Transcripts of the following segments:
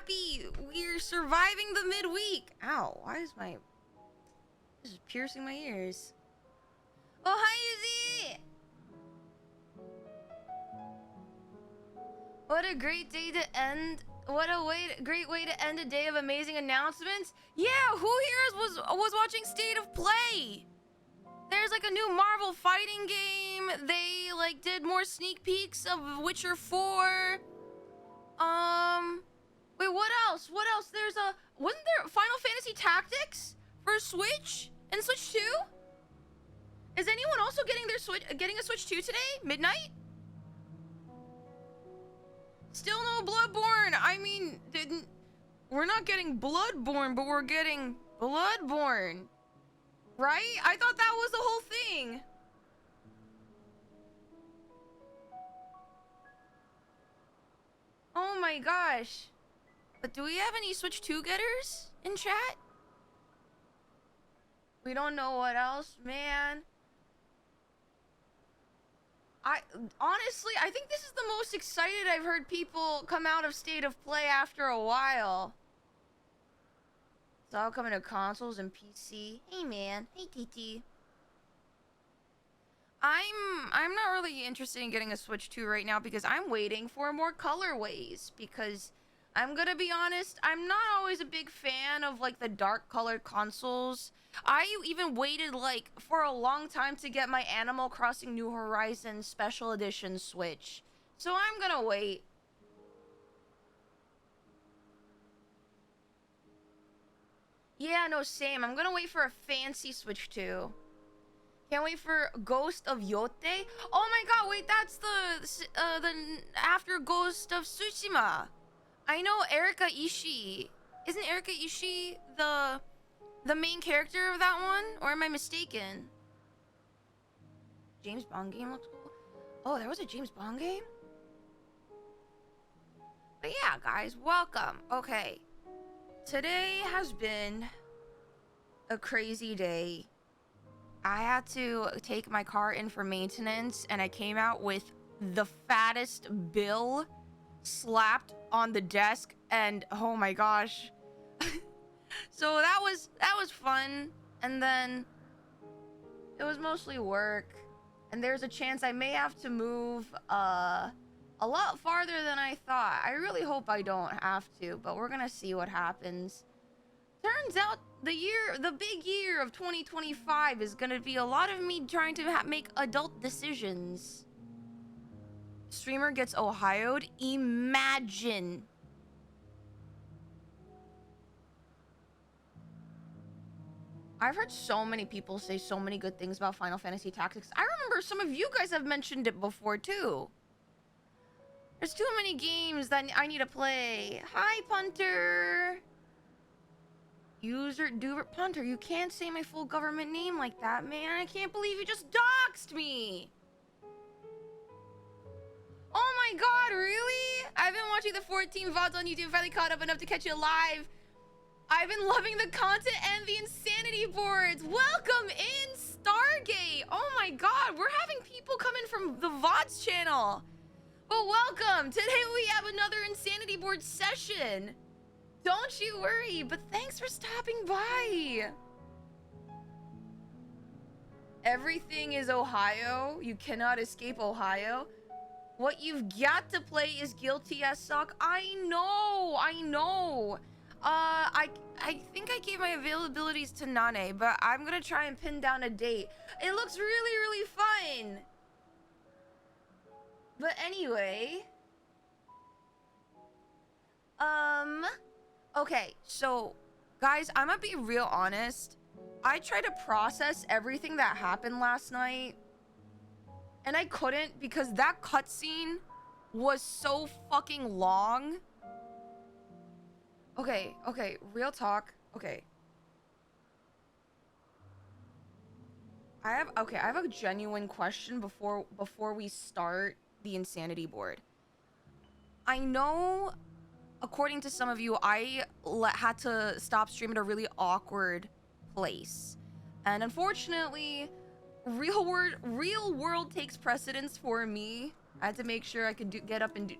happy we're surviving the midweek. Ow, why is my... This is piercing my ears. Oh, hi, Yuzi! What a great day to end... What a great way to end a day of amazing announcements. Yeah, who here was watching State of Play? There's like a new Marvel fighting game. They like did more sneak peeks of Witcher 4. Wait, what else? What else? There's a... Wasn't there Final Fantasy Tactics for Switch and Switch 2? Is anyone also getting a Switch 2 today? Midnight? Still no Bloodborne. I mean, we're not getting Bloodborne, but we're getting Bloodborne. Right? I thought that was the whole thing. Oh my gosh. But do we have any Switch 2 getters in chat? We don't know what else, man. Honestly, I think this is the most excited I've heard people come out of State of Play after a while. It's all coming to consoles and PC. Hey man, hey TT. I'm not really interested in getting a Switch 2 right now because I'm waiting for more colorways, because I'm gonna be honest, I'm not always a big fan of like the dark colored consoles. I even waited like for a long time to get my Animal Crossing New Horizons Special Edition Switch. So I'm gonna wait. Yeah, no, same. I'm gonna wait for a fancy Switch 2. Can't wait for Ghost of Yote. Oh my god, wait, that's the after Ghost of Tsushima. I know Erika Ishii. Isn't Erika Ishii the main character of that one? Or am I mistaken? James Bond game looks cool. Oh, there was a James Bond game? But yeah, guys, welcome. Okay. Today has been a crazy day. I had to take my car in for maintenance, and I came out with the fattest bill slapped on the desk, and oh my gosh. So that was fun, and then it was mostly work, and there's a chance I may have to move a lot farther than I thought. I really hope I don't have to, but we're gonna see what happens. Turns out the big year of 2025 is gonna be a lot of me trying to make adult decisions. Streamer gets Ohio'd. Imagine. I've heard so many people say so many good things about Final Fantasy Tactics. I remember some of you guys have mentioned it before too. There's too many games that I need to play. Hi, Punter. User vtuber Punter, you can't say my full government name like that, man. I can't believe you just doxed me. Oh my god, really? I've been watching the 14 VODs on YouTube, finally caught up enough to catch you live. I've been loving the content and the insanity boards. Welcome in, Stargate. Oh my god, we're having people coming from the VODs channel. But welcome. Today we have another insanity board session. Don't you worry, but thanks for stopping by. Everything is Ohio. You cannot escape Ohio. What you've got to play is Guilty as Suck. I know. I think I gave my availabilities to Nane, but I'm gonna try and pin down a date. It looks really fun. But anyway, okay, so guys, I'm gonna be real honest. I tried to process everything that happened last night, and I couldn't because that cutscene was so fucking long. Okay, real talk. Okay. I have a genuine question before we start the insanity board. I know, according to some of you, I had to stop stream at a really awkward place, and unfortunately, real world takes precedence for me. I had to make sure I could get up and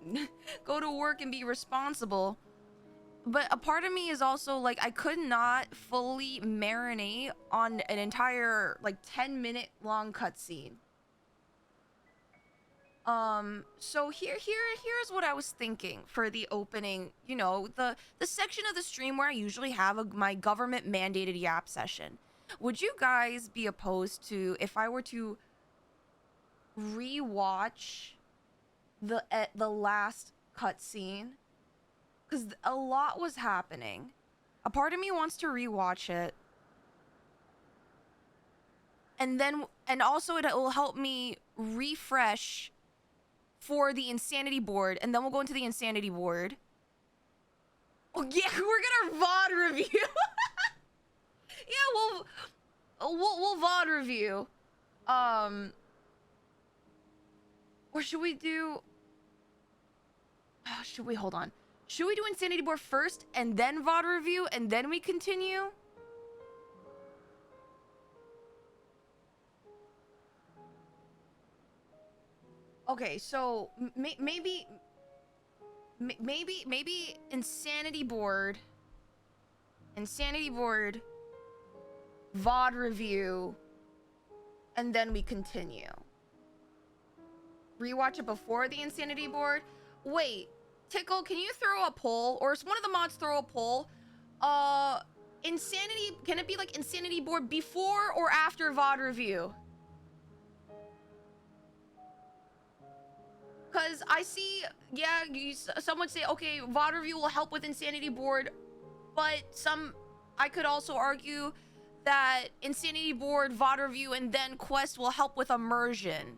go to work and be responsible. But a part of me is also like, I could not fully marinate on an entire like 10-minute long cutscene. So here's what I was thinking for the opening, you know, the section of the stream where I usually have my government mandated yap session. Would you guys be opposed to if I were to rewatch the last cutscene? Because a lot was happening. A part of me wants to rewatch it. And also it will help me refresh for the insanity board, and then we'll go into the insanity board. Oh yeah, we're gonna VOD review. Yeah, we'll VOD review. Or should we do? Should we hold on? Should we do insanity board first and then VOD review and then we continue? Okay, so maybe insanity board, VOD review, and then we continue. Rewatch it before the insanity board. Wait, Tickle, can you throw a poll, or one of the mods throw a poll? Insanity, can it be like insanity board before or after VOD review? Because I see, yeah, someone say, okay, VOD review will help with insanity board, but I could also argue that insanity board, VOD review, and then quest will help with immersion.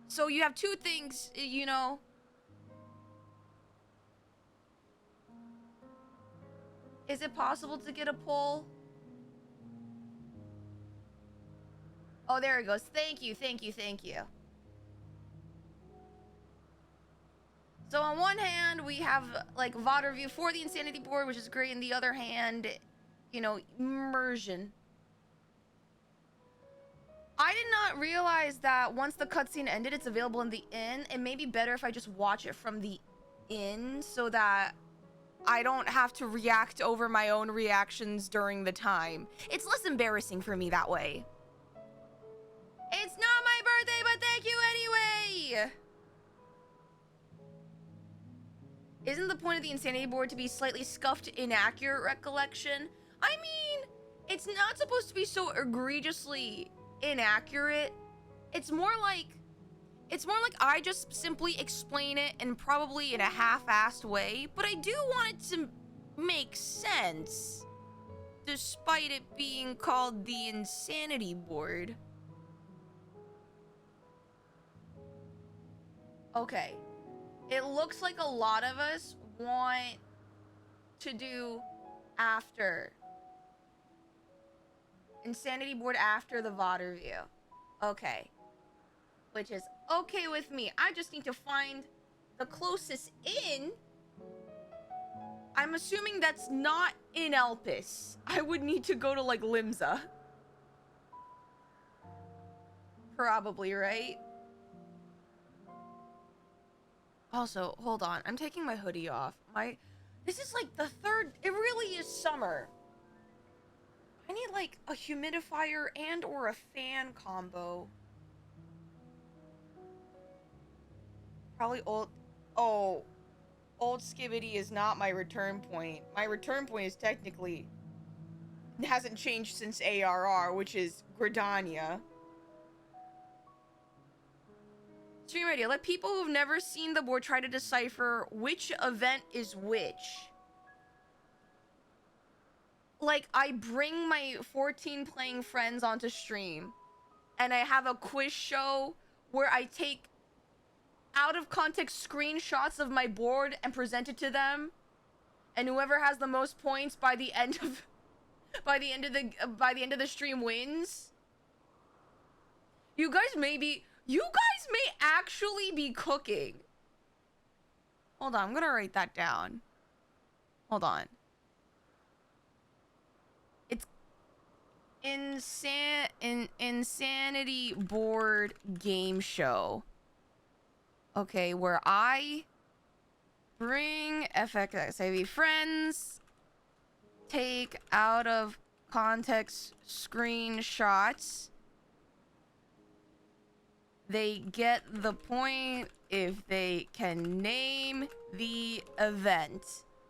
So you have two things, you know. Is it possible to get a poll? Oh, there it goes. Thank you. So on one hand, we have like VOD review for the insanity board, which is great. And the other hand, you know, immersion. I did not realize that once the cutscene ended, it's available in the inn. It may be better if I just watch it from the inn so that I don't have to react over my own reactions during the time. It's less embarrassing for me that way. It's not my birthday, but thank you anyway! Isn't the point of the insanity board to be slightly scuffed, inaccurate recollection? I mean, it's not supposed to be so egregiously inaccurate. It's more like I just simply explain it and probably in a half-assed way, but I do want it to make sense, despite it being called the insanity board. Okay. It looks like a lot of us want to do after. Insanity board after the VOD review. Okay. Which is okay with me. I just need to find the closest inn. I'm assuming that's not in Elpis. I would need to go to like Limsa. Probably, right? Also, hold on. I'm taking my hoodie off. This is like the third. It really is summer. I need like a humidifier and or a fan combo. Probably old. Oh, old Skibbity is not my return point. My return point is technically hasn't changed since ARR, which is Gridania. Stream idea. Let people who've never seen the board try to decipher which event is which. Like, I bring my 14 playing friends onto stream, and I have a quiz show where I take out of context screenshots of my board and present it to them, and whoever has the most points by the end of the stream wins. You guys may actually be cooking. Hold on, I'm gonna write that down. Hold on. It's insanity board game show. Okay, where I Bring ffxiv friends. Take out of context screenshots. They get the point if they can name the event.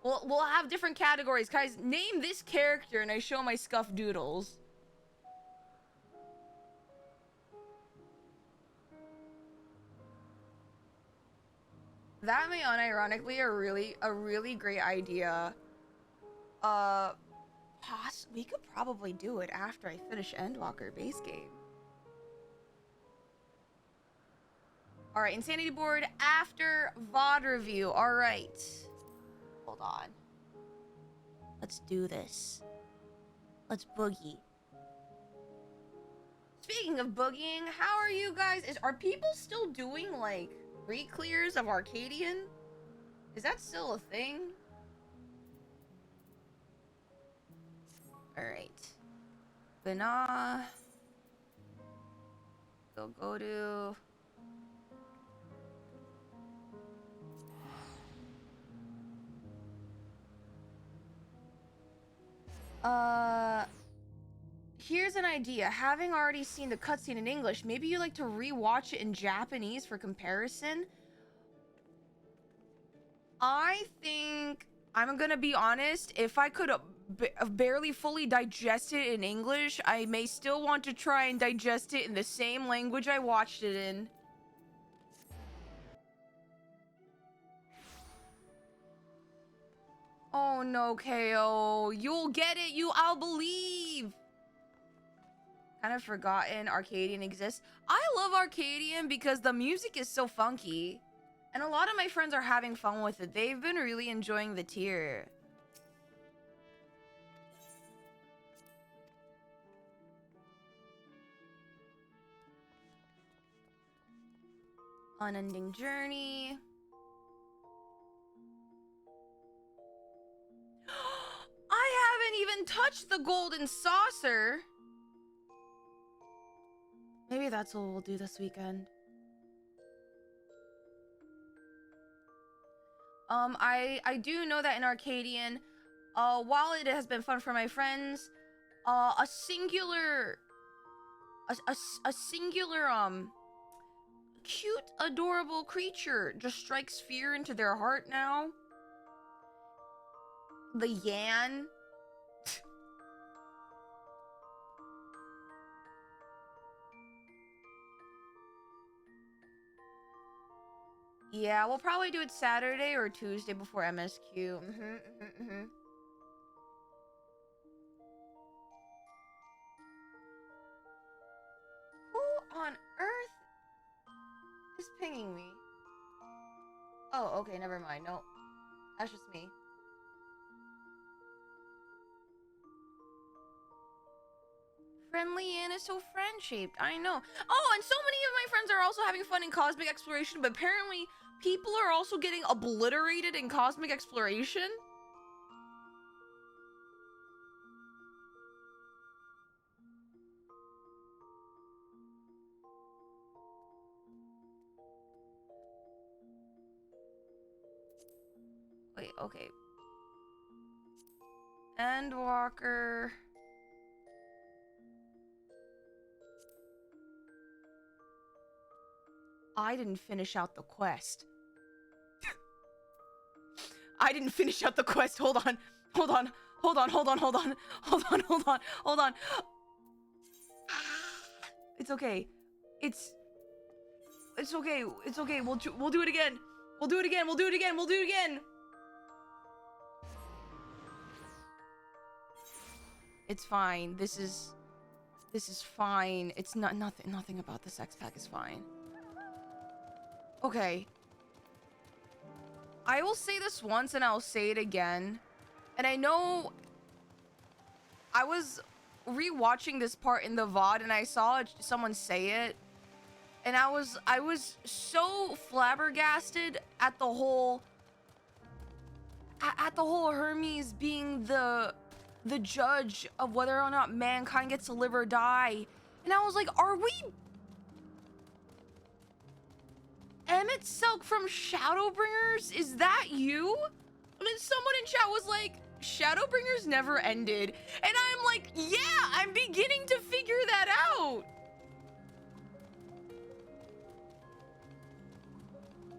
We'll have different categories. Guys, name this character and I show my scuffed doodles. That may unironically a really great idea. We could probably do it after I finish Endwalker base game. Alright, Insanity board after VOD review. Alright. Hold on. Let's do this. Let's boogie. Speaking of boogieing, how are you guys? Are people still doing, like, re-clears of Arcadian? Is that still a thing? Alright. Bana. Go to... Here's an idea. Having already seen the cutscene in English, maybe you like to rewatch it in Japanese for comparison. I think, I'm gonna be honest, if I could barely fully digest it in English, I may still want to try and digest it in the same language I watched it in. Oh no, KO. You'll get it. I'll believe. Kind of forgotten Arcadian exists. I love Arcadian because the music is so funky. And a lot of my friends are having fun with it. They've been really enjoying the tier. Unending Journey. I haven't even touched the golden saucer. Maybe that's what we'll do this weekend. I do know that in Arcadian, while it has been fun for my friends, a singular, cute, adorable creature just strikes fear into their heart now. The Yan. Yeah, we'll probably do it Saturday or Tuesday before MSQ. Who on earth is pinging me? Oh, okay, never mind. No, that's just me. Friendly and is so friend-shaped. I know. Oh, and so many of my friends are also having fun in cosmic exploration, but apparently people are also getting obliterated in cosmic exploration. Wait, okay. Endwalker. I didn't finish out the quest. I didn't finish out the quest. Hold on. Hold on. Hold on. Hold on. Hold on. Hold on. Hold on. Hold on. It's okay. It's okay. It's okay. We'll do it again. We'll do it again. We'll do it again. We'll do it again. It's fine. This is fine. It's nothing about the sex pack is fine. Okay. I will say this once and I'll say it again. And I know I was rewatching this part in the VOD and I saw someone say it. And I was so flabbergasted at the whole Hermes being the judge of whether or not mankind gets to live or die. And I was like, are we Emmett Selk from Shadowbringers? Is that you? I mean, someone in chat was like, Shadowbringers never ended. And I'm like, yeah, I'm beginning to figure that out.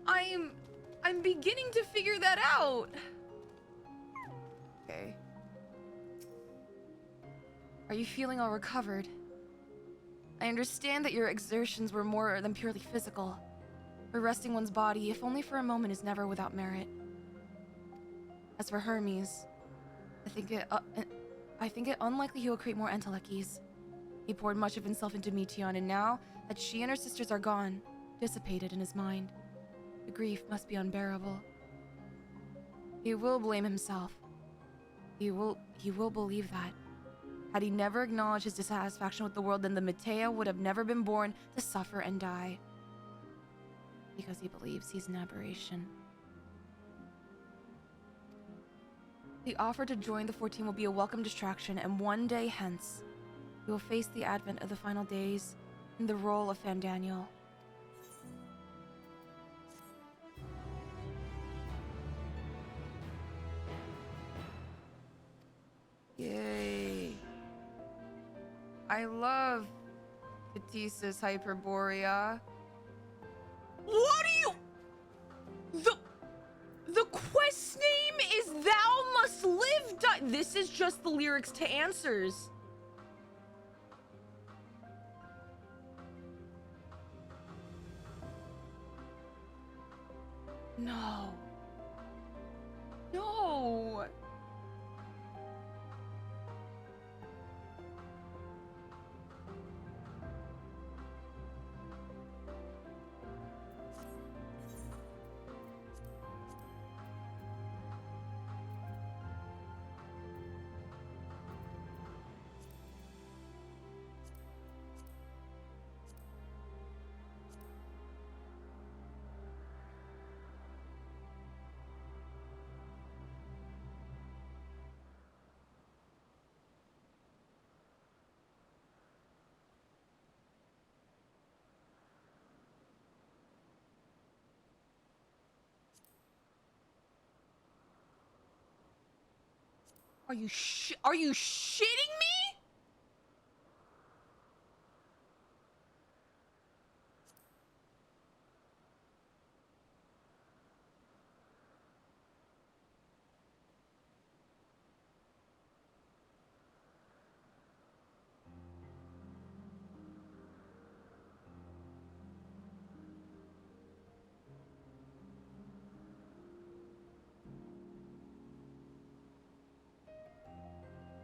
I'm beginning to figure that out. Okay. Are you feeling all recovered? I understand that your exertions were more than purely physical. Arresting one's body, if only for a moment, is never without merit. As for Hermes, I think it unlikely he will create more entelekis. He poured much of himself into Meteon, and now that she and her sisters are gone, dissipated in his mind, the grief must be unbearable. He will blame himself. He will believe that. Had he never acknowledged his dissatisfaction with the world, then the Matea would have never been born to suffer and die. Because he believes he's an aberration. The offer to join the 14 will be a welcome distraction, and one day hence, he will face the advent of the final days in the role of Fandaniel. Yay. I love Katissa's Hyperborea. What do you... The quest name is Thou Must Live. This is just the lyrics to Answers. No. No. Are you shitting me?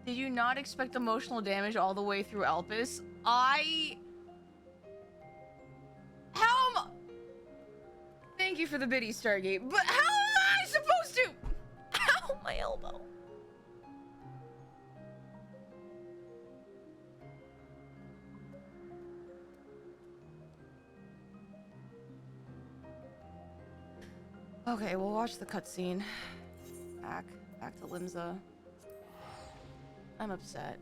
Did you not expect emotional damage all the way through Elpis? Thank you for the biddy, Stargate, but how am I supposed to? Ow, my elbow. Okay, we'll watch the cutscene. Back to Limsa. I'm upset.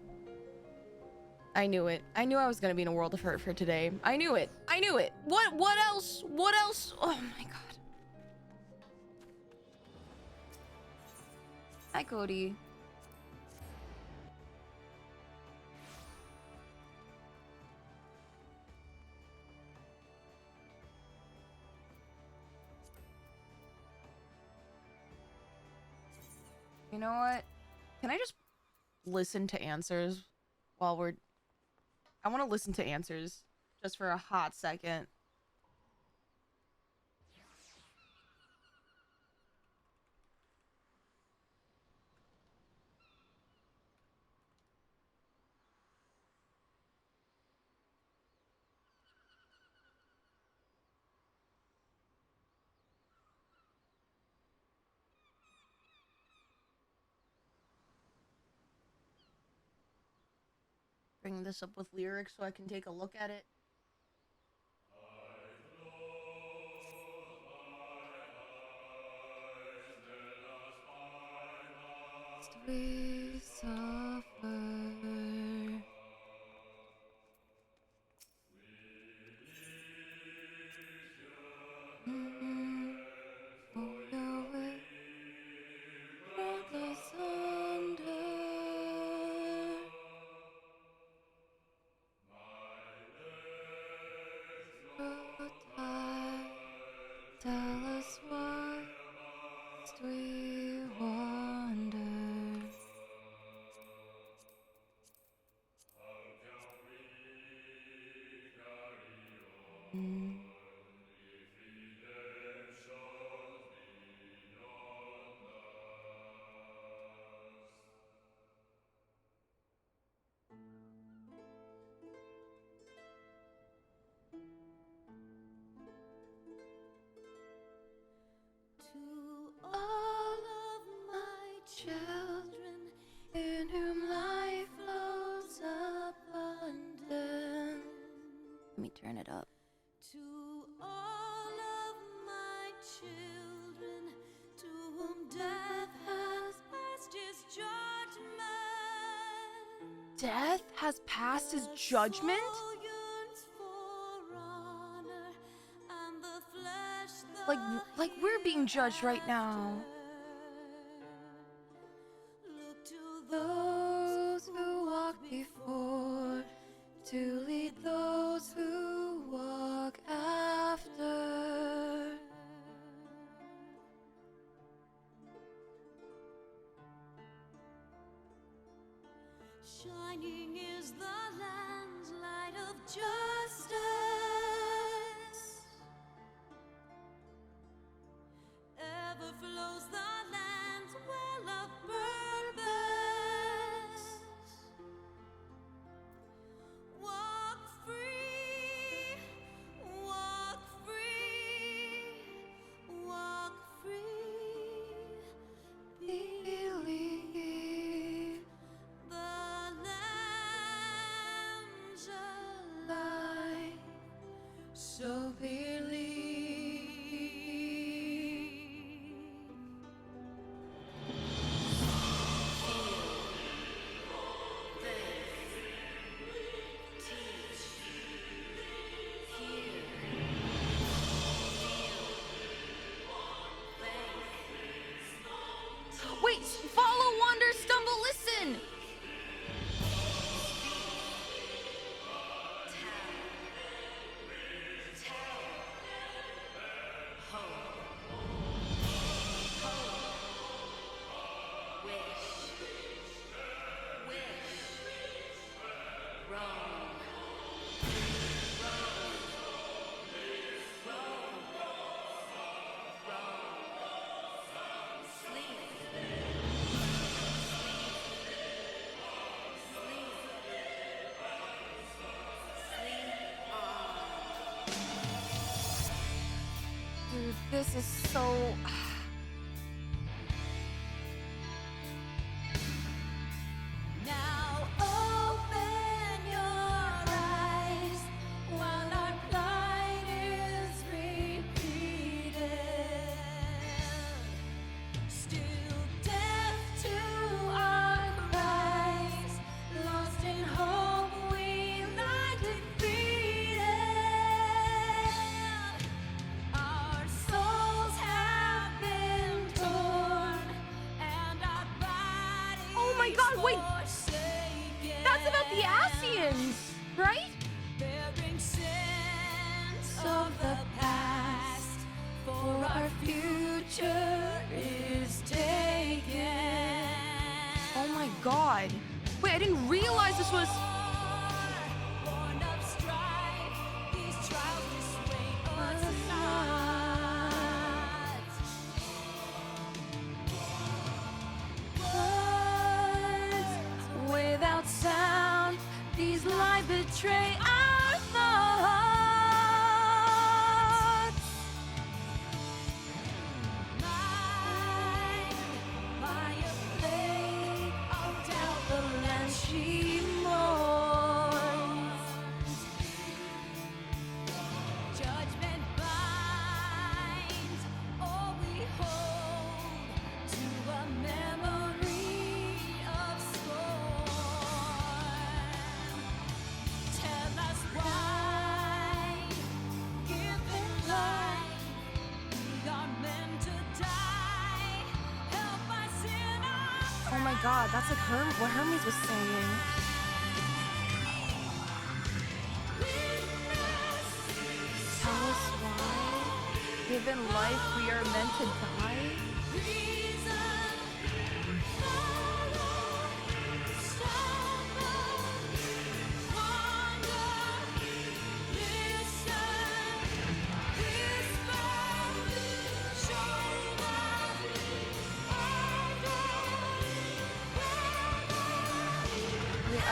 I knew it. I knew I was gonna be in a world of hurt for today. I knew it. I knew it. What else? What else? Oh my god. Hi, Cody. You know what? Can I just listen to Answers while we're... I want to listen to Answers just for a hot second. Bring this up with lyrics so I can take a look at it. We suffer. Tell us what we wonder. To all of my children in whom life flows abundant. Let me turn it up. To all of my children to whom death has passed his judgment. Death has passed his judgment? Like we're being judged right now. Look to those who walk before, to lead those who walk after. Shining is the land's light of justice. Ever flows the land's well of purpose. Walk free, walk free, walk free. Believe the lamb's alive. So believe. Wait, follow, wander, stumble, listen! Dude, this is so... Now open your eyes while our plight is repeated. Still deaf to our cries, lost in hope we lie defeated. Our souls have been torn and our bodies oh my god, wait! That's about the Asians, right? Bearing sense of the past, for our future is taken. Oh my god. Wait, I didn't realize this was... Born of strife, these trials dissuade us not. Words without sound, these lies betray our thoughts. Mind by a plague of doubt, the land she mourns. Judgment binds all we hold to a memory of scorn. Tell us why, given life, we are meant to die. Help us in our oh my god, that's like what Hermes was saying. given life, we are meant to die?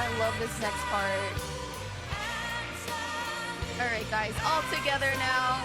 I love this next part. Alright guys, all together now.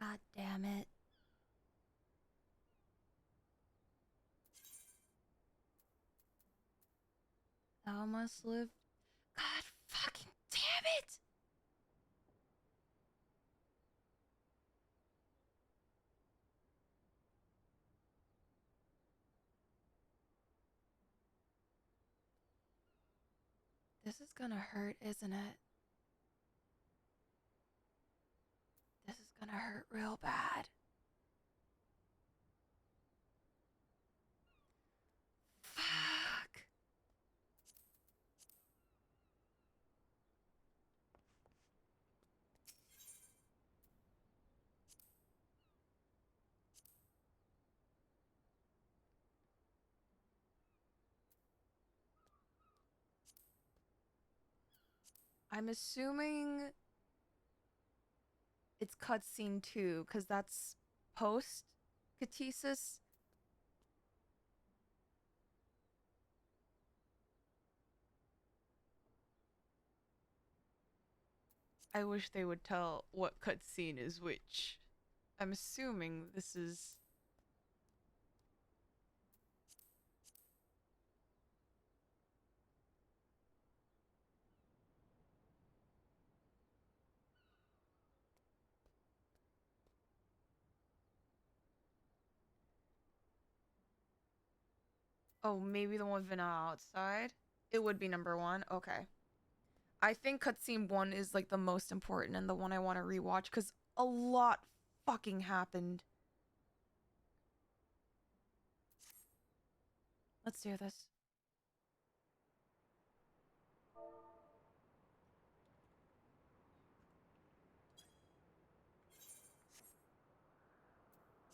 God damn it. Thou must live. God fucking damn it! This is gonna hurt, isn't it? This is gonna hurt real bad. Fuck. I'm assuming it's cutscene 2, because that's post Catesis. I wish they would tell what cutscene is which. I'm assuming this is... Oh, maybe the one vanilla outside? It would be number 1? Okay. I think cutscene 1 is like the most important and the one I want to rewatch because a lot fucking happened. Let's do this.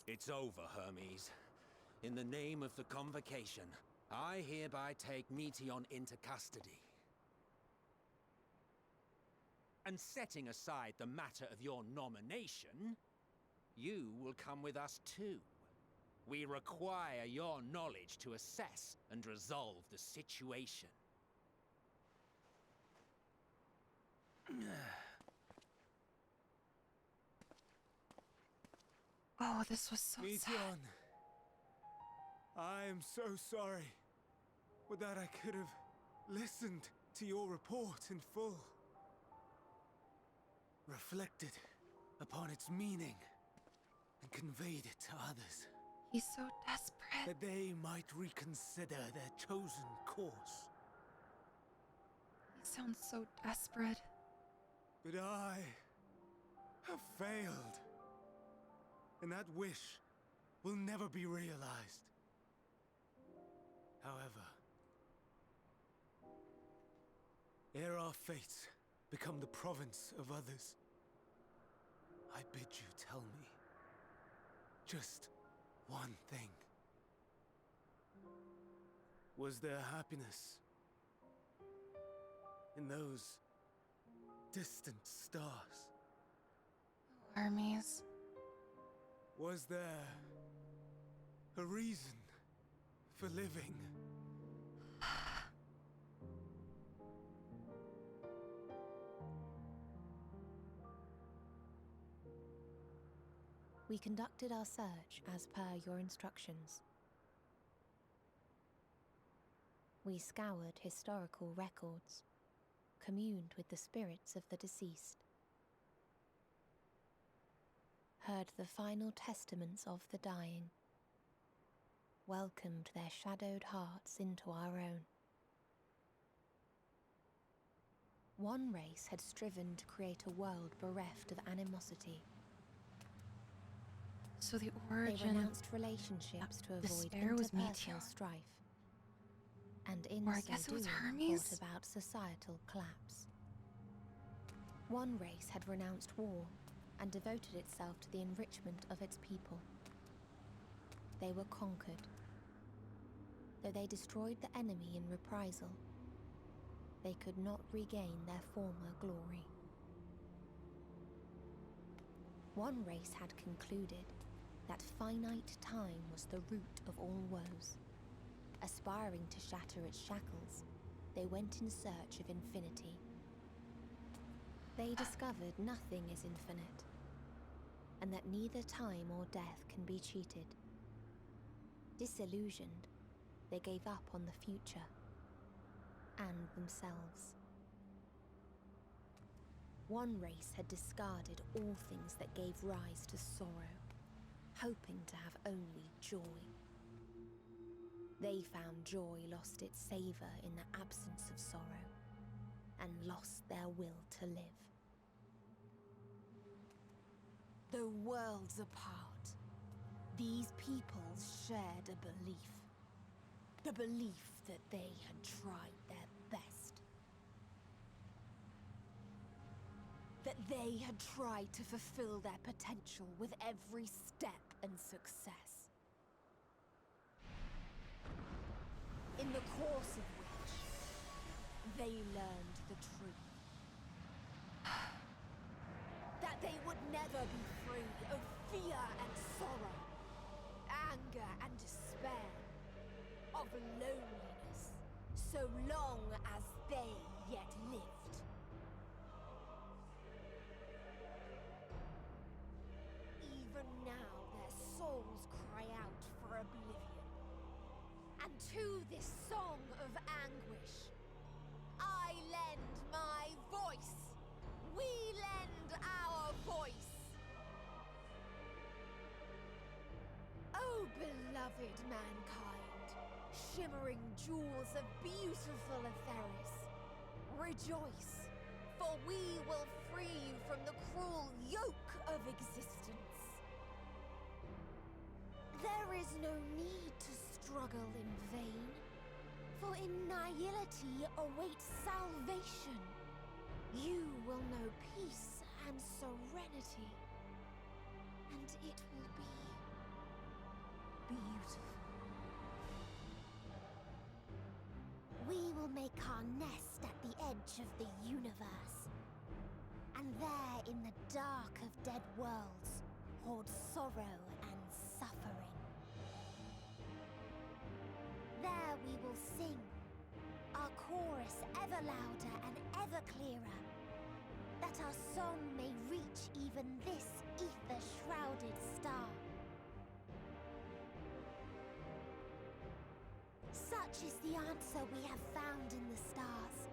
It's over, Hermes. In the name of the Convocation, I hereby take Meteion into custody. And setting aside the matter of your nomination, you will come with us too. We require your knowledge to assess and resolve the situation. Oh, this was so sad. Meteion, I am so sorry. Would that I could have listened to your report in full. Reflected upon its meaning and conveyed it to others. He's so desperate. That they might reconsider their chosen course. He sounds so desperate. But I have failed. And that wish will never be realized. However, ere our fates become the province of others, I bid you tell me just one thing. Was there happiness in those distant stars? Hermes. Was there a reason for living? We conducted our search as per your instructions. We scoured historical records, communed with the spirits of the deceased, heard the final testaments of the dying, welcomed their shadowed hearts into our own. One race had striven to create a world bereft of animosity. So the They origin renounced relationships to avoid despair was interpersonal Meteor. strife, and in Or I so guess it was doing Hermes? brought about societal collapse. One race had renounced war and devoted itself to the enrichment of its people. They were conquered. Though they destroyed the enemy in reprisal, they could not regain their former glory. One race had concluded that finite time was the root of all woes. Aspiring to shatter its shackles, they went in search of infinity. They discovered nothing is infinite, and that neither time or death can be cheated. Disillusioned, they gave up on the future and themselves. One race had discarded all things that gave rise to sorrow, hoping to have only joy. They found joy lost its savor in the absence of sorrow, and lost their will to live. Though worlds apart, these peoples shared a belief. The belief that they had tried their best. That they had tried to fulfill their potential with every step and success. In the course of which, they learned the truth. That they would never be free of fear and sorrow, anger and despair, of loneliness, so long as they yet lived. Even now their souls cry out for oblivion. And to this song of anguish, I lend my voice. We lend our voice. Oh, beloved mankind, shimmering jewels of beautiful Etheris, rejoice, for we will free you from the cruel yoke of existence. There is no need to struggle in vain, for in nihility awaits salvation. You will know peace and serenity, and it will be beautiful. We will make our nest at the edge of the universe, and there in the dark of dead worlds hoard sorrow and suffering. There we will sing, our chorus ever louder and ever clearer, that our song may reach even this ether-shrouded star. Such is the answer we have found in the stars.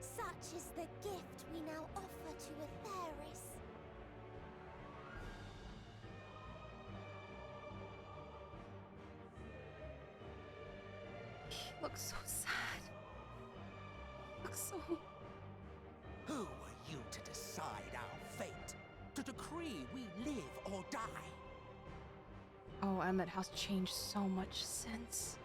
Such is the gift we now offer to Etheris. He looks so sad. He looks so... Who are you to decide our fate? To decree we live or die? Oh, Emmett has changed so much since.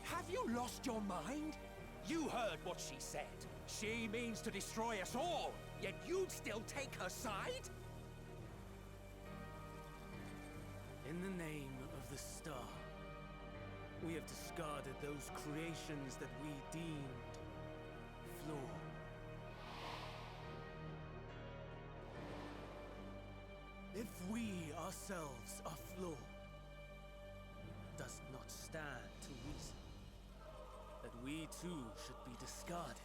Have you lost your mind? You heard what she said. She means to destroy us all, yet you'd still take her side? In the name of the star, we have discarded those creations that we deemed flawed. If we ourselves are flawed, does not stand to reason that we too should be discarded.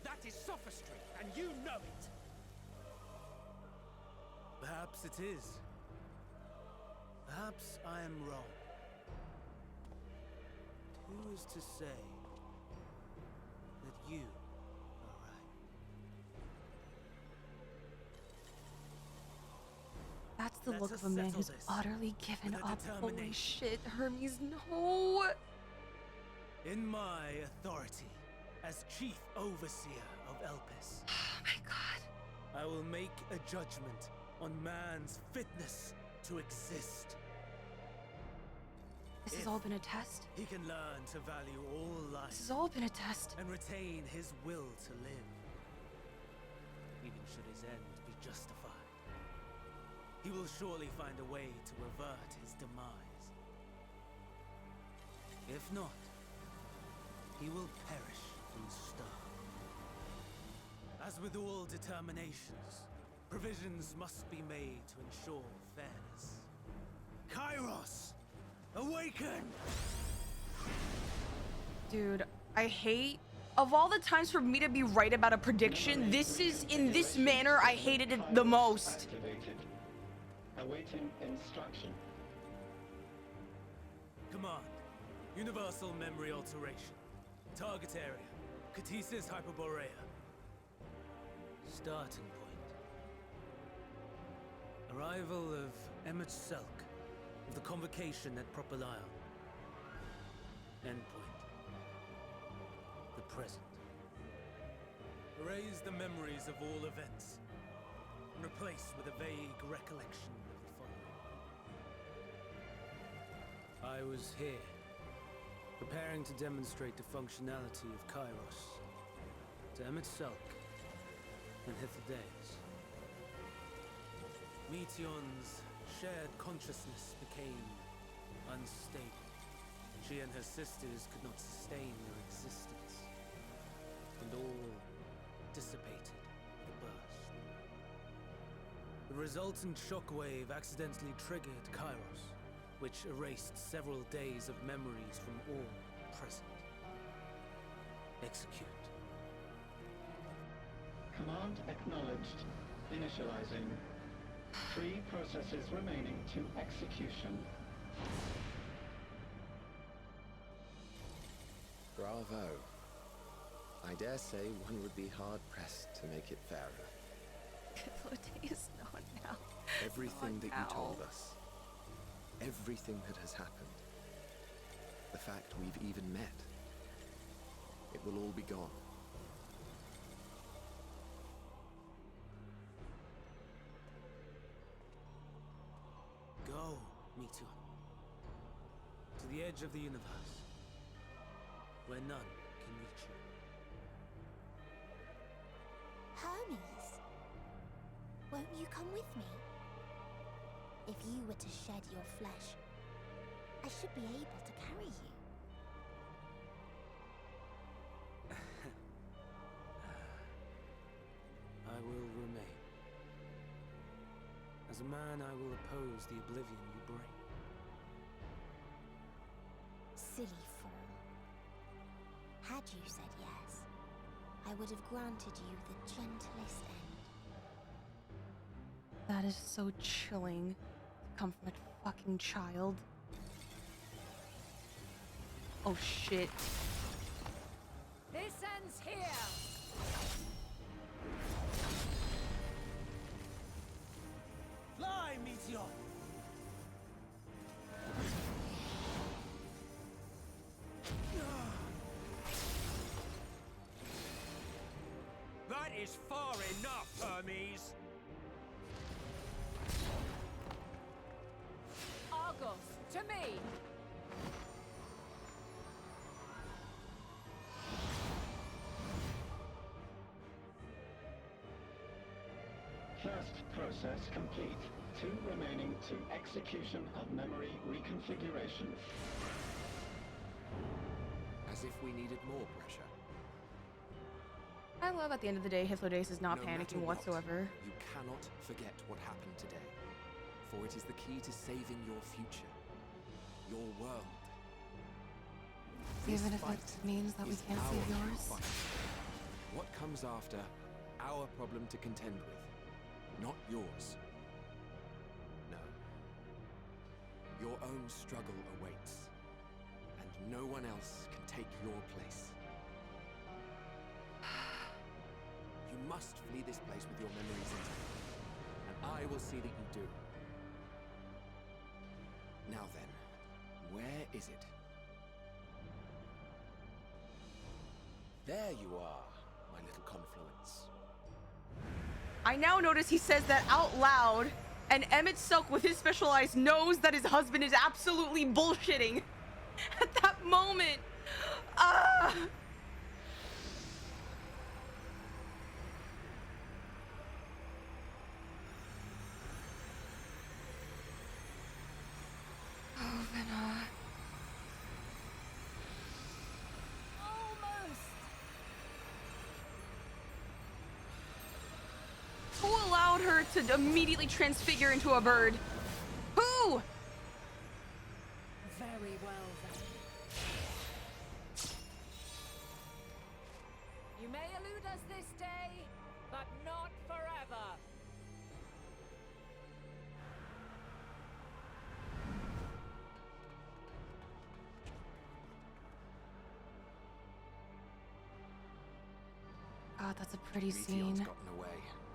That is sophistry, and you know it! Perhaps it is. Perhaps I am wrong. Who is to say that you are right? That's the Let look us of a man settle who's this utterly given with a up. Holy determination. shit, Hermes, no! In my authority as Chief Overseer of Elpis, Oh my god. I will make a judgment on man's fitness to exist. This has If all been a test. he can learn to value all This life has all been a test. and retain his will to live, even should his end be justified, he will surely find a way to avert his demise. If not, he will perish from the start. As with all determinations, provisions must be made to ensure fairness. Kairos! Awaken! Dude, I hate... Of all the times for me to be right about a prediction, this is, in this manner, I hated it the most. Activated. Awaiting instruction. Command. Universal memory alteration. Target area. Catesis Hyperborea. Starting point. Arrival of Emmet Selk of the convocation at Propylion. Endpoint. The present. Erase the memories of all events and replace with a vague recollection of the following. I was here, preparing to demonstrate the functionality of Kairos to Emmet Selk and Hitheldaeus. Meteion's shared consciousness became unstable. She and her sisters could not sustain their existence, and all dissipated with the burst. The resultant shockwave accidentally triggered Kairos, which erased several days of memories from all present. Execute. Command acknowledged. Initializing. 3 processes remaining to execution. Bravo. I dare say one would be hard-pressed to make it fairer. Hitheldaeus, not now. Everything Not that now. you told us, everything that has happened, the fact we've even met, it will all be gone. Go, Meteion. To the edge of the universe, where none can reach you. Hermes, won't you come with me? If you were to shed your flesh, I should be able to carry you. I will remain. As a man, I will oppose the oblivion you bring. Silly fool. Had you said yes, I would have granted you the gentlest end. That is so chilling to come from a fucking child. Oh shit. This ends here! Fly, Meteion! That is far enough, Hermes! Argos, to me! First process complete. 2 remaining to execution of memory reconfiguration. As if we needed more pressure. I love at the end of the day, Hythlodace is not No matter panicking what, whatsoever. You cannot forget what happened today, for it is the key to saving your future, your world. Even This if fight it means that we is can't ours save to yours. fight. What comes after, our problem to contend with, not yours. No. Your own struggle awaits, and no one else can take your place. You must flee this place with your memories intact, and I will see that you do. Now then, where is it? There you are, my little confluence. I now notice he says that out loud, and Emmett Silk with his special eyes knows that his husband is absolutely bullshitting at that moment. Ah! Oh, Vanna. Almost. Who allowed her to immediately transfigure into a bird? Who? Very well then. You may elude us this day, but not forever. God, that's a pretty Meteor's scene. gotten away.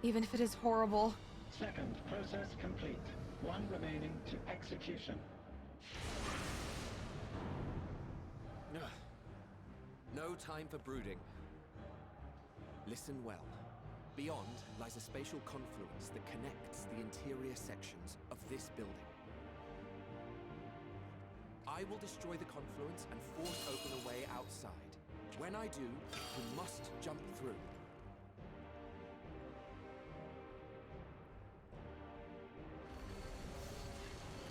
Even if it is horrible. Second process complete. 1 remaining to execution. Ugh. No time for brooding. Listen well. Beyond lies a spatial confluence that connects the interior sections of this building. I will destroy the confluence and force open a way outside. When I do, you must jump through.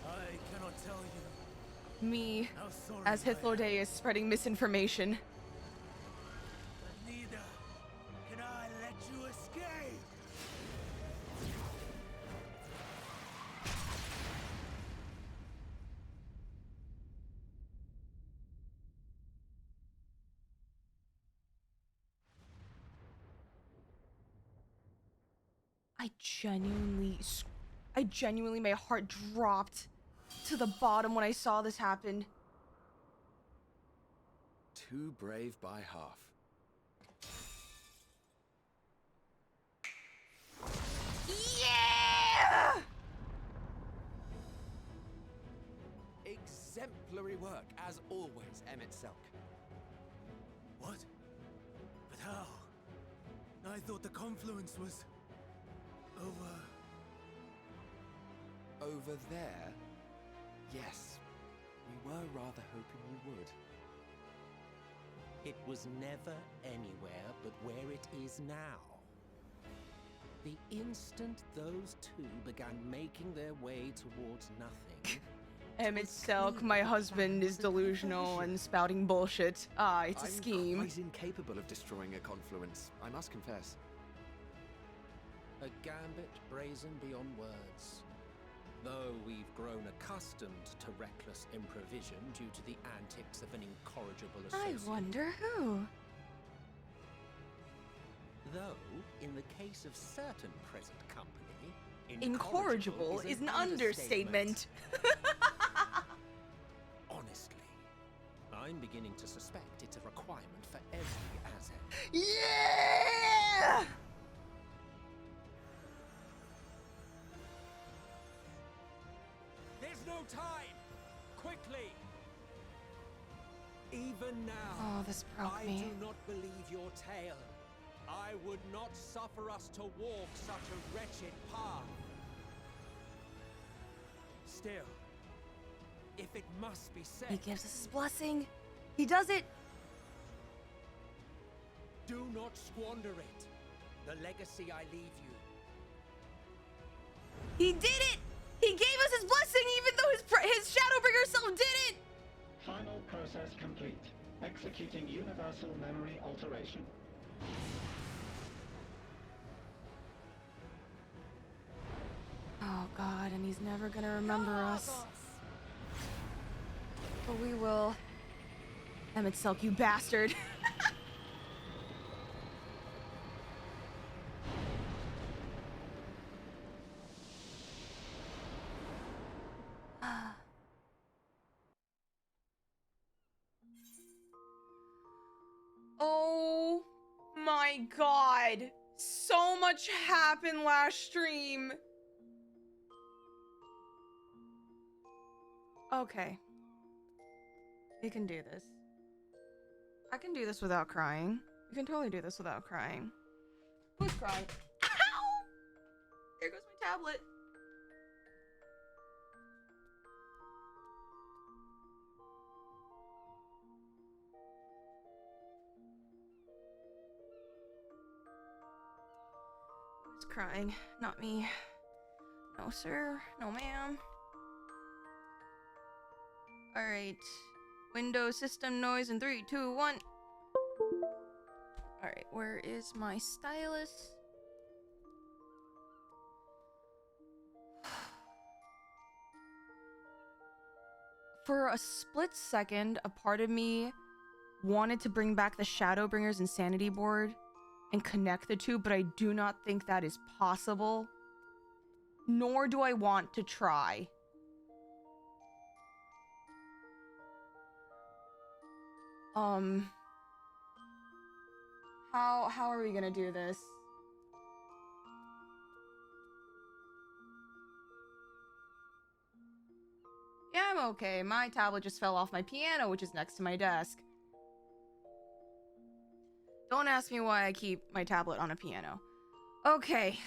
I cannot tell you Me, how sorry as I am, Hythlodace is spreading misinformation. but neither can I let you escape. I genuinely, my heart dropped to the bottom when I saw this happen. Too brave by half. Yeah! Exemplary work, as always, Emmett Selk. What? But how? I thought the confluence was over. Over there? Yes. We were rather hoping you would. It was never anywhere but where it is now. The instant those two began making their way towards nothing, Emmett Selk, my husband, is delusional and spouting bullshit. Ah, it's a scheme. I'm quite incapable of destroying a confluence, I must confess. a gambit brazen beyond words. Though we've grown accustomed to reckless improvision due to the antics of an incorrigible I associate. wonder who. Though, in the case of certain present company, Incorrigible is an understatement. Honestly, I'm beginning to suspect it's a requirement for every asset. Yeah! There's no time! Quickly! Even now, Oh, this broke I me. do not believe your tale. I would not suffer us to walk such a wretched path. Still, if it must be said, He gives us his blessing. He does it. do not squander it. The legacy I leave you. He did it! He gave us his blessing even though his Shadowbringer self did it! Final process complete. Executing universal memory alteration. Oh god, and he's never gonna remember us. But we will. Silk, you bastard. Oh my god. So much happened last stream. Okay. We can do this. I can do this without crying. You can totally do this without crying. Who's crying? Ow! There goes my tablet. Who's crying? Not me. No, sir. No, ma'am. Alright. Windows system noise in 3, 2, 1. Alright, where is my stylus? For a split second, a part of me wanted to bring back the Shadowbringer's Insanity board and connect the two, but I do not think that is possible. Nor do I want to try. How are we gonna do this? Yeah, I'm okay. My tablet just fell off my piano, which is next to my desk. Don't ask me why I keep my tablet on a piano. Okay.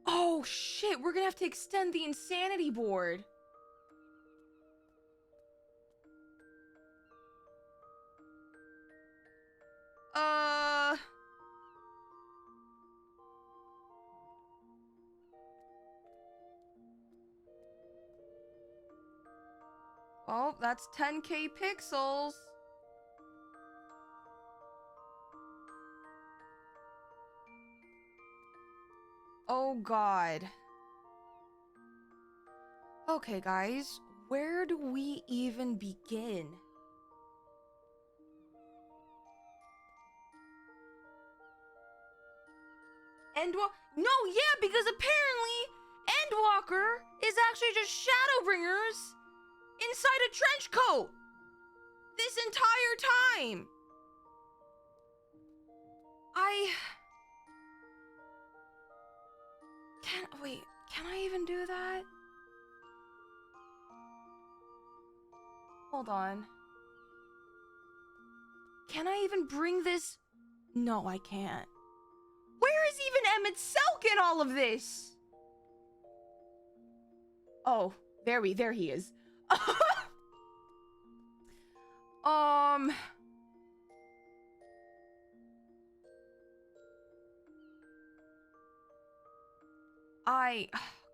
Oh shit, we're gonna have to extend the insanity board. Oh, that's 10k pixels. Oh god. Okay, guys, where do we even begin? No, yeah, because apparently Endwalker is actually just Shadowbringers inside a trench coat this entire time. Can I even do that? Hold on. Can I even bring this? No, I can't. Where is even Silk in all of this? Oh, there he is.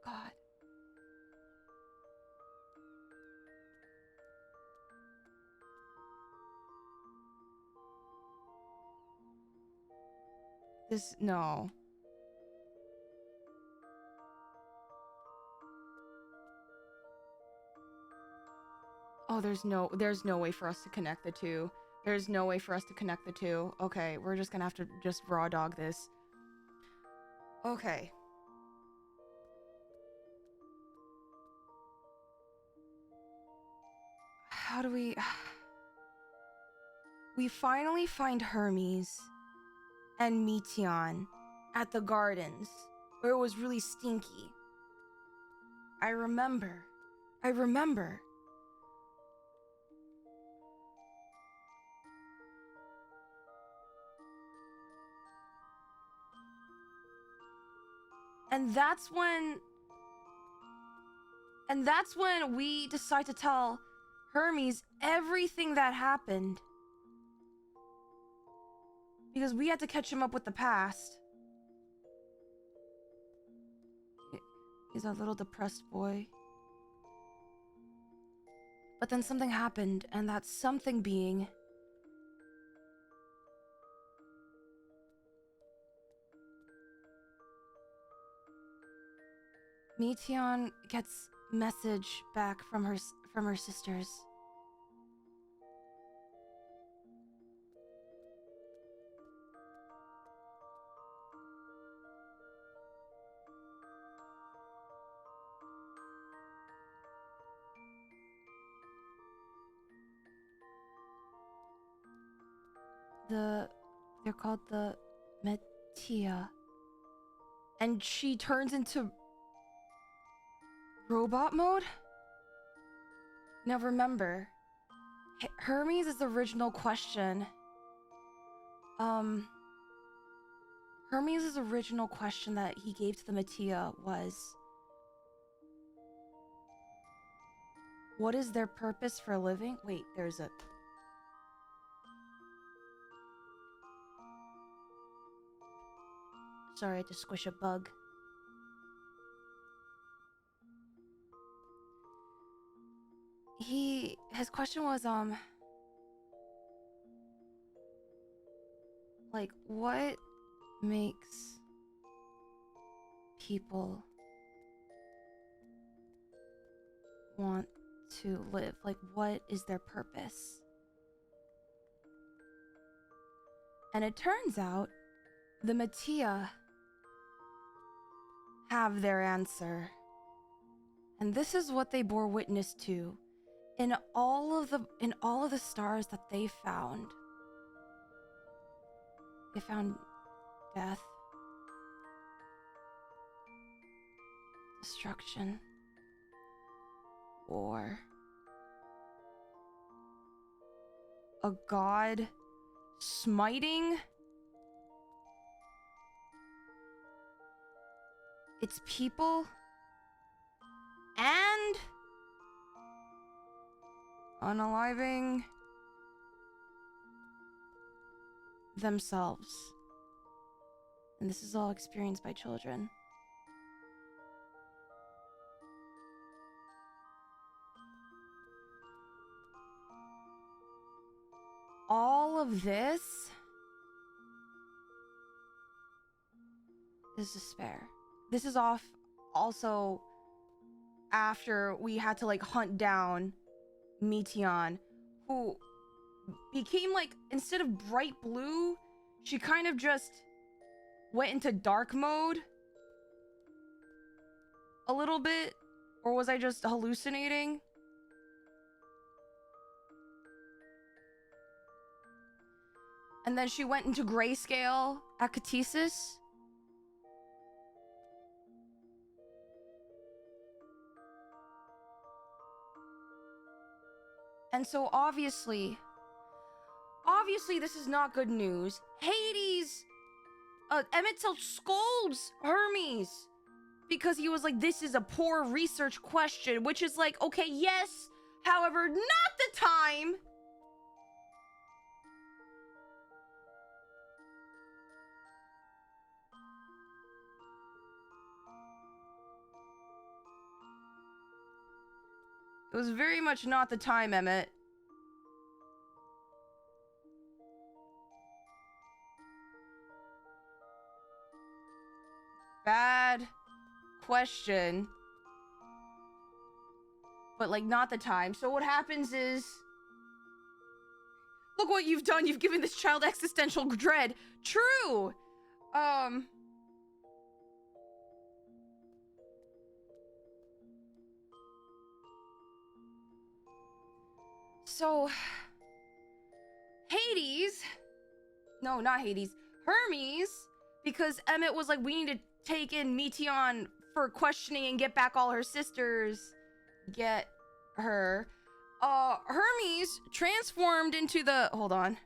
God. No. Oh, there's no way for us to connect the two. There's no way for us to connect the two. Okay, we're just gonna have to just raw dog this. Okay. How do we... We finally find Hermes and Meteon at the gardens, where it was really stinky. I remember. And that's when we decide to tell Hermes everything that happened. Because we had to catch him up with the past. He's a little depressed boy. But then something happened, and that something being Meteon gets message back from her sisters. They're called the Metia. And she turns into robot mode? Now remember, Hermes' original question. Hermes' original question that he gave to the Metia was, what is their purpose for living? Wait, there's a... Sorry, I had to squish a bug. His question was, like, what makes people want to live? Like, what is their purpose? And it turns out the Metia have their answer. And this is what they bore witness to in all of the stars that they found. They found death, destruction, war, a god smiting its people, and unaliving themselves. And this is all experienced by children. All of this is despair. This is also after we had to like hunt down Meteon, who became like, instead of bright blue, she kind of just went into dark mode a little bit. Or was I just hallucinating? And then she went into grayscale at Catesis. And so obviously this is not good news. Hades, Emmett Till scolds Hermes because he was like, this is a poor research question, which is like, okay, yes, however, not the time. It was very much not the time, Emmett. Bad question. But, like, not the time. So what happens is... Look what you've done. You've given this child existential dread. True. So... Hades... No, not Hades. Hermes... Because Emmett was like, we need to take in Meteon for questioning and get back all her sisters. Get her. Hermes transformed into the... Hold on.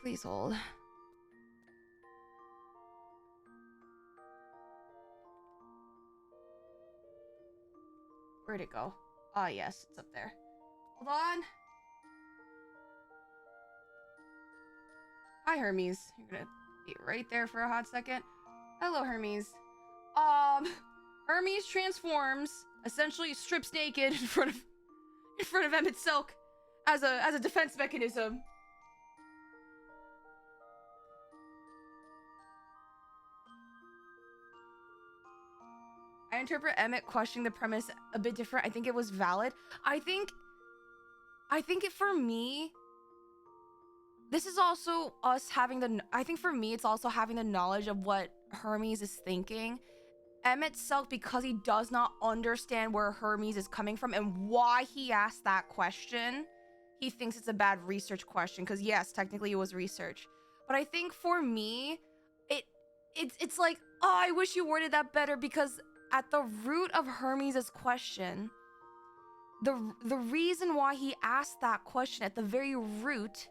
Please hold. Where'd it go? Ah, yes, it's up there. Hold on. Hi, Hermes. You're gonna be right there for a hot second. Hello, Hermes. Hermes transforms, essentially strips naked in front of Emmett Silk as a defense mechanism. I interpret Emmett questioning the premise a bit different. I think it was valid. I think for me, this is also us having the, I think for me, it's also having the knowledge of what Hermes is thinking. Emmett Selk, because he does not understand where Hermes is coming from and why he asked that question, he thinks it's a bad research question. Because yes, technically it was research. But I think for me, it's like, oh, I wish you worded that better, because at the root of Hermes' question, the reason why he asked that question at the very root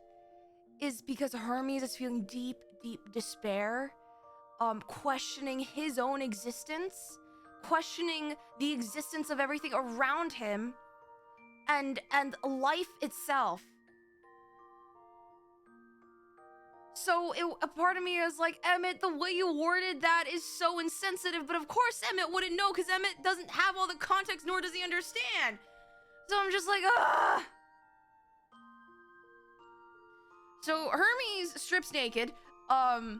is because Hermes is feeling deep despair, questioning his own existence, questioning the existence of everything around him, and life itself. So a part of me is like, Emmett, the way you worded that is so insensitive, but of course Emmett wouldn't know because Emmett doesn't have all the context, nor does he understand. So I'm just like, ah. So Hermes strips naked, and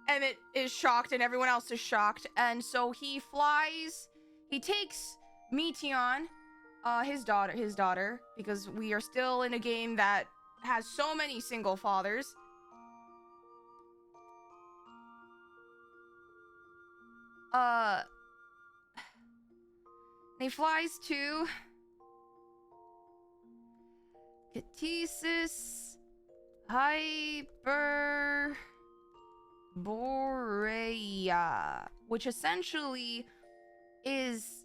Emmett is shocked and everyone else is shocked, and so he takes Meteon, his daughter, because we are still in a game that has so many single fathers. He flies to Catesis Hyperborea, which essentially is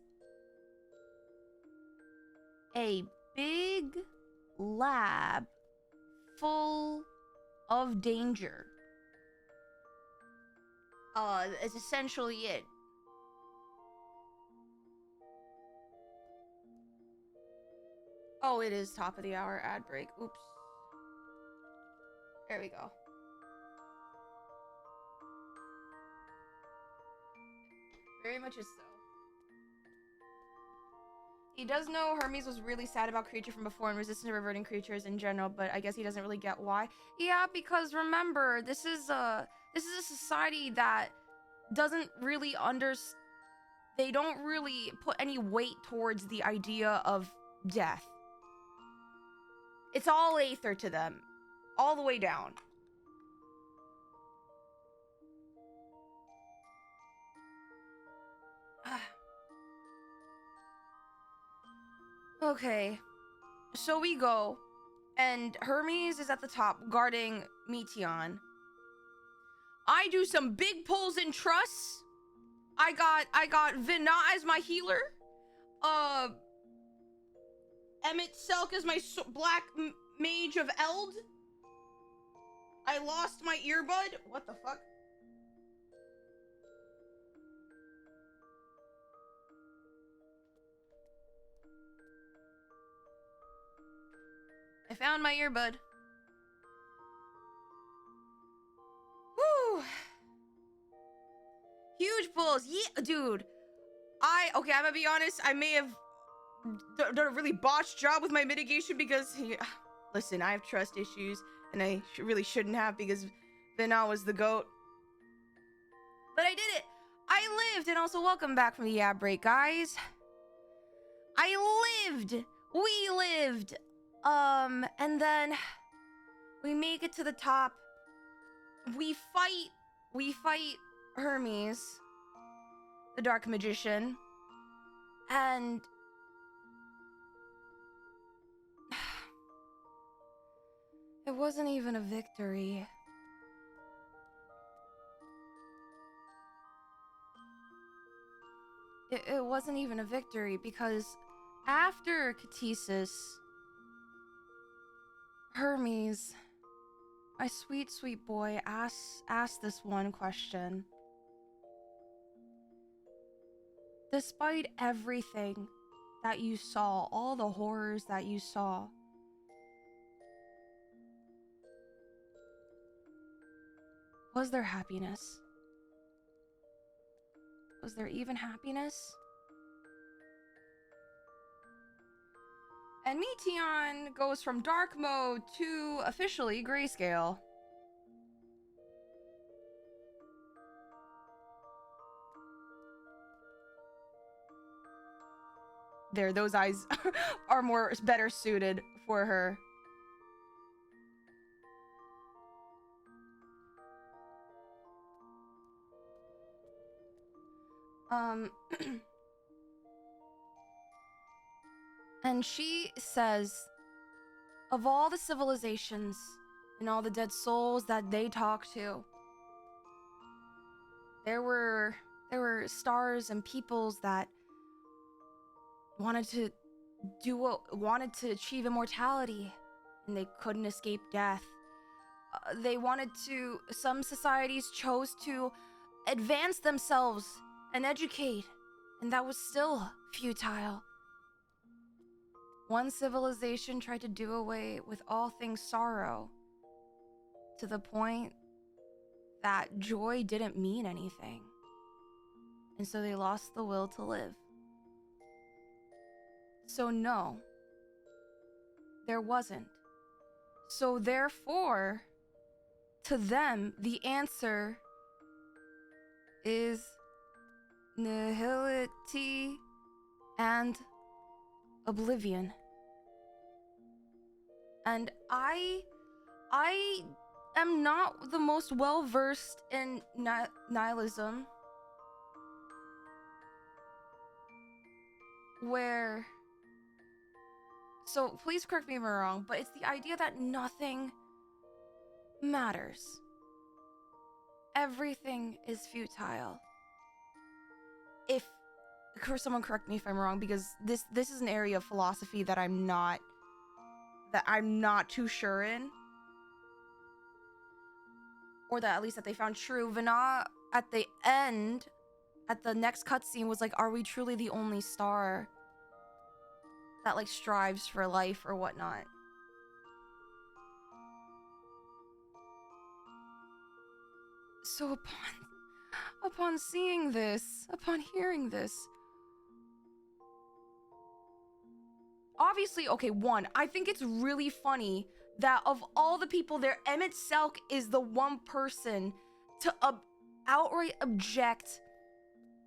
a big lab full of danger. It's essentially it. Oh, it is top of the hour ad break. Oops. There we go. Very much is so. He does know Hermes was really sad about creature from before and resistant to reverting creatures in general, but I guess he doesn't really get why. Yeah, because remember, this is a society that doesn't really they don't really put any weight towards the idea of death. It's all aether to them, all the way down. Okay, so we go, and Hermes is at the top guarding Meteon. I do some big pulls and trusts. I got Vina as my healer. Emmett Selk as my black mage of Eld. I lost my earbud. What the fuck? I found my earbud. Woo! Huge pulls. Yeah, dude. Okay, I'm gonna be honest. I may have done a really botched job with my mitigation because listen, I have trust issues and I really shouldn't have, because Vina was the goat. But I did it. I lived. And also welcome back from the ad break, guys. I lived. We lived. And then we make it to the top. We fight Hermes, the dark magician, and it wasn't even a victory. It wasn't even a victory, because after Catesis, Hermes, my sweet, sweet boy, asked this one question. Despite everything that you saw, all the horrors that you saw, was there happiness? Was there even happiness? And Meteon goes from dark mode to officially grayscale. There, those eyes are better suited for her. And she says, of all the civilizations and all the dead souls that they talked to, there were stars and peoples that wanted to achieve immortality, and they couldn't escape death. Some societies chose to advance themselves and educate, and that was still futile. One civilization tried to do away with all things sorrow, to the point that joy didn't mean anything. And so they lost the will to live. So no, there wasn't. So therefore, to them, the answer is nihility and oblivion. And I am not the most well-versed in nihilism, so please correct me if I'm wrong, but it's the idea that nothing matters. Everything is futile. Someone correct me if I'm wrong, because this is an area of philosophy that I'm not too sure in, or that at least that they found true. Vana at the end, at the next cutscene, was like, "Are we truly the only star that like strives for life or whatnot?" So upon seeing this, upon hearing this, obviously, okay, one, I think it's really funny that of all the people there, Emmett Selk is the one person to outright object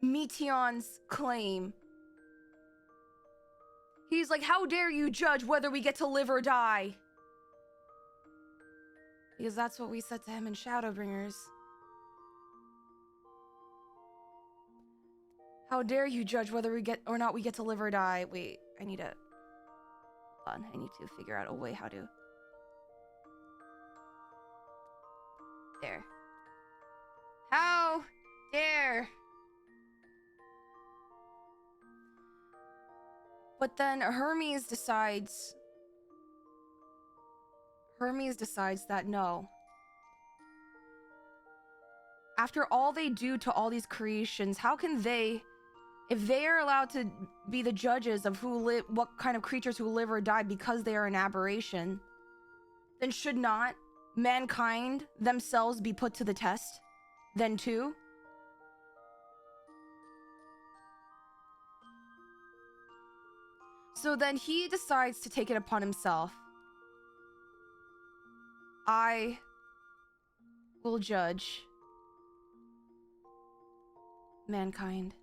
Meteon's claim. He's like, how dare you judge whether we get to live or die? Because that's what we said to him in Shadowbringers. How dare you judge whether we get to live or die? Wait, I need to figure out a way how to. There. How dare. But then Hermes decides that no. After all they do to all these creations, how can they, if they are allowed to be the judges of what kind of creatures who live or die because they are an aberration, then should not mankind themselves be put to the test then too? So then he decides to take it upon himself. I will judge mankind.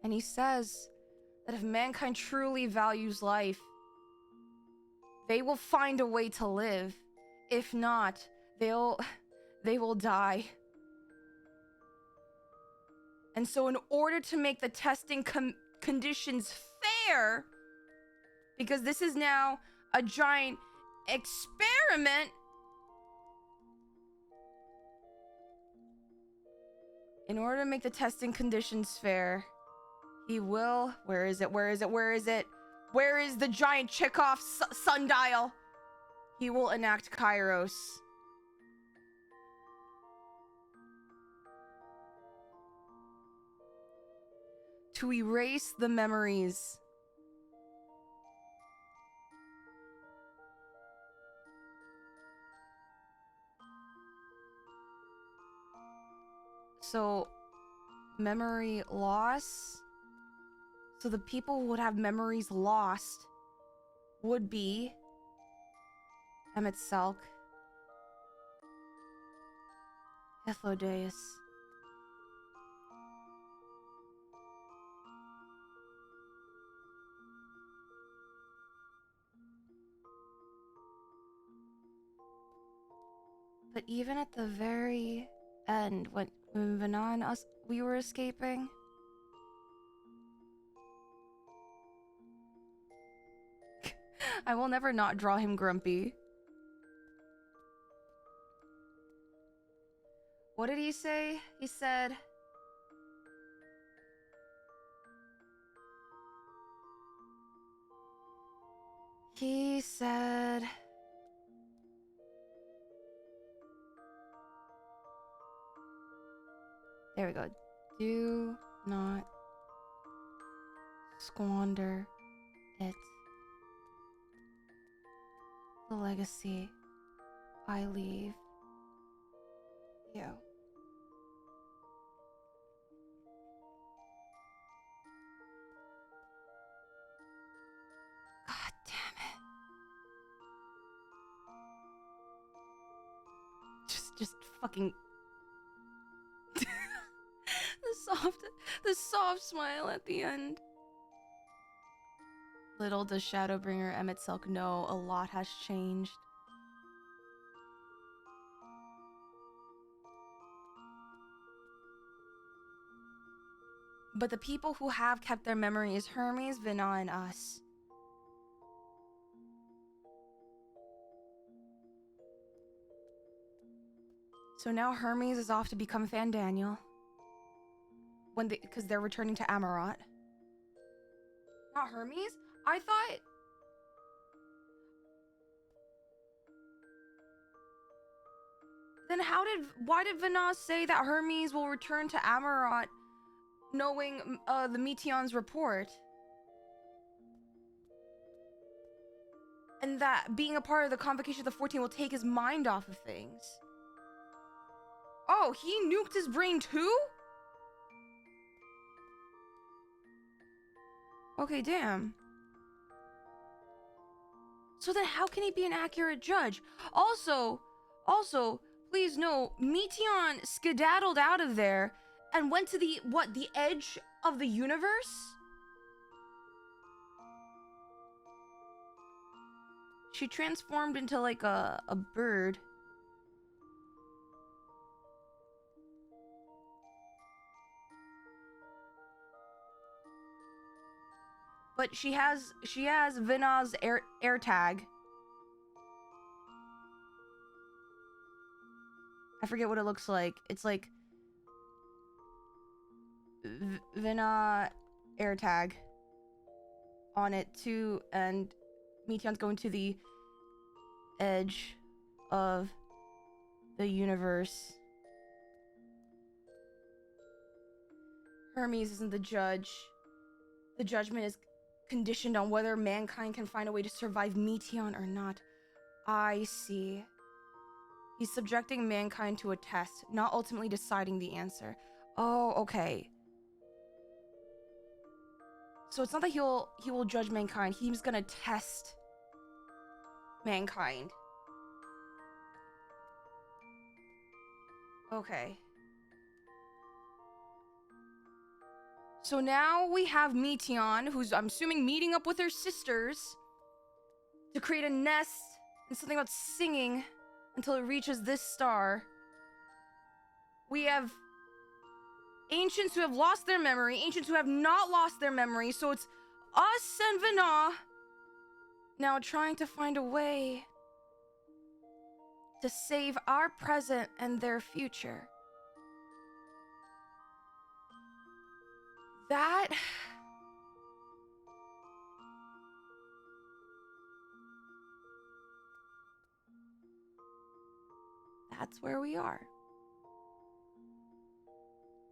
And he says that if mankind truly values life, they will find a way to live. If not, they will die. And so in order to make the testing conditions fair, because this is now a giant experiment, in order to make the testing conditions fair, he will, where is it? Where is the giant Chekhov sundial? He will enact Kairos. to erase the memories. So, memory loss. So the people who would have memories lost would be Emmett Selk, Ethlodeus, but even at the very end, when Vana and us, we were escaping, I will never not draw him grumpy. What did he say? He said... He said... There we go. Do not squander it. The legacy I leave you. God damn it. Just fucking the soft smile at the end. Little does Shadowbringer Emmett Selk know a lot has changed. But the people who have kept their memories, Hermes, Vina, and us. So now Hermes is off to become Fandaniel. Because they're returning to Amarat. Not Hermes? I thought... Then why did Vina say that Hermes will return to Amarat knowing the Meteon's report? And that being a part of the convocation of the 14 will take his mind off of things. Oh, he nuked his brain too? Okay, damn. So then how can he be an accurate judge? Also, please know, Meteon skedaddled out of there and went to the edge of the universe? She transformed into like a bird. But she has Vina's air tag. I forget what it looks like. It's like Vina air tag on it too, and Meteon's going to the edge of the universe. Hermes isn't the judge. The judgment is conditioned on whether mankind can find a way to survive Meteon or not. I see. He's subjecting mankind to a test, not ultimately deciding the answer. Oh, okay. So it's not that he will judge mankind. He's gonna test mankind. Okay. So now we have Meteon, who's, I'm assuming, meeting up with her sisters to create a nest and something about singing until it reaches this star. We have ancients who have lost their memory, ancients who have not lost their memory, so it's us and Vina now trying to find a way to save our present and their future. That's where we are.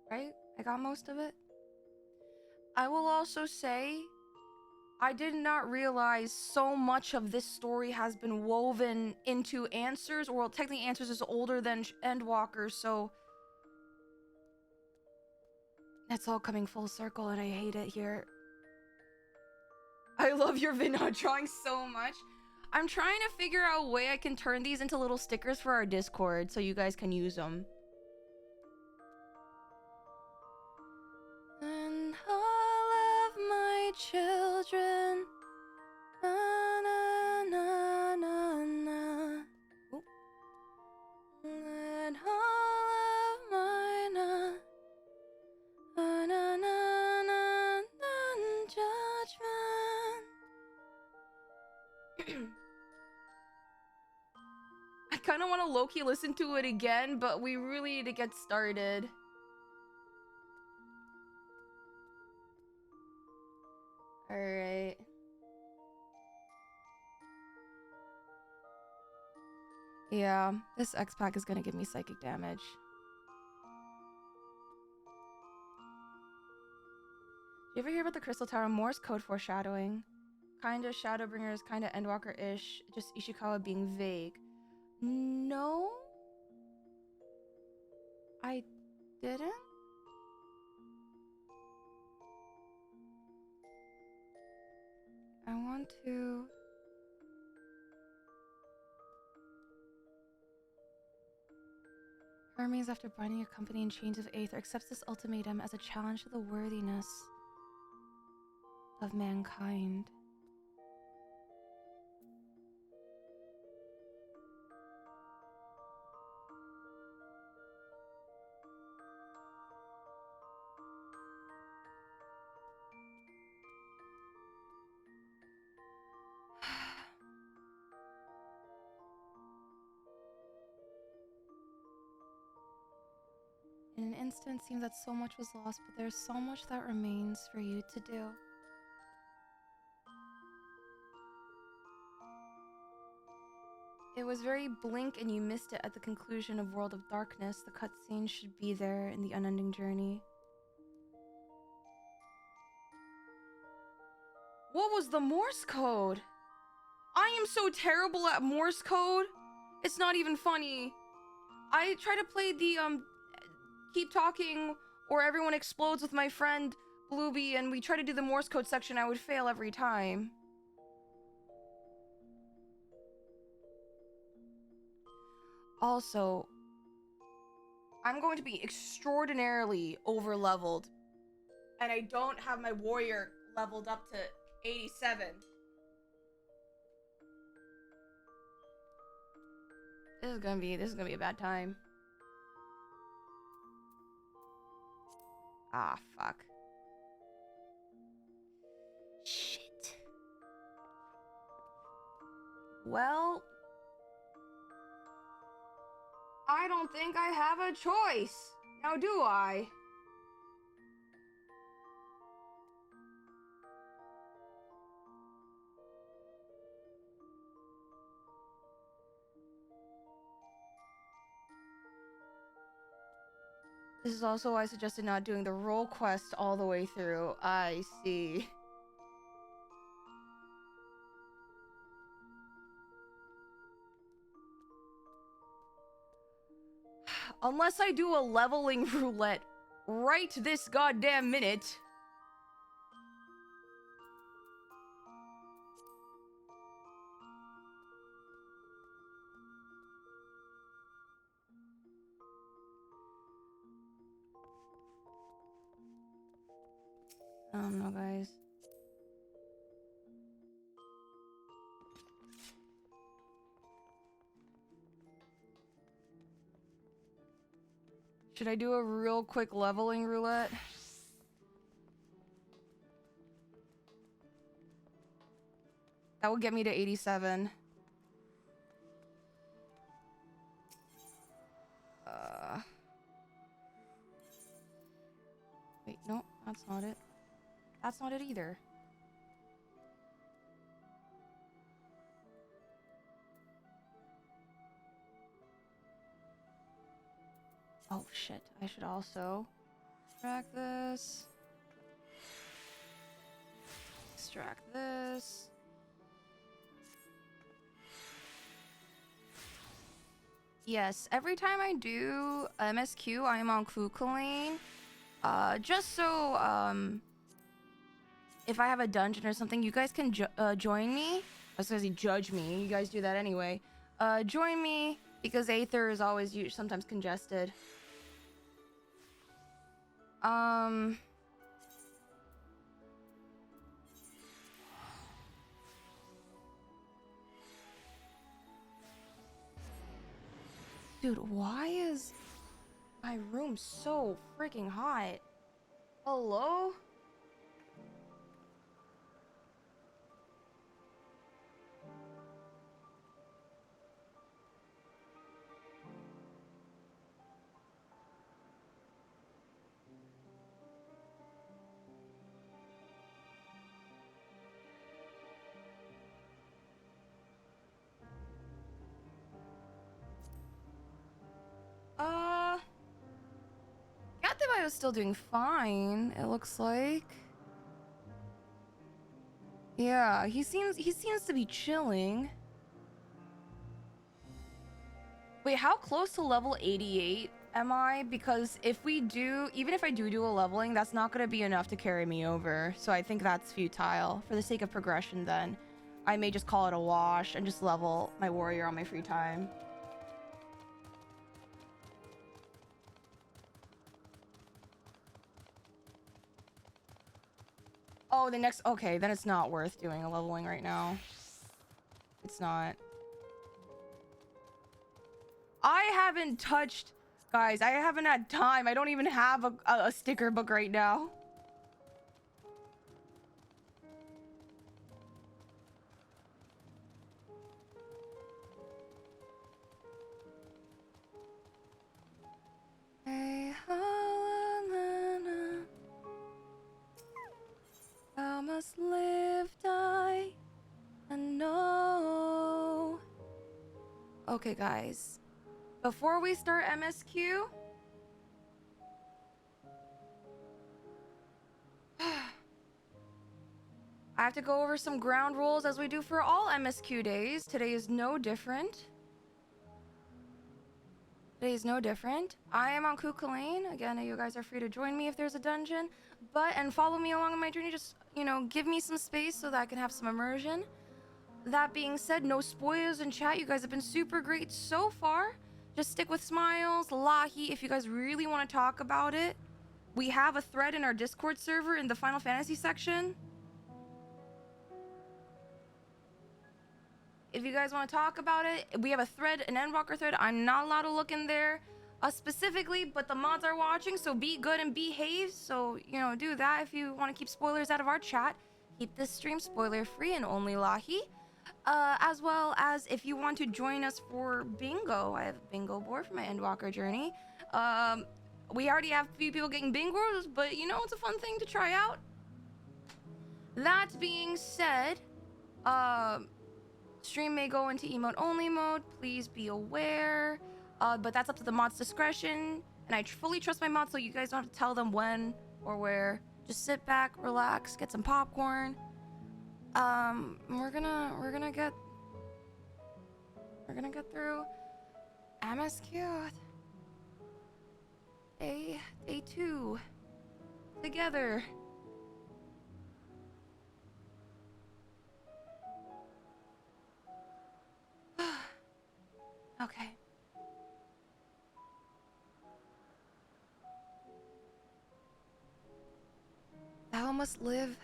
Right? I got most of it. I will also say, I did not realize so much of this story has been woven into Answers. Well, technically Answers is older than Endwalker, so that's all coming full circle and I hate it here. I love your Vinod drawing so much. I'm trying to figure out a way I can turn these into little stickers for our Discord so you guys can use them. And all of my children, na na na na na. Oop. And all of mine, na na na na na judgment. I kind of want to low-key listen to it again, but we really need to get started. Alright. Yeah, this X-Pack is gonna give me psychic damage. You ever hear about the Crystal Tower Morse code foreshadowing? Kinda Shadowbringers, kinda Endwalker-ish, just Ishikawa being vague. No? I didn't? I want to... Hermes, after binding a company in chains of Aether, accepts this ultimatum as a challenge to the worthiness of mankind. In an instant, it seemed that so much was lost, but there's so much that remains for you to do. It was very blink and you missed it at the conclusion of World of Darkness. The cutscene should be there in the unending journey. What was the Morse code? I am so terrible at Morse code. It's not even funny. I try to play the keep talking or everyone explodes with my friend Blueby, and we try to do the Morse code section. I would fail every time. Also, I'm going to be extraordinarily over leveled, and I don't have my warrior leveled up to 87. This is gonna be a bad time. Ah, fuck. Shit. Well, I don't think I have a choice. Now do I? This is also why I suggested not doing the role quest all the way through. I see. Unless I do a leveling roulette right this goddamn minute. I don't know, guys. Should I do a real quick leveling roulette? That would get me to 87. Wait, no, that's not it. That's not it either. Oh shit, I should also track this. extract this. Yes, every time I do MSQ, I am on Kukulane. Just so, if I have a dungeon or something, you guys can join me. I was gonna say judge me. You guys do that anyway. Join me because Aether is always sometimes congested. Dude, why is my room so freaking hot? Hello? Gattebai was still doing fine, it looks like. Yeah, he seems to be chilling. Wait, how close to level 88 am I? Because if we do, even if I do a leveling, that's not going to be enough to carry me over. So I think that's futile. For the sake of progression then, I may just call it a wash and just level my warrior on my free time. Oh, the next... Okay, then it's not worth doing a leveling right now. It's not. I haven't touched... Guys, I haven't had time. I don't even have a sticker book right now. Hey, I must live, die, and know. Okay, guys. Before we start MSQ, I have to go over some ground rules as we do for all MSQ days. Today is no different. Today is no different. I am on Kukulane. Again, you guys are free to join me if there's a dungeon. And follow me along on my journey. Just, you know, give me some space so that I can have some immersion. That being said, no spoilers in chat. You guys have been super great so far. Just stick with Smiles, Lahi, if you guys really want to talk about it. We have a thread in our Discord server in the Final Fantasy section. If you guys want to talk about it, we have a thread, an ENDWALKER thread. I'm not allowed to look in there specifically, but the mods are watching, so be good and behave. So, you know, do that if you want to keep spoilers out of our chat. Keep this stream spoiler free and only Lahi. As well as if you want to join us for bingo. I have a bingo board for my ENDWALKER journey. We already have a few people getting bingos, but you know, it's a fun thing to try out. That being said, stream may go into emote only mode. Please be aware. But that's up to the mod's discretion. And I fully trust my mods, so you guys don't have to tell them when or where. Just sit back, relax, get some popcorn. We're gonna get through MSQ day 2 together. Okay. Thou must live,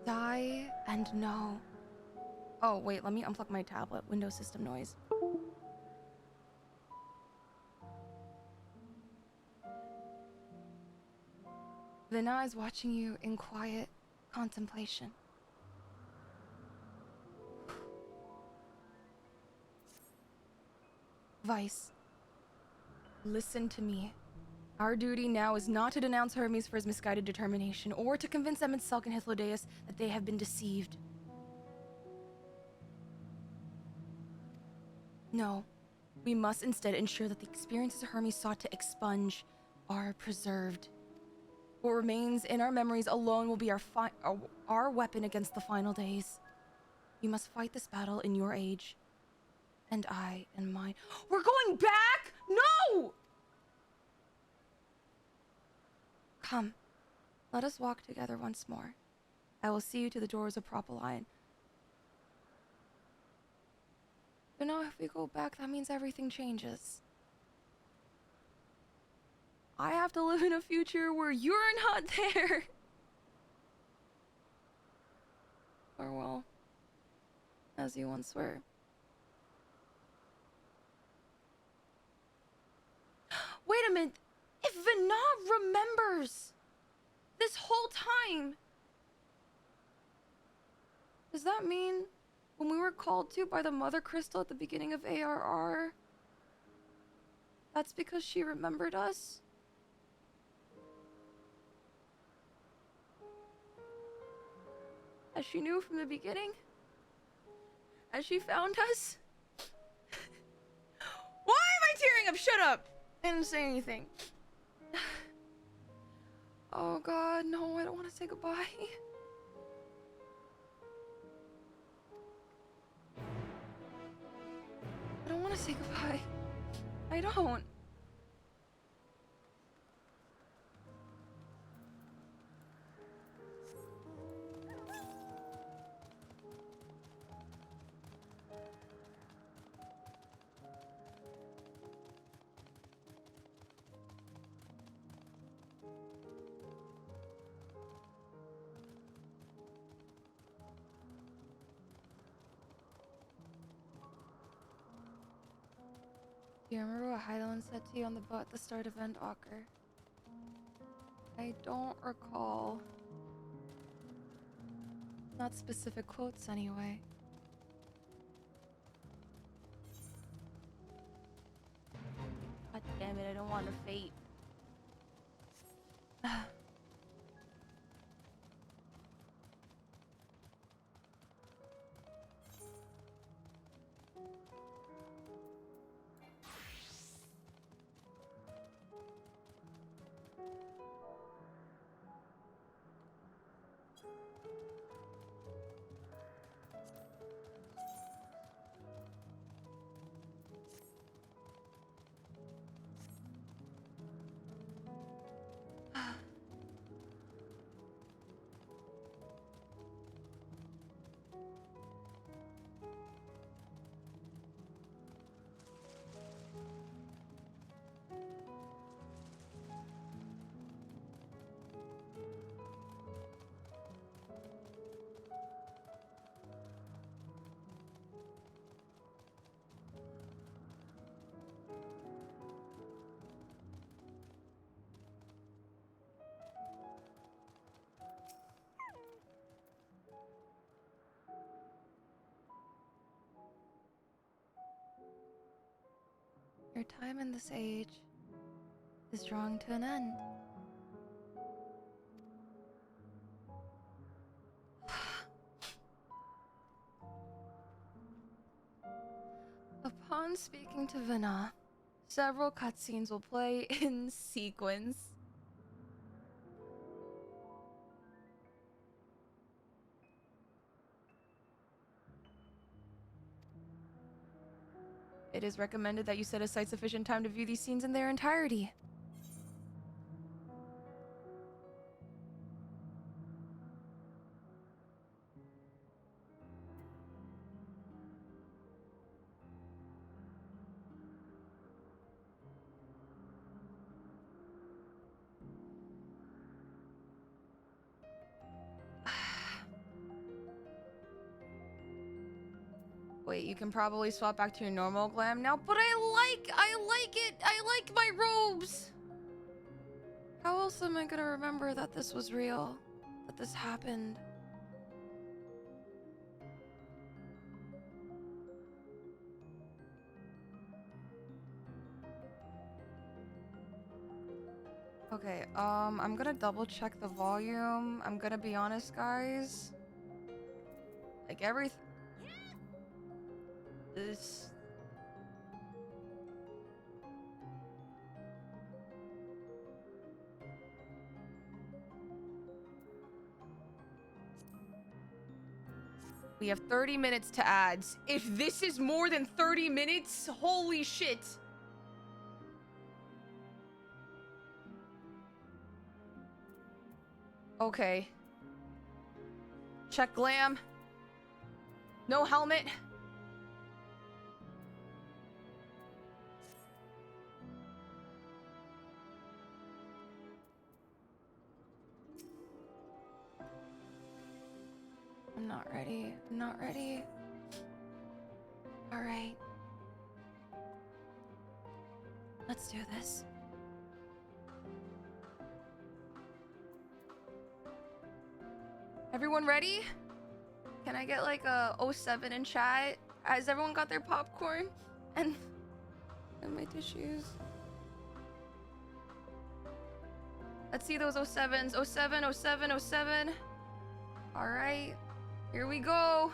die, and know. Oh, wait, let me unplug my tablet. Windows system noise. Vina is watching you in quiet contemplation. Vice, listen to me. Our duty now is not to denounce Hermes for his misguided determination, or to convince them in Selk and Hythlodaeus that they have been deceived. No, we must instead ensure that the experiences Hermes sought to expunge are preserved. What remains in our memories alone will be our weapon against the final days. You must fight this battle in your age. And I in mine. We're going back? No! Come, let us walk together once more. I will see you to the doors of Propoline. But now if we go back, that means everything changes. I have to live in a future where you're not there. Or well, as you once were. Wait a minute. If Vana remembers this whole time, does that mean when we were called to by the Mother Crystal at the beginning of ARR, that's because she remembered us? As she knew from the beginning? As she found us? Why am I tearing up? Shut up! I didn't say anything. Oh god, no, I don't want to say goodbye. I don't want to say goodbye. I don't. Do you remember what Hydaelyn said to you on the boat at the start of ENDWALKER? I don't recall. Not specific quotes, anyway. God damn it, I don't want to fate. Your time in this age is drawing to an end. Upon speaking to Vana, several cutscenes will play in sequence. It is recommended that you set aside sufficient time to view these scenes in their entirety. Wait, you can probably swap back to your normal glam now, but I like it! I like my robes! How else am I gonna remember that this was real? That this happened? Okay, I'm gonna double check the volume. I'm gonna be honest, guys. Like, everything... This... We have 30 minutes to ads. If this is more than 30 minutes, holy shit. Okay. Check glam. No helmet. I'm not ready. I'm not ready. All right. Let's do this. Everyone ready? Can I get like a 07 in chat? Has everyone got their popcorn? And my tissues? Let's see those 07s. 07, 07, 07. All right. Here we go.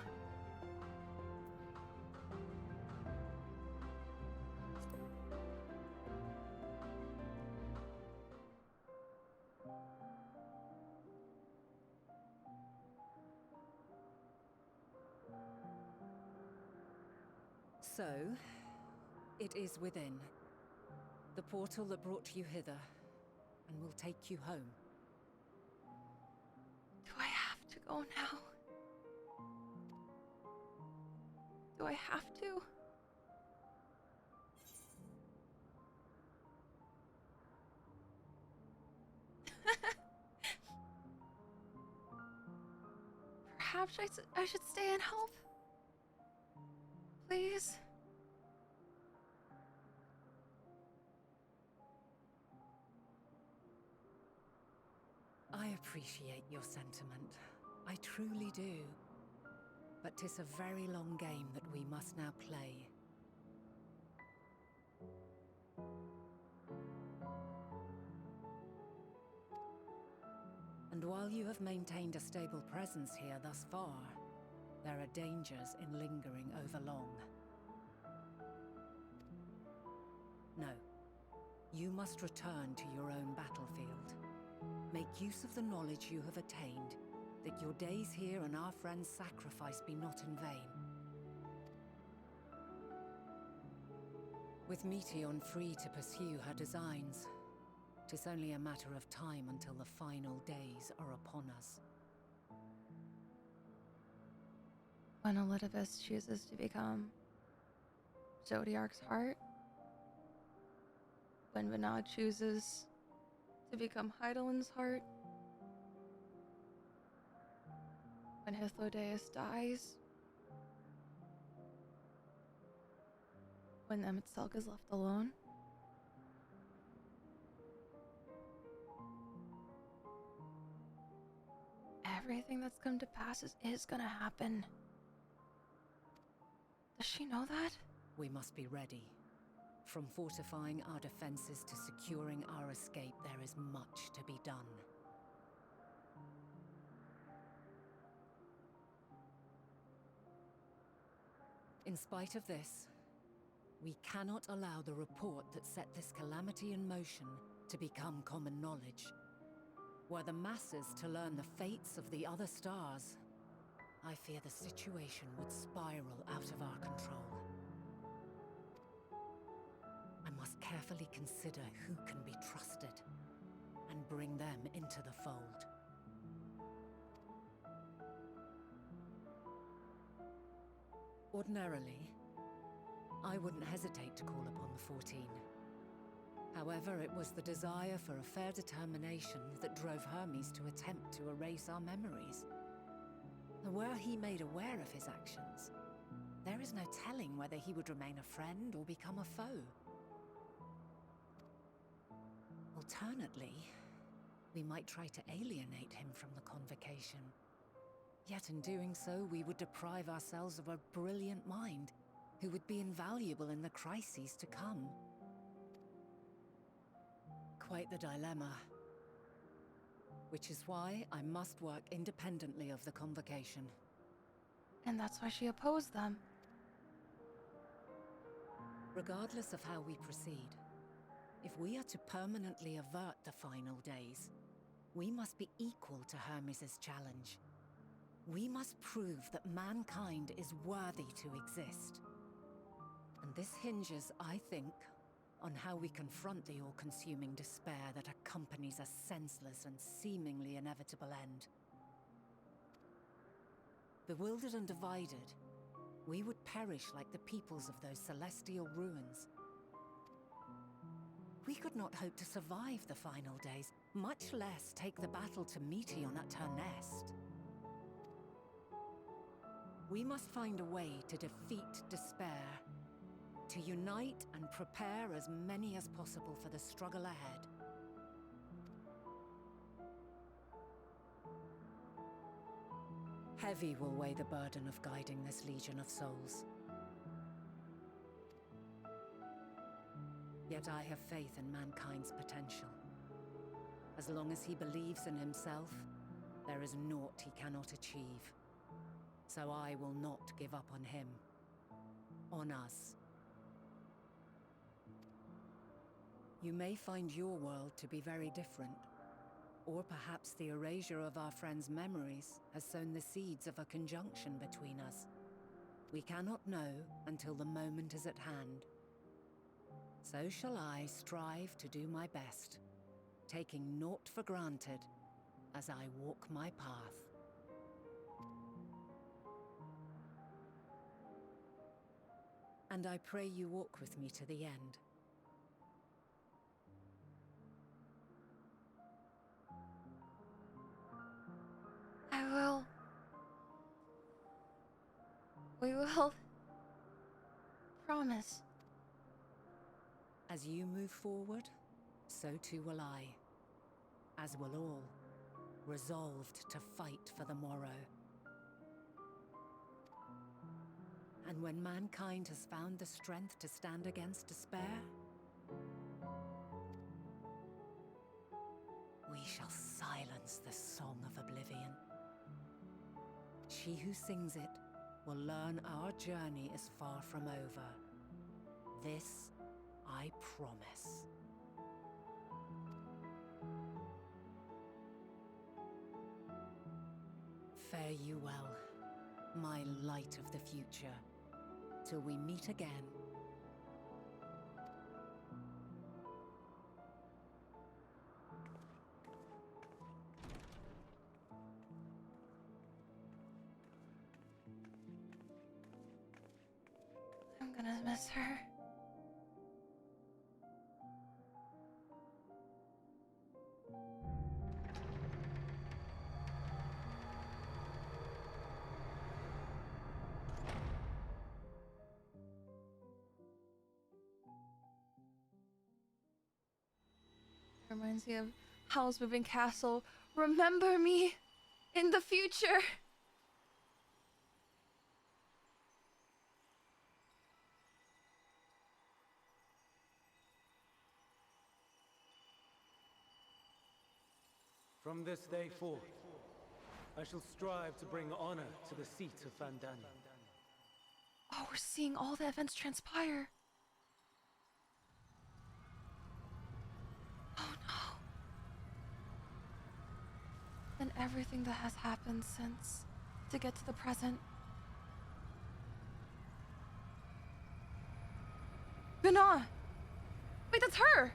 So, it is within. The portal that brought you hither, and will take you home. Do I have to go now? Do I have to? Perhaps I should stay and help? Please? I appreciate your sentiment. I truly do. But 'tis a very long game that we must now play. And while you have maintained a stable presence here thus far, there are dangers in lingering over long. No. You must return to your own battlefield. Make use of the knowledge you have attained, that your days here and our friends' sacrifice be not in vain. With Meteion free to pursue her designs, 'tis only a matter of time until the final days are upon us. When Elidibus chooses to become Zodiark's heart, when Vinod chooses to become Heidelin's heart, when Hythlodeus dies, when Emetselk is left alone, everything that's come to pass is gonna happen. Does she know that? We must be ready. From fortifying our defenses to securing our escape, there is much to be done. In spite of this, we cannot allow the report that set this calamity in motion to become common knowledge. Were the masses to learn the fates of the other stars, I fear the situation would spiral out of our control. I must carefully consider who can be trusted and bring them into the fold. Ordinarily, I wouldn't hesitate to call upon the 14. However, it was the desire for a fair determination that drove Hermes to attempt to erase our memories. And were he made aware of his actions, there is no telling whether he would remain a friend or become a foe. Alternately, we might try to alienate him from the convocation. Yet in doing so, we would deprive ourselves of a brilliant mind who would be invaluable in the crises to come. Quite the dilemma. Which is why I must work independently of the convocation. And that's why she opposed them. Regardless of how we proceed, if we are to permanently avert the final days, we must be equal to Hermes' challenge. We must prove that mankind is worthy to exist. And this hinges, I think, on how we confront the all-consuming despair that accompanies a senseless and seemingly inevitable end. Bewildered and divided, we would perish like the peoples of those celestial ruins. We could not hope to survive the final days, much less take the battle to Meteion at her nest. We must find a way to defeat despair, to unite and prepare as many as possible for the struggle ahead. Heavy will weigh the burden of guiding this legion of souls. Yet I have faith in mankind's potential. As long as he believes in himself, there is naught he cannot achieve. So I will not give up on him, on us. You may find your world to be very different, or perhaps the erasure of our friends' memories has sown the seeds of a conjunction between us. We cannot know until the moment is at hand. So shall I strive to do my best, taking naught for granted as I walk my path. And I pray you walk with me to the end. I will. We will. Promise. As you move forward, so too will I. As will all, resolved to fight for the morrow. And when mankind has found the strength to stand against despair, we shall silence the song of oblivion. She who sings it will learn our journey is far from over. This I promise. Fare you well, my light of the future, till we meet again. I'm gonna miss her. Reminds me of Howl's Moving Castle. Remember me in the future. From this day forth, I shall strive to bring honor to the seat of Vandani. Oh, we're seeing all the events transpire. Oh no. And everything that has happened since to get to the present. Bina! Wait, that's her!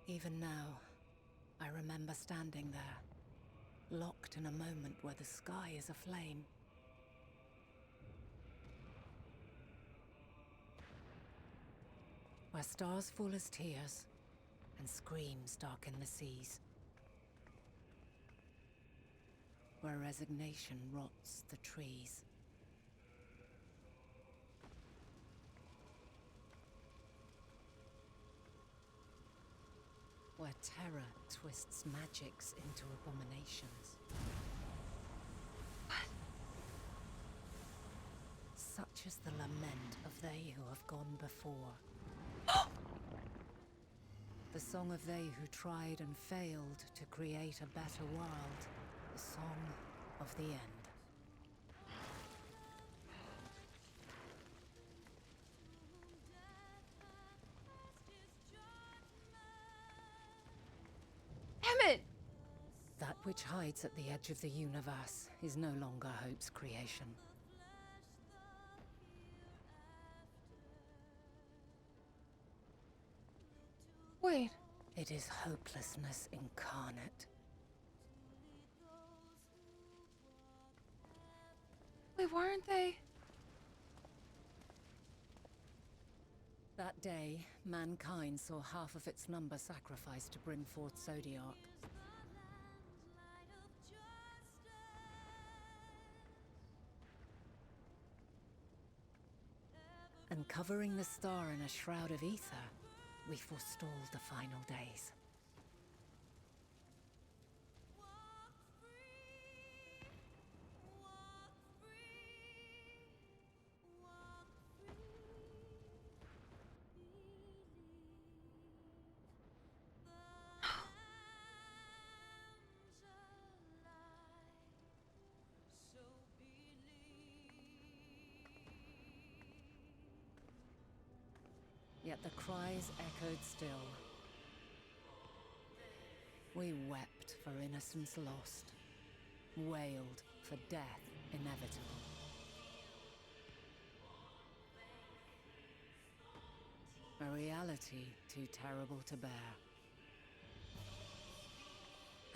Even now, I remember standing there, locked in a moment where the sky is aflame. Where stars fall as tears, and screams darken the seas. Where resignation rots the trees. where terror twists magics into abominations. Such is the lament of they who have gone before. The song of they who tried and failed to create a better world. The song of the end. Damn it! That which hides at the edge of the universe is no longer Hope's creation. Wait. It is hopelessness incarnate. Wait, weren't they? That day, mankind saw half of its number sacrificed to bring forth Zodiark. And covering the star in a shroud of ether, we forestalled the final days. Yet the cries echoed still. We wept for innocence lost, wailed for death inevitable. A reality too terrible to bear.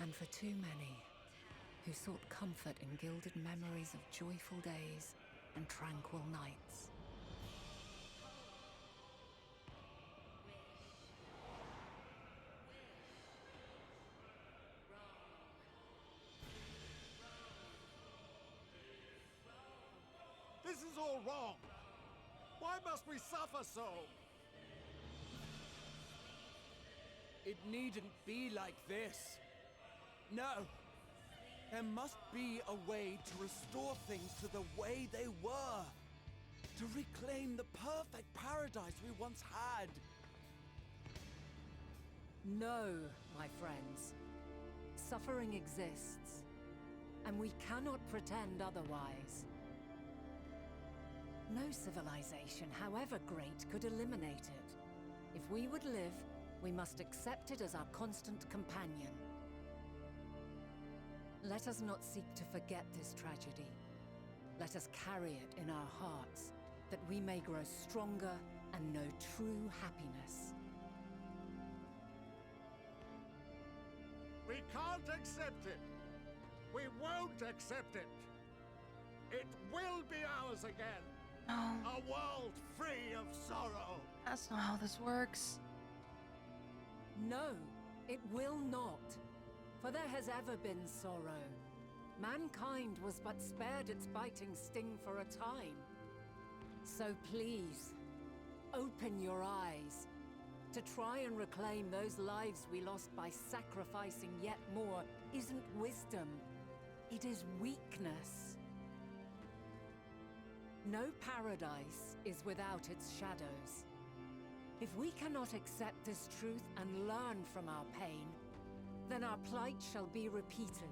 And for too many who sought comfort in gilded memories of joyful days and tranquil nights. This is all wrong! Why must we suffer so? It needn't be like this. No. There must be a way to restore things to the way they were. To reclaim the perfect paradise we once had. No, my friends. Suffering exists, and we cannot pretend otherwise. No civilization, however great, could eliminate it. If we would live, we must accept it as our constant companion. Let us not seek to forget this tragedy. Let us carry it in our hearts, that we may grow stronger and know true happiness. We can't accept it! We won't accept it! It will be ours again! No, A world free of sorrow! that's not how this works. No, it will not. For there has ever been sorrow. Mankind was but spared its biting sting for a time. So please, open your eyes. To try and reclaim those lives we lost by sacrificing yet more isn't wisdom. It is weakness. No paradise is without its shadows. If we cannot accept this truth and learn from our pain, then our plight shall be repeated.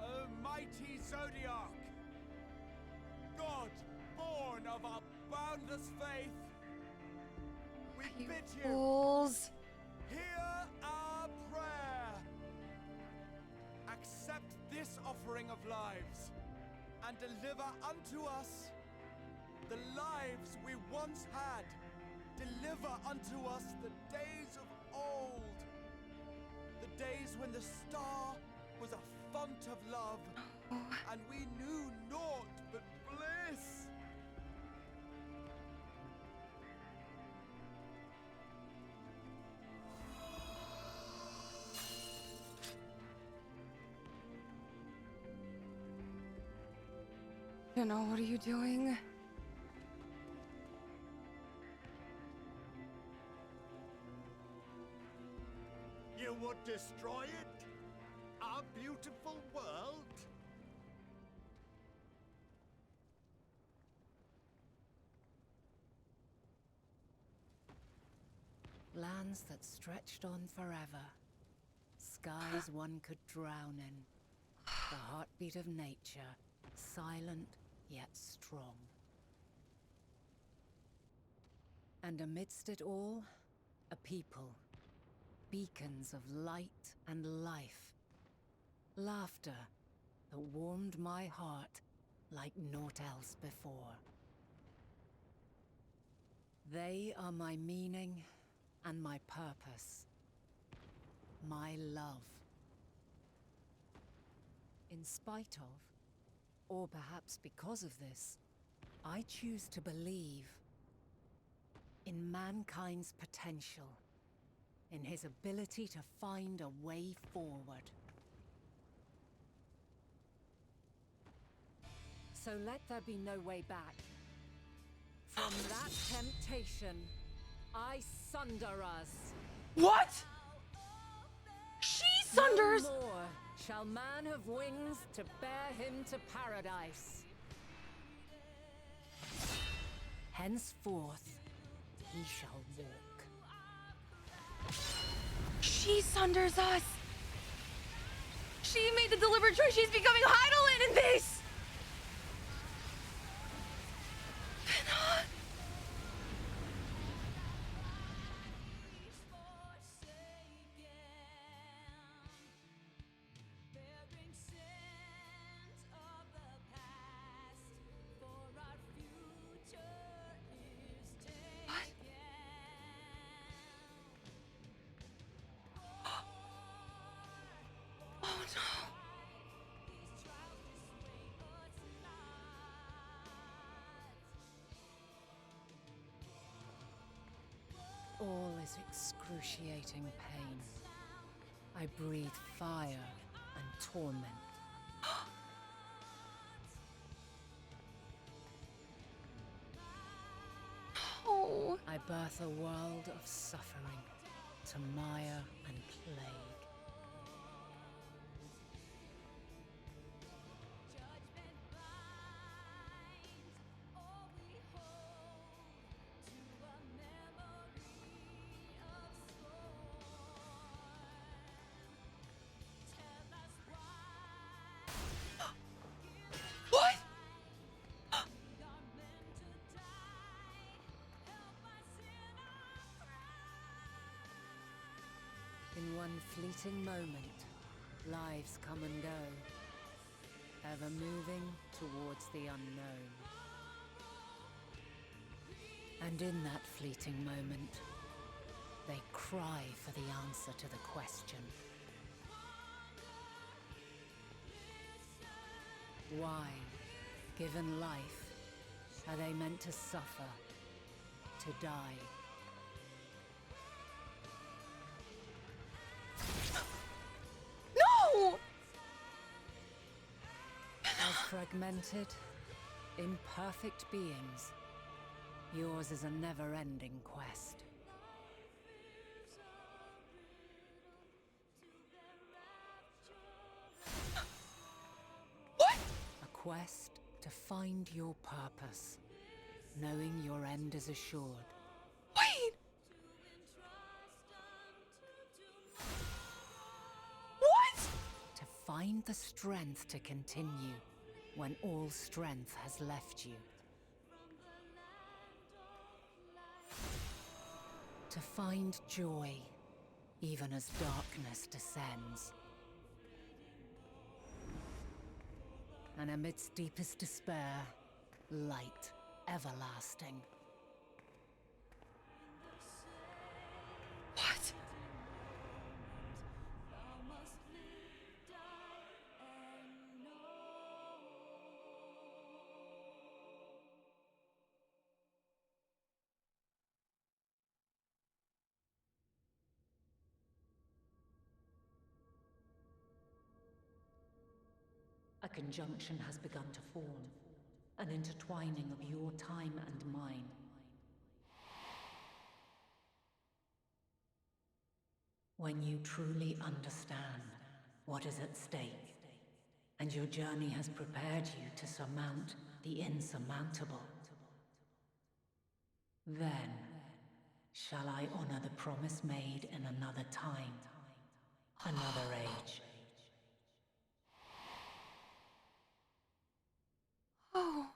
O mighty Zodiark! God, born of our boundless faith! We You bid you, fools. hear our prayer! Accept this offering of lives, and deliver unto us the lives we once had. Deliver unto us the days of old, the days when the star was a font of love, and we knew naught but bliss. know, what are you doing? You would destroy it? Our beautiful world? Lands that stretched on forever. Skies one could drown in. The heartbeat of nature, silent yet strong. And amidst it all, a people. Beacons of light and life. Laughter that warmed my heart like naught else before. They are my meaning and my purpose. My love. In spite of, or perhaps because of this, I choose to believe in mankind's potential, in his ability to find a way forward. So let there be no way back. From that temptation, I sunder us. What? She sunders! No more shall man have wings to bear him to paradise. Henceforth, he shall walk. She sunders us! She made the deliberate choice. She's becoming Heidelin in this! All is excruciating pain. I breathe fire and torment. Oh. I birth a world of suffering to mire and plague. What? In one fleeting moment, lives come and go, ever moving towards the unknown. And in that fleeting moment, they cry for the answer to the question. Why, given life, are they meant to suffer, to die? No! As fragmented, imperfect beings, yours is a never-ending quest. What? A quest to find your purpose, knowing your end is assured. Wait! What? To find the strength to continue when all strength has left you. To find joy, even as darkness descends. And amidst deepest despair, light everlasting. What? A conjunction has begun to form. an intertwining of your time and mine. When you truly understand what is at stake, and your journey has prepared you to surmount the insurmountable, then shall I honor the promise made in another time, another age. Oh.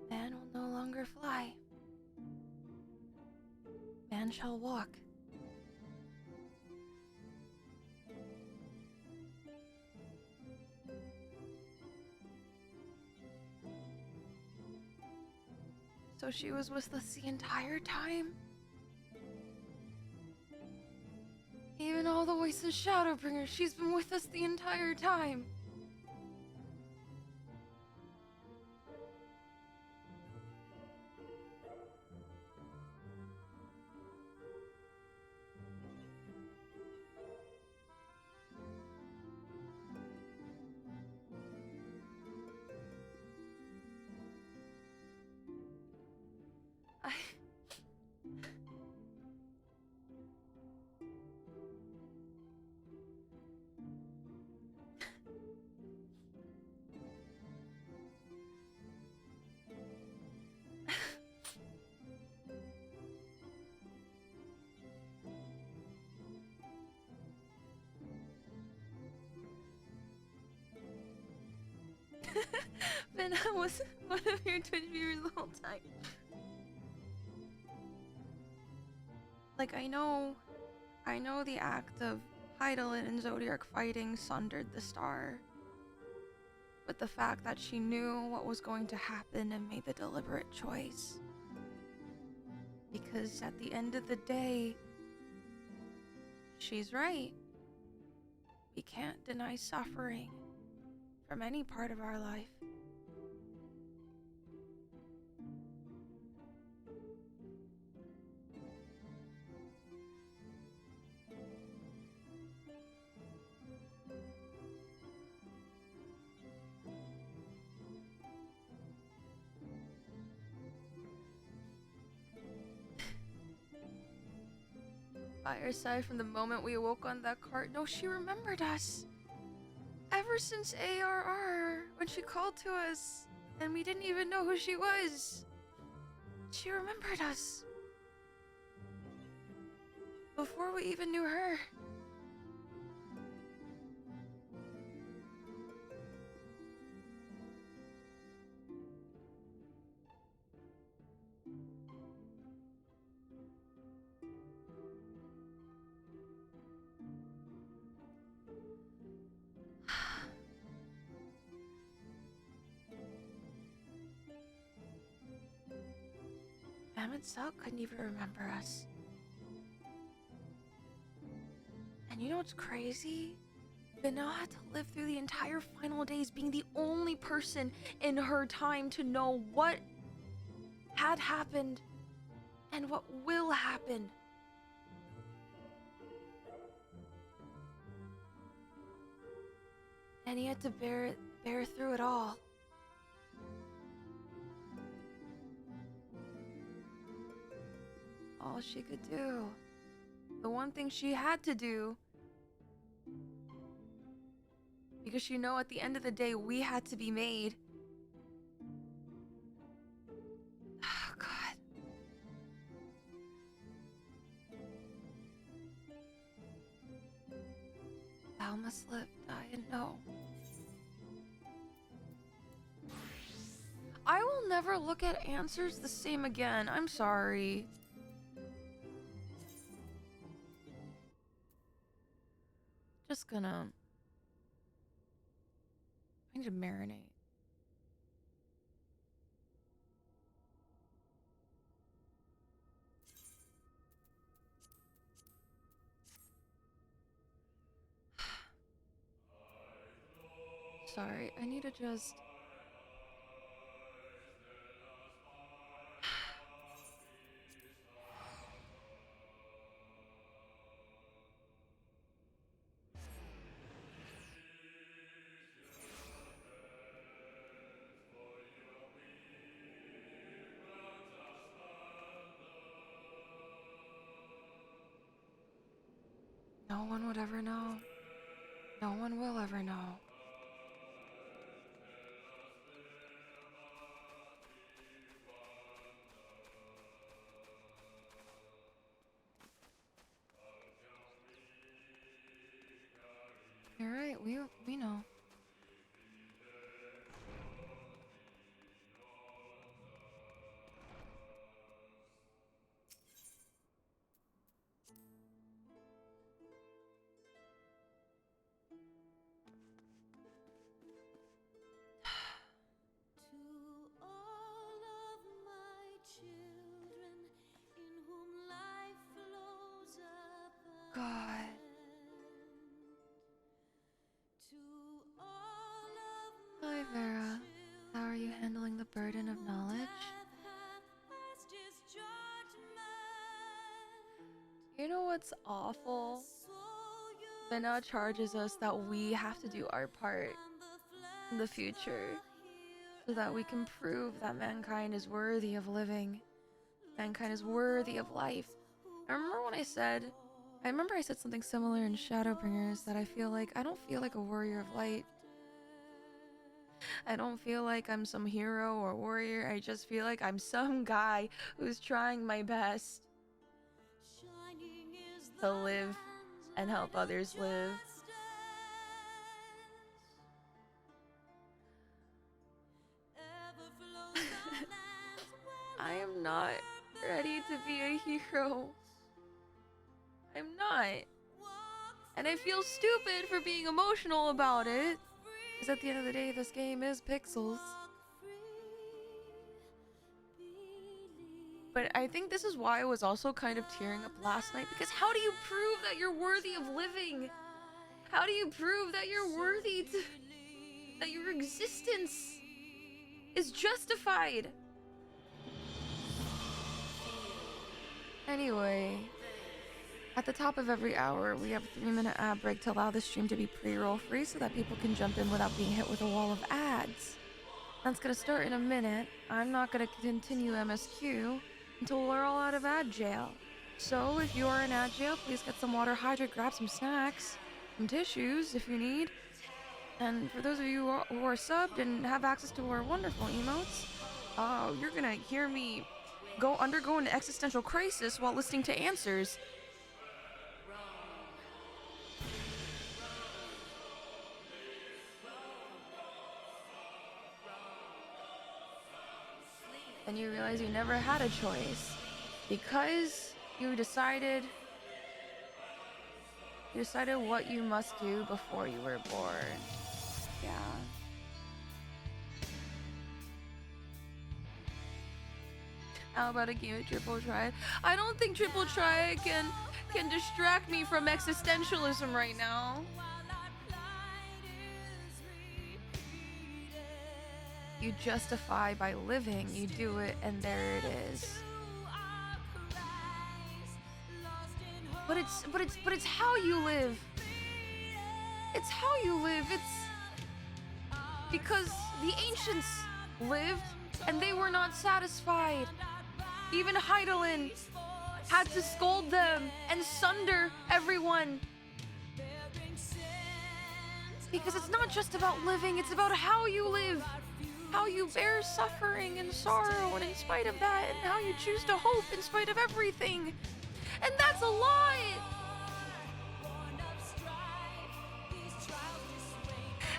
Man will no longer fly. Man shall walk. So she was with us the entire time? Even all the way since Shadowbringer, she's been with us the entire time. I... Ben, I was one of your Twitch viewers the whole time. Like, I know the act of Hydaelyn and Zodiac fighting sundered the star. But the fact that she knew what was going to happen and made the deliberate choice. Because at the end of the day, she's right. We can't deny suffering from any part of our life. By her side from the moment we awoke on that cart. No, she remembered us. Ever since ARR, when she called to us, and we didn't even know who she was. She remembered us. Before we even knew her. Itself couldn't even remember us. And you know what's crazy? Vanilla had to live through the entire final days being the only person in her time to know what had happened and what will happen. And he had to bear through it all. All she could do. The one thing she had to do. Because she know at the end of the day we had to be made. Oh God. Thou must live, die, and know. I will never look at answers the same again. I'm sorry. Just gonna... I need to marinate. Sorry, I need to just... No one would ever know. No one will ever know. You're right, we know. God. Hi, Vera. How are you handling the burden of knowledge? You know what's awful? Vena charges us that we have to do our part in the future so that we can prove that mankind is worthy of living. Mankind is worthy of life. I remember I said something similar in Shadowbringers, that I don't feel like a warrior of light. I don't feel like I'm some hero or warrior. I just feel like I'm some guy who's trying my best to live and help others live. I am not ready to be a hero. I'm not. And I feel stupid for being emotional about it. Because at the end of the day, this game is pixels. But I think this is why I was also kind of tearing up last night. Because how do you prove that you're worthy of living? How do you prove that you're worthy to... that your existence is justified? Anyway, at the top of every hour, we have a 3-minute ad break to allow the stream to be pre-roll free so that people can jump in without being hit with a wall of ads. That's gonna start in a minute. I'm not gonna continue MSQ until we're all out of ad jail. So if you are in ad jail, please get some water, hydrate, grab some snacks, some tissues if you need. And for those of you who are subbed and have access to our wonderful emotes, you're gonna hear me undergo an existential crisis while listening to answers. And you realize you never had a choice because you decided what you must do before you were born. Yeah. How about a game of triple try? I don't think triple try can distract me from existentialism right now. You justify by living, you do it, and there it is. But it's how you live. It's how you live. It's because the ancients lived and they were not satisfied. Even Heidelin had to scold them and sunder everyone. Because it's not just about living, it's about how you live. How you bear suffering and sorrow, and in spite of that, and how you choose to hope in spite of everything. And that's a lot.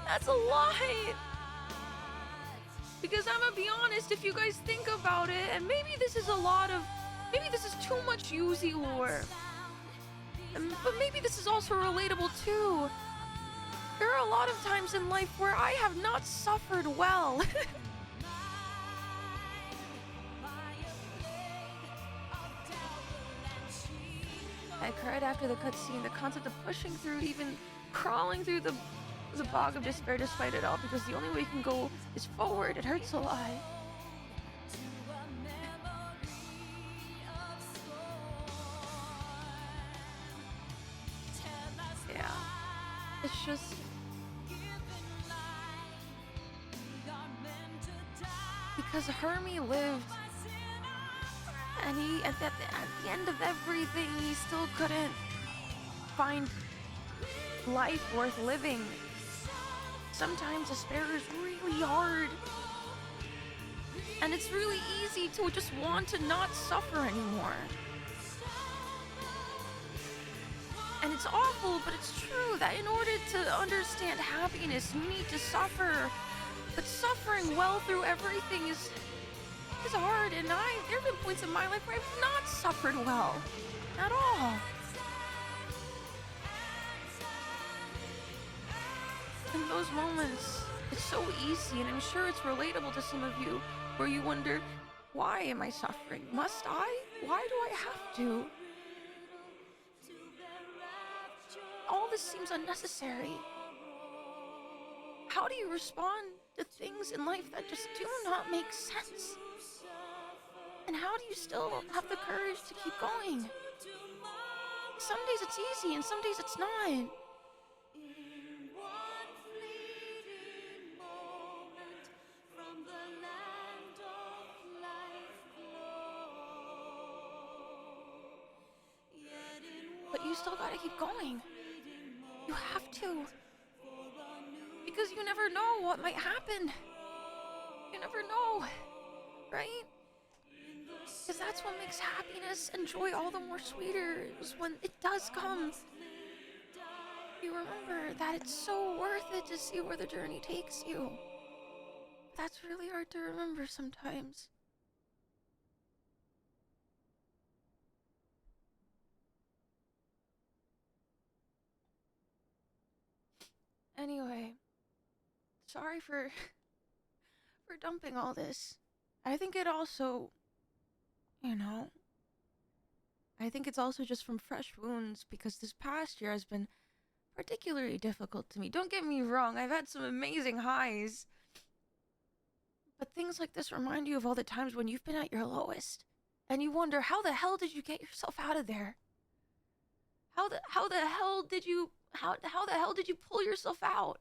That's a lot. Because I'm gonna be honest, if you guys think about it, and maybe this is too much Yuzi lore. But maybe this is also relatable too. There are a lot of times in life where I have not suffered well. I cried after the cutscene. The concept of pushing through, even crawling through the bog of despair despite it all, because the only way you can go is forward. It hurts a lot. Yeah. It's just... because Hermie lived, and he, at the end of everything, he still couldn't find life worth living. Sometimes despair is really hard, and it's really easy to just want to not suffer anymore. And it's awful, but it's true that in order to understand happiness, you need to suffer. But suffering well through everything is hard, and there have been points in my life where I've not suffered well at all. In those moments, it's so easy, and I'm sure it's relatable to some of you, where you wonder, why am I suffering? Must I? Why do I have to? All this seems unnecessary. How do you respond to things in life that just do not make sense? And how do you still have the courage to keep going? Some days it's easy and some days it's not. But you still gotta keep going. You have to. Because you never know what might happen. You never know, right? Because that's what makes happiness and joy all the more sweeter, is when it does come. You remember that it's so worth it to see where the journey takes you. That's really hard to remember sometimes. Anyway, sorry for dumping all this. I think it also, I think it's also just from fresh wounds, because this past year has been particularly difficult to me. Don't get me wrong, I've had some amazing highs. But things like this remind you of all the times when you've been at your lowest, and you wonder, how the hell did you get yourself out of there? How the hell did you pull yourself out?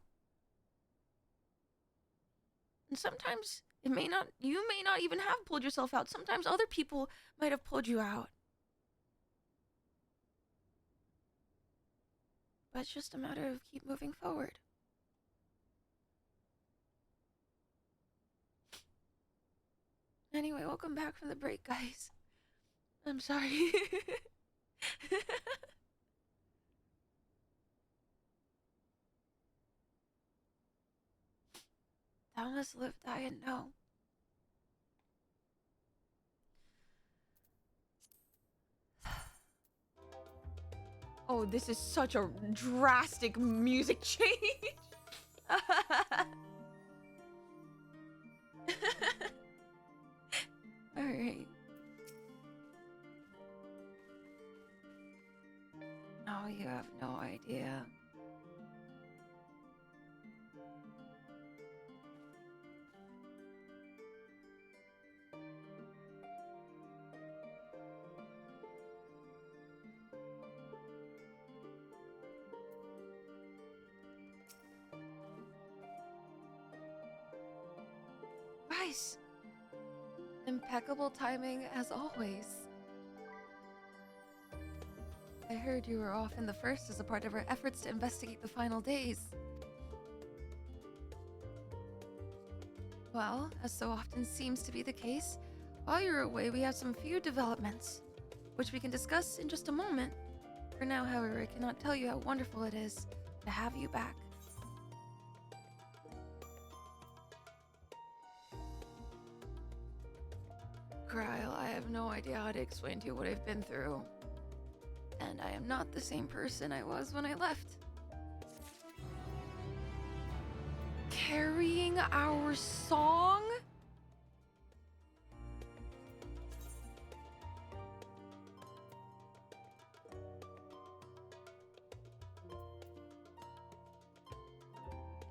And sometimes you may not even have pulled yourself out. Sometimes other people might have pulled you out. But it's just a matter of keep moving forward. Anyway, welcome back from the break, guys. I'm sorry. Thou must live, die, and know. Oh, this is such a drastic music change. Alright. You have no idea. Rice! Impeccable timing as always. I heard you were off in the first as a part of our efforts to investigate the final days. Well, as so often seems to be the case, while you're away we have some few developments, which we can discuss in just a moment. For now, however, I cannot tell you how wonderful it is to have you back. Krile, I have no idea how to explain to you what I've been through. And I am not the same person I was when I left. Carrying our song?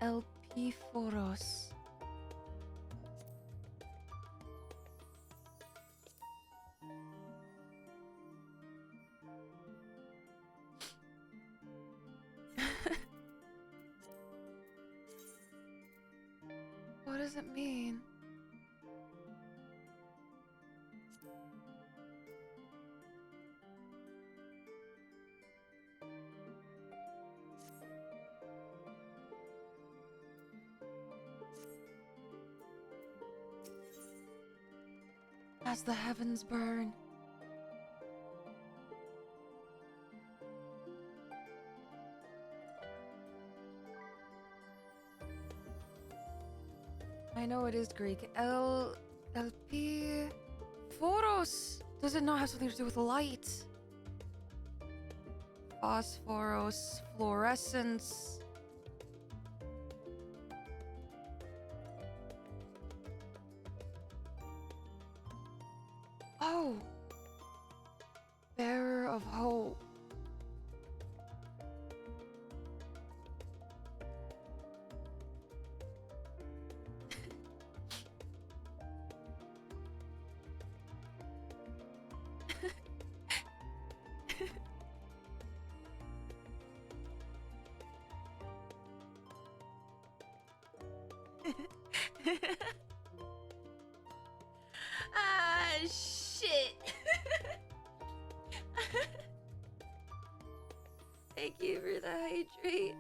LP Foros. What does it mean? As the heavens burn. I know it is Greek. LP Phoros. Does it not have something to do with light? Phosphoros, fluorescence. Oh. Bearer of hope. Ah, shit. Thank you for the hydrate.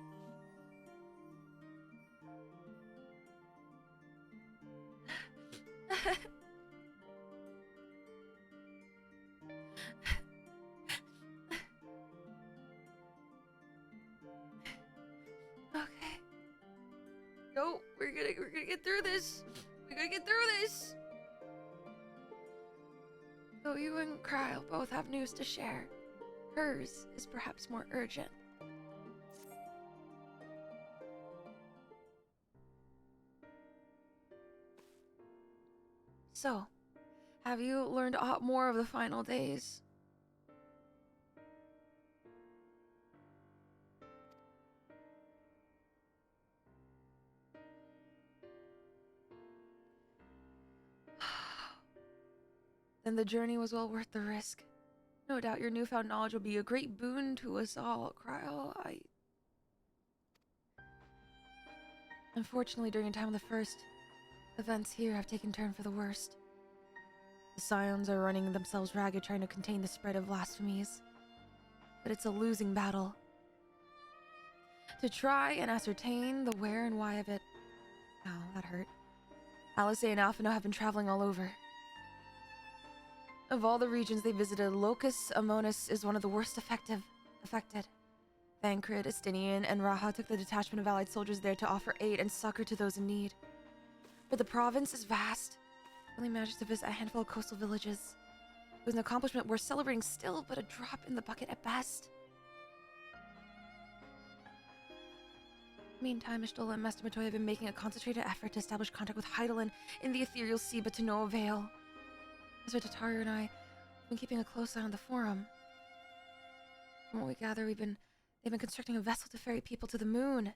Okay. No, we're gonna get through this. We're gonna get through this. Though you and Krile both have news to share, hers is perhaps more urgent. So, have you learned a lot more of the final days? Then the journey was well worth the risk. No doubt your newfound knowledge will be a great boon to us all, Krile. Unfortunately, during the time of the first, events here have taken turn for the worst. The Scions are running themselves ragged trying to contain the spread of blasphemies. But it's a losing battle. To try and ascertain the where and why of it... Ow, that hurt. Alice and Alphino have been traveling all over. Of all the regions they visited, Locus Amonis is one of the worst affected. Thancred, Estinian, and Raha took the detachment of allied soldiers there to offer aid and succor to those in need. But the province is vast. We only managed to visit a handful of coastal villages. It was an accomplishment worth celebrating still, but a drop in the bucket at best. Meantime, Ishtola and Master Matoya have been making a concentrated effort to establish contact with Heidelin in the Ethereal Sea, but to no avail. As for Tataru and I, we've been keeping a close eye on the forum. From what we gather, we've been They've been constructing a vessel to ferry people to the moon.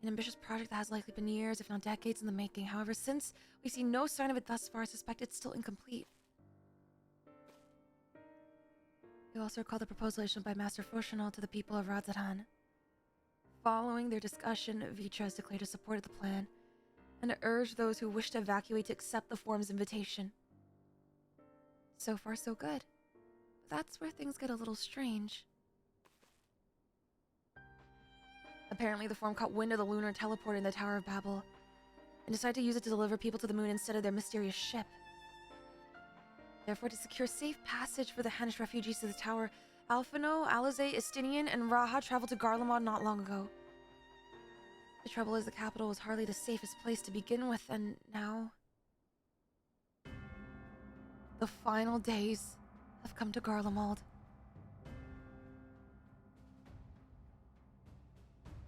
An ambitious project that has likely been years, if not decades, in the making. However, since we see no sign of it thus far, I suspect it's still incomplete. You also recall the proposal issued by Master Foshinal to the people of Radzatan. Following their discussion, Vitra has declared his support of the plan, and urged those who wish to evacuate to accept the Form's invitation. So far, so good. But that's where things get a little strange. Apparently, the Form caught wind of the lunar teleporter in the Tower of Babel, and decided to use it to deliver people to the moon instead of their mysterious ship. Therefore, to secure safe passage for the Hanish refugees to the tower, Alphino, Alizé, Istinian, and Raha traveled to Garlemald not long ago. The trouble is the capital was hardly the safest place to begin with, and now... the final days have come to Garlemald.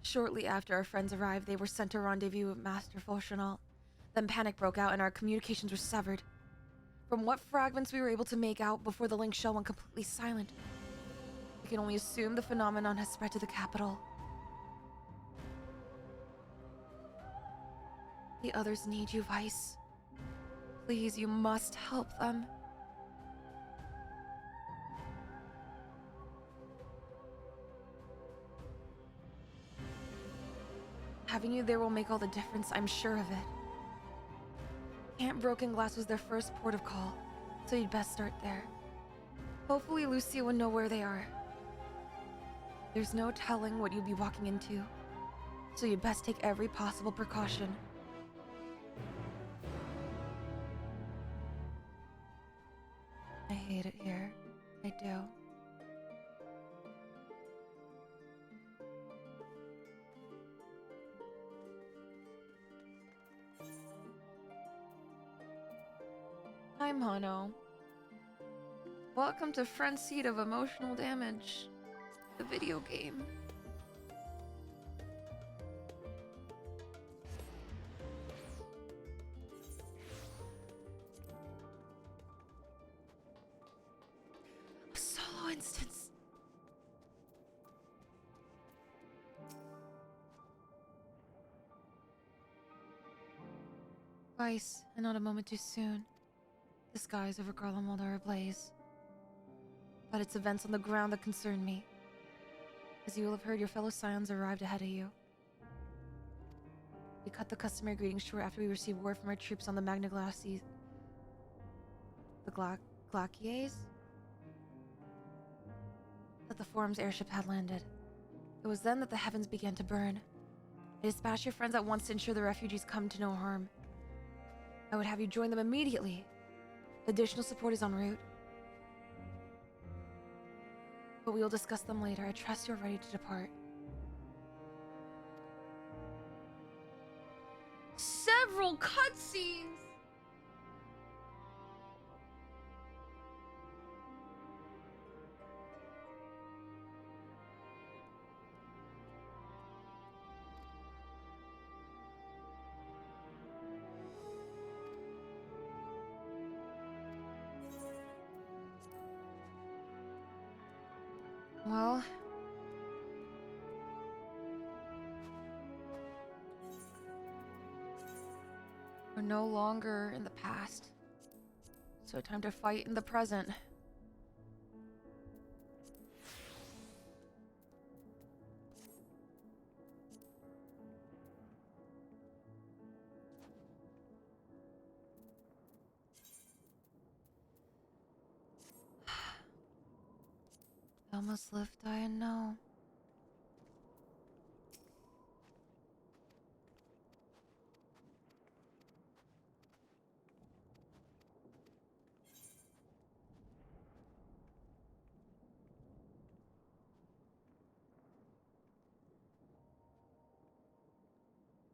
Shortly after our friends arrived, they were sent to rendezvous with Master Foshinal. Then panic broke out and our communications were severed. From what fragments we were able to make out before the link shell went completely silent, we can only assume the phenomenon has spread to the capital. The others need you, Vice. Please, you must help them. Having you there will make all the difference, I'm sure of it. Camp Broken Glass was their first port of call, so you'd best start there. Hopefully Lucia will know where they are. There's no telling what you'll be walking into, so you'd best take every possible precaution. I hate it here. I do. Hi, Mono. Welcome to Front Seat of Emotional Damage, the video game. A solo instance. Vice, and not a moment too soon. The skies over Garlemald are ablaze. But it's events on the ground that concern me. As you will have heard, your fellow Scions arrived ahead of you. We cut the customary greetings short after we received word from our troops on the Magna Glacies. The Glaciers? That the Forum's airship had landed. It was then that the heavens began to burn. I dispatched your friends at once to ensure the refugees come to no harm. I would have you join them immediately. Additional support is en route. But we will discuss them later. I trust you're ready to depart. Several cutscenes! Well, we're no longer in the past, so time to fight in the present. I almost live, die, and know.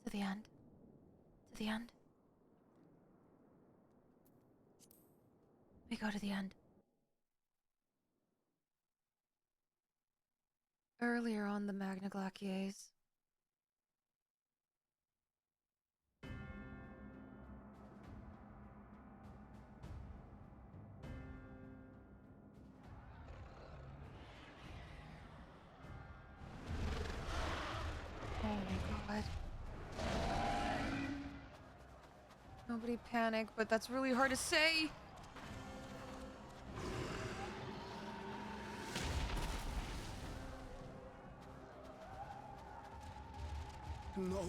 To the end. To the end. We go to the end. Earlier on the Magna Glaciers. Nobody panic, but that's really hard to say. No.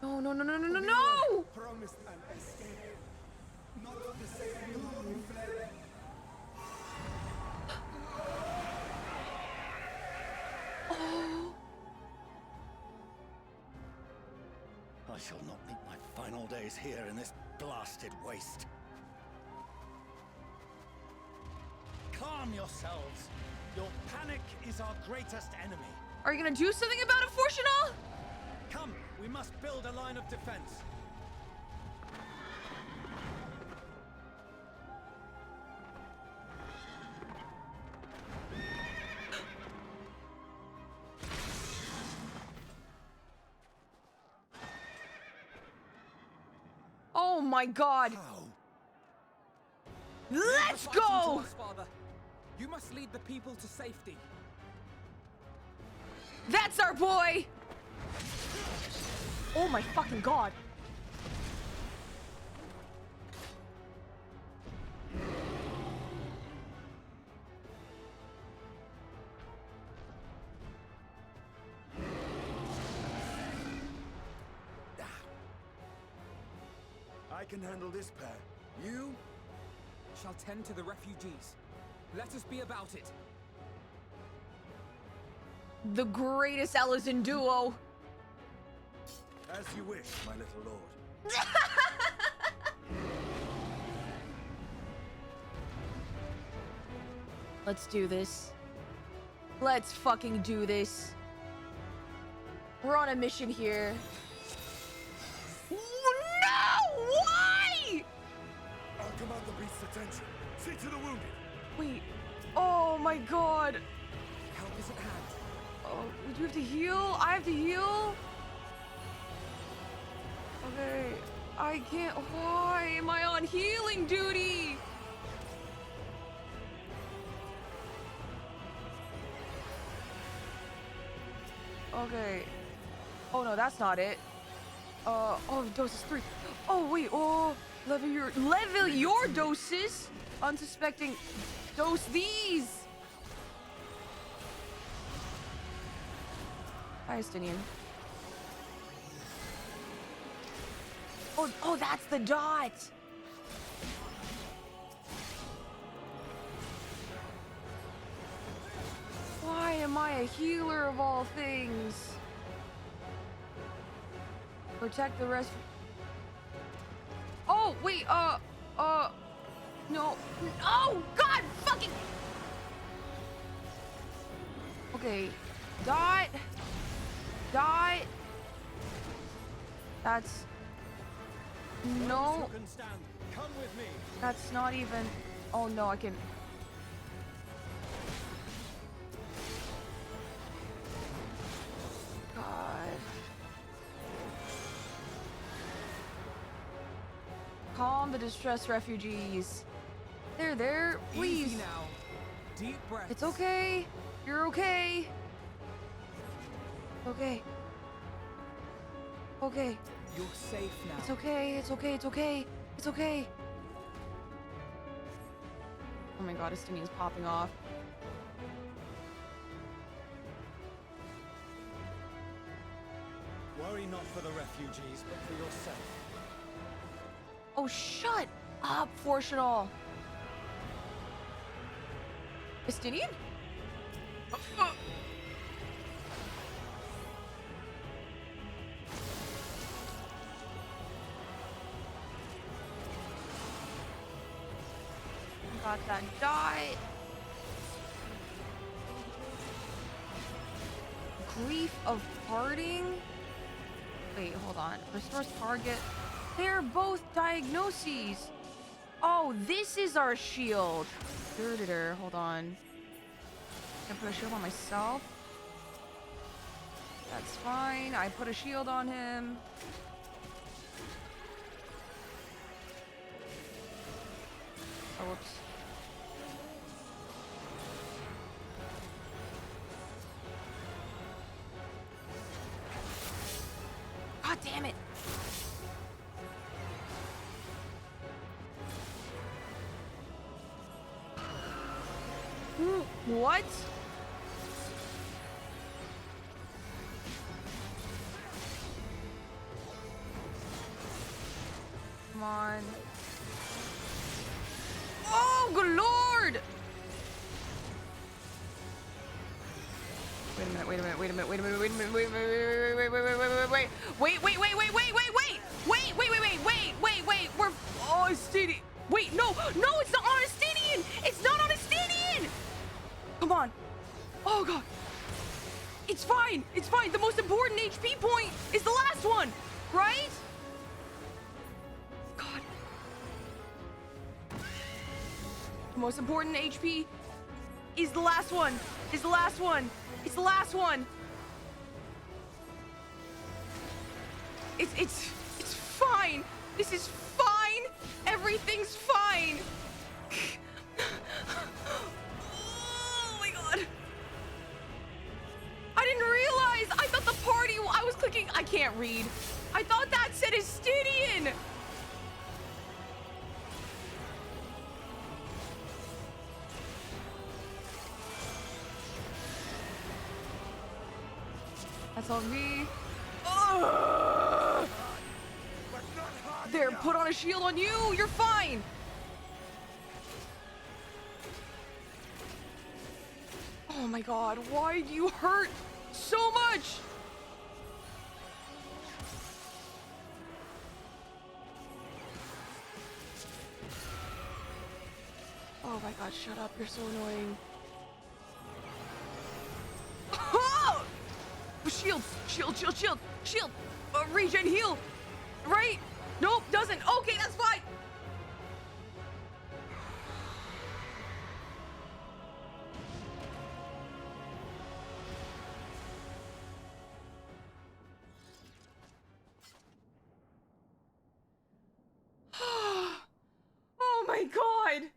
No, no, no, no, no, no, no! Promised an escape. Not the same we fled. Oh. I shall not meet my final days here in this blasted waste. Calm yourselves. Your panic is our greatest enemy. Are you gonna do something about it, Fortunal? Come, we must build a line of defense. Oh my god. How? Let's go! Father. You must lead the people to safety. That's our boy! Oh my fucking god. I can handle this pair. You? Shall tend to the refugees. Let us be about it. The greatest Ellison duo. As you wish, my little lord. Let's do this. Let's fucking do this. We're on a mission here. No! Why? I'll command the beast's attention. See to the wounded. Wait. Oh my god. Help is at hand. Oh, do we have to heal? I have to heal? Okay. I can't. Why am I on healing duty? Okay. Oh no, that's not it. Oh, doses 3. Oh wait, oh, level your doses. Unsuspecting dose these. Hi, Estinian. Oh, that's the dot. Why am I a healer of all things? Protect the rest. Oh, wait, no. Oh, God, fucking. Okay, dot. That's. No. You can stand. Come with me. That's not even. Oh no, I can. God. Calm the distressed refugees. There, please. Easy now. Deep breath. It's okay. You're okay. Okay. Okay. You're safe now. It's okay. It's okay. It's okay. It's okay. Oh my god, Estinian's popping off. Worry not for the refugees, but for yourself. Oh, shut up, Fortunal. Estinian? Got that dot. Grief of parting. Wait, hold on. Restores target. They're both diagnoses. Oh, this is our shield. Hold on. Can I put a shield on myself? That's fine. I put a shield on him. Oh, whoops. What? Come on. Oh, good lord! Wait a minute, wait a minute, wait a minute, wait a minute, wait a minute, wait a minute, wait, we're, oh, Stadium. Wait, no, it's not on a Stadium. It's not on a Stadium. Come on. Oh, God. It's fine. The most important HP point is the last one, right? God. The most important HP is the last one. It's the last one. It's fine. This is fine. Everything's fine. Oh my God. I didn't realize. I thought the party, I was clicking, I can't read. I thought that said Estidian. That's on me. There, put on a shield on you. You're fine. Oh my God, why do you hurt so much? Oh my God, shut up. You're so annoying. Oh! Shield. Regen heal. Right? Nope, doesn't. Okay, that's fine. Oh my God.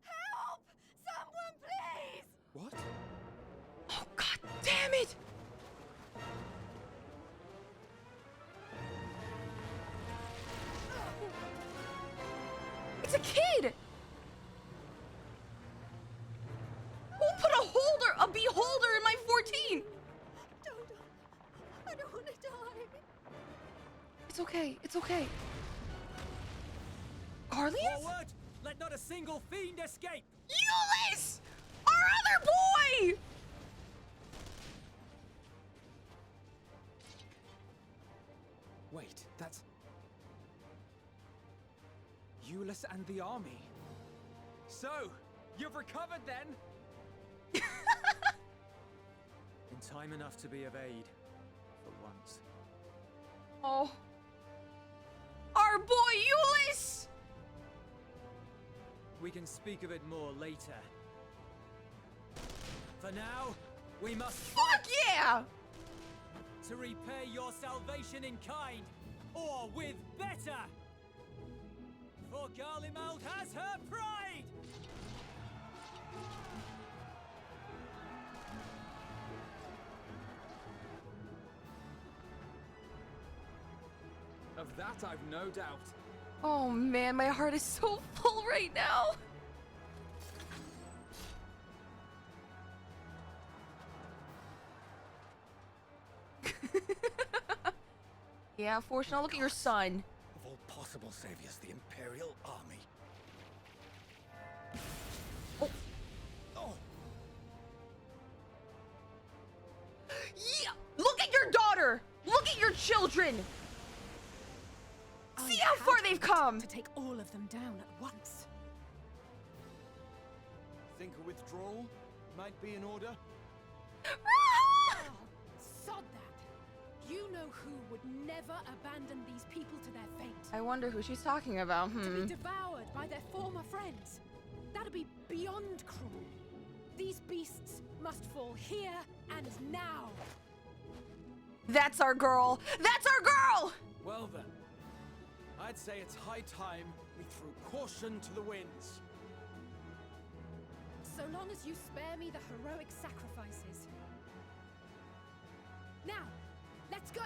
Help! Someone, please! What? Oh, God damn it! It's a kid! Who put a beholder in my 14? Don't. I don't want to die. It's okay. Carlius? Forward! Let not a single fiend escape! Euless! Our other boy! Wait, that's... Euless and the army. So, you've recovered then? In time enough to be of aid, for once. Oh. Our boy Euless! We can speak of it more later. For now, we must Fuck yeah! to repay your salvation in kind, or with better! For Garlemald has her pride! Of that I've no doubt. Oh man, my heart is so full right now. Yeah, Fortune, I'll look at your son. Of all possible saviors, the Imperial Army. Oh. Yeah, look at your daughter! Look at your children! See how far they've come! To take all of them down at once. Think a withdrawal might be in order? Sod that. You know who would never abandon these people to their fate. I wonder who she's talking about. To be devoured by their former friends. That'd be beyond cruel. These beasts must fall here and now. That's our girl! That's our girl! Well then, I'd say it's high time we threw caution to the winds. So long as you spare me the heroic sacrifices. Now, let's go!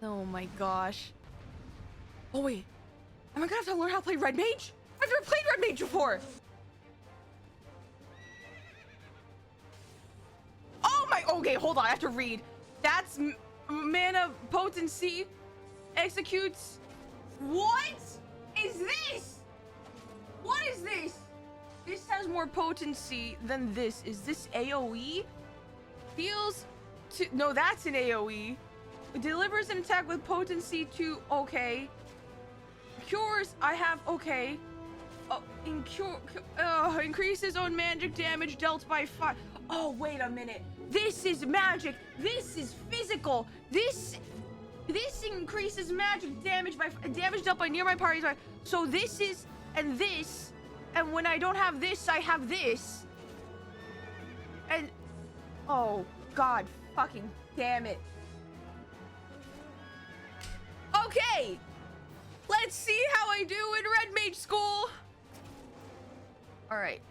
Oh my gosh. Oh wait. Am I gonna have to learn how to play Red Mage? I've never played Red Mage before! Okay, hold on. I have to read. That's mana potency. Executes. What is this? What is this? This has more potency than this. Is this AoE? Deals to... No, that's an AoE. Delivers an attack with potency to... Okay. Cures, I have... Okay. Increases on magic damage dealt by 5. Oh, wait a minute. This is magic. This is physical. This increases magic damage by... Damage dealt by nearby parties by... So this is... And this... And when I don't have this, I have this. And... Oh, God fucking damn it. Okay! Let's see how I do in Red Mage School. Alright.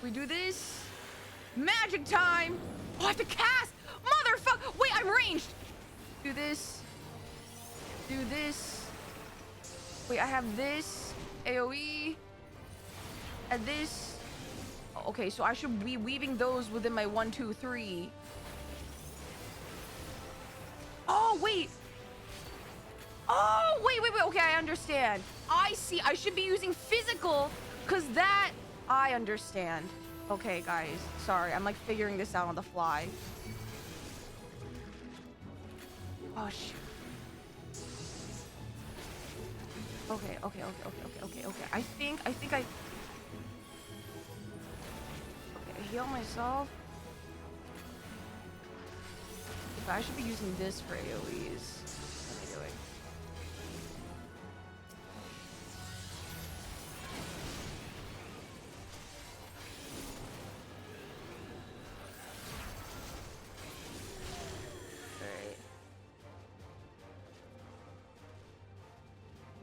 We do this. Magic time! Oh, I have to cast! Motherfucker! Wait, I'm ranged! Do this. Do this. Wait, I have this. AoE. And this. Okay, so I should be weaving those within my 1, 2, 3. Oh, wait. Oh, wait. Okay, I understand. I see. I should be using physical because that... I understand. Okay, guys. Sorry. I'm like figuring this out on the fly. Oh, shit. Okay. I think I... Okay, I heal myself. Okay, I should be using this for AoEs. What am I doing?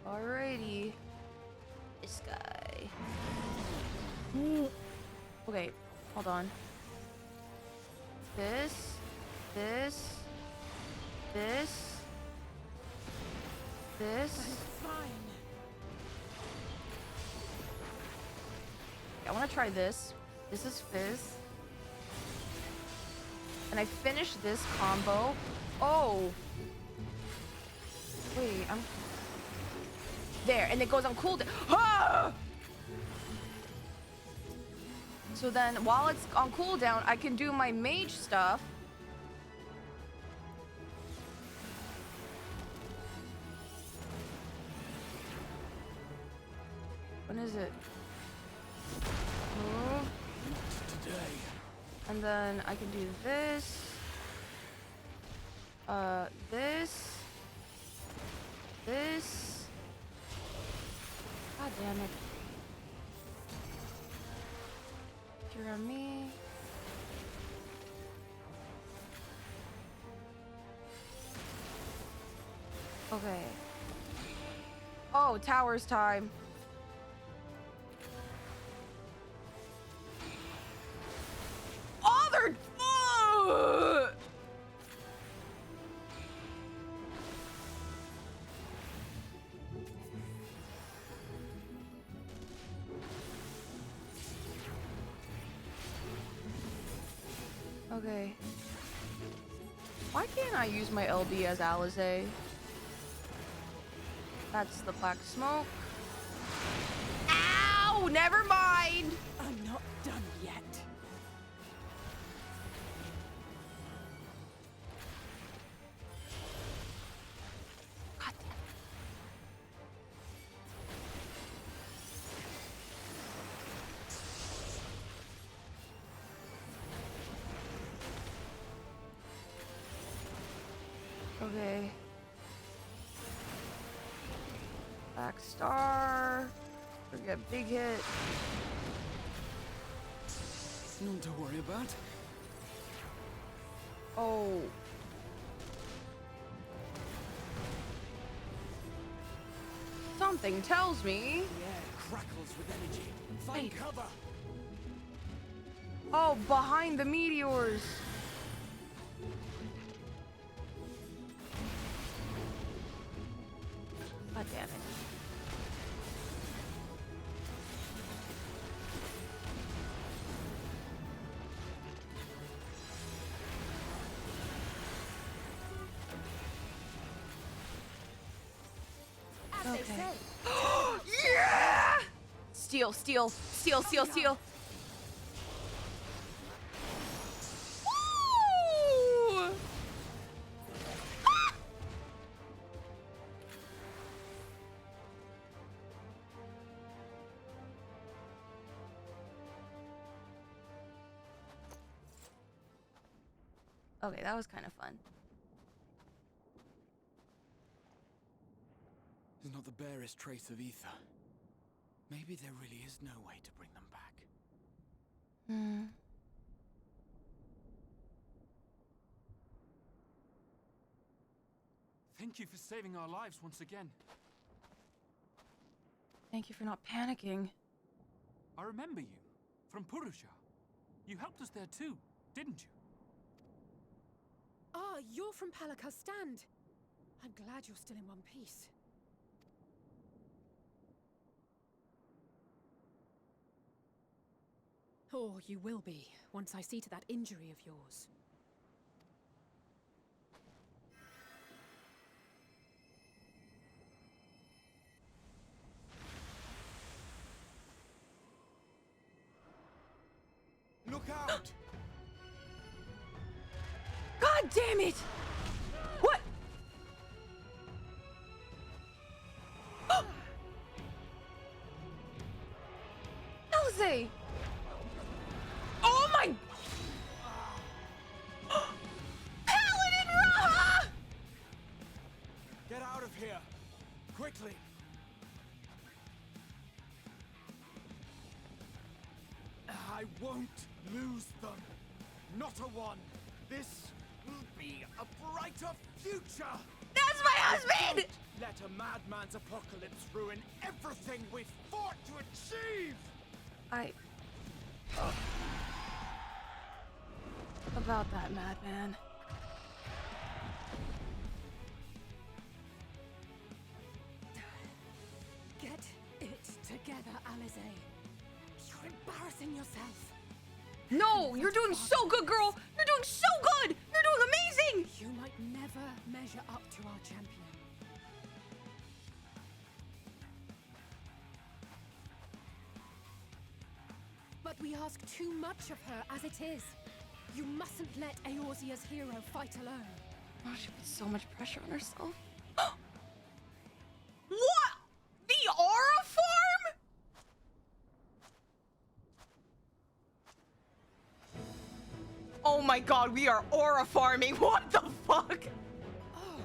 Alrighty. This guy. Okay, hold on. This. Fine. I want to try this. This is Fizz. And I finish this combo. Oh. Wait, I'm... There, and it goes on cooldown. Ah! So then, while it's on cooldown, I can do my mage stuff. When is it? Move. Today. And then I can do this. This. God damn it. Cure on me. Okay. Oh, towers time. Oh, they're... Okay. Why can't I use my LB as Alizé? That's the black smoke. Ow! Never mind! I'm not done yet. God damn. Okay. Black star. Forget big hit. None to worry about. Oh. Something tells me. The air crackles with energy. Find Wait. cover. Oh, behind the meteors. God damn it. As they say. Yeah! Steal, steal, steal, steal, steal. Woo! Ah! Okay, that was kind of fun. There's not the barest trace of ether. Maybe there really is no way to bring them back. Hmm. Thank you for saving our lives once again. Thank you for not panicking. I remember you from Purusha. You helped us there too, didn't you? Ah, you're from Palaka's stand. I'm glad you're still in one piece. Or you will be, once I see to that injury of yours. Look out! God damn it! What? Elze! Oh my! Paladin Raha! Get out of here! Quickly! I won't lose them. Not a one. This will be a brighter future. That's my husband! Let a madman's apocalypse ruin everything we've fought to achieve. About that madman. Get it together, Alize. You're embarrassing yourself. No, you're doing so good, girl! You're doing so good! You're doing amazing! You might never measure up to our champion. But we ask too much of her as it is. You mustn't let Eorzea's hero fight alone. Oh, she puts so much pressure on herself. What? The Aura Farm? Oh my god, we are Aura farming. What the fuck? Oh.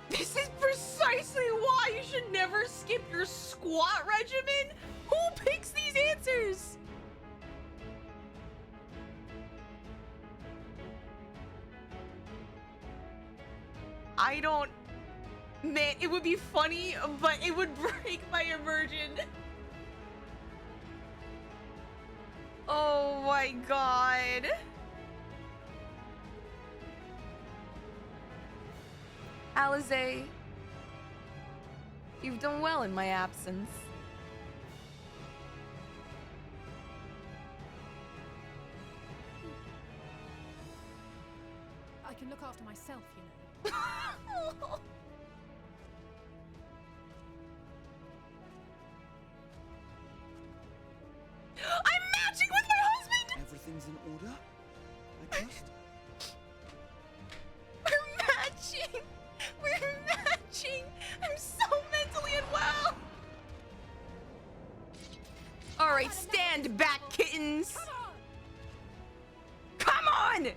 This is precisely why you should never skip your squat regimen. Who picks these answers? I don't... Man, it would be funny, but it would break my immersion. Oh my god. Alize, you've done well in my absence. I can look after myself, you know. I'm matching with my husband! Everything's in order? I trust? We're matching! We're matching! I'm so mentally unwell! Alright, stand back, kittens! Come on!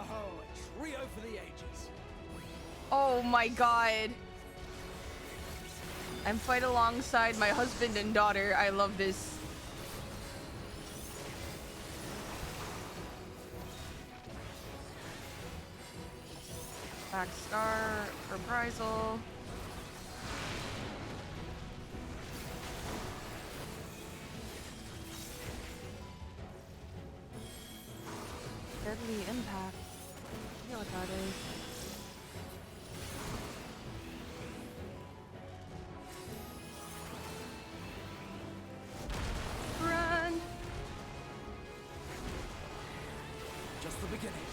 Oh, a trio for the ages. Oh my god. I'm fight alongside my husband and daughter. I love this. Back star, reprisal. Deadly impact. I feel what that is. Run! Just the beginning.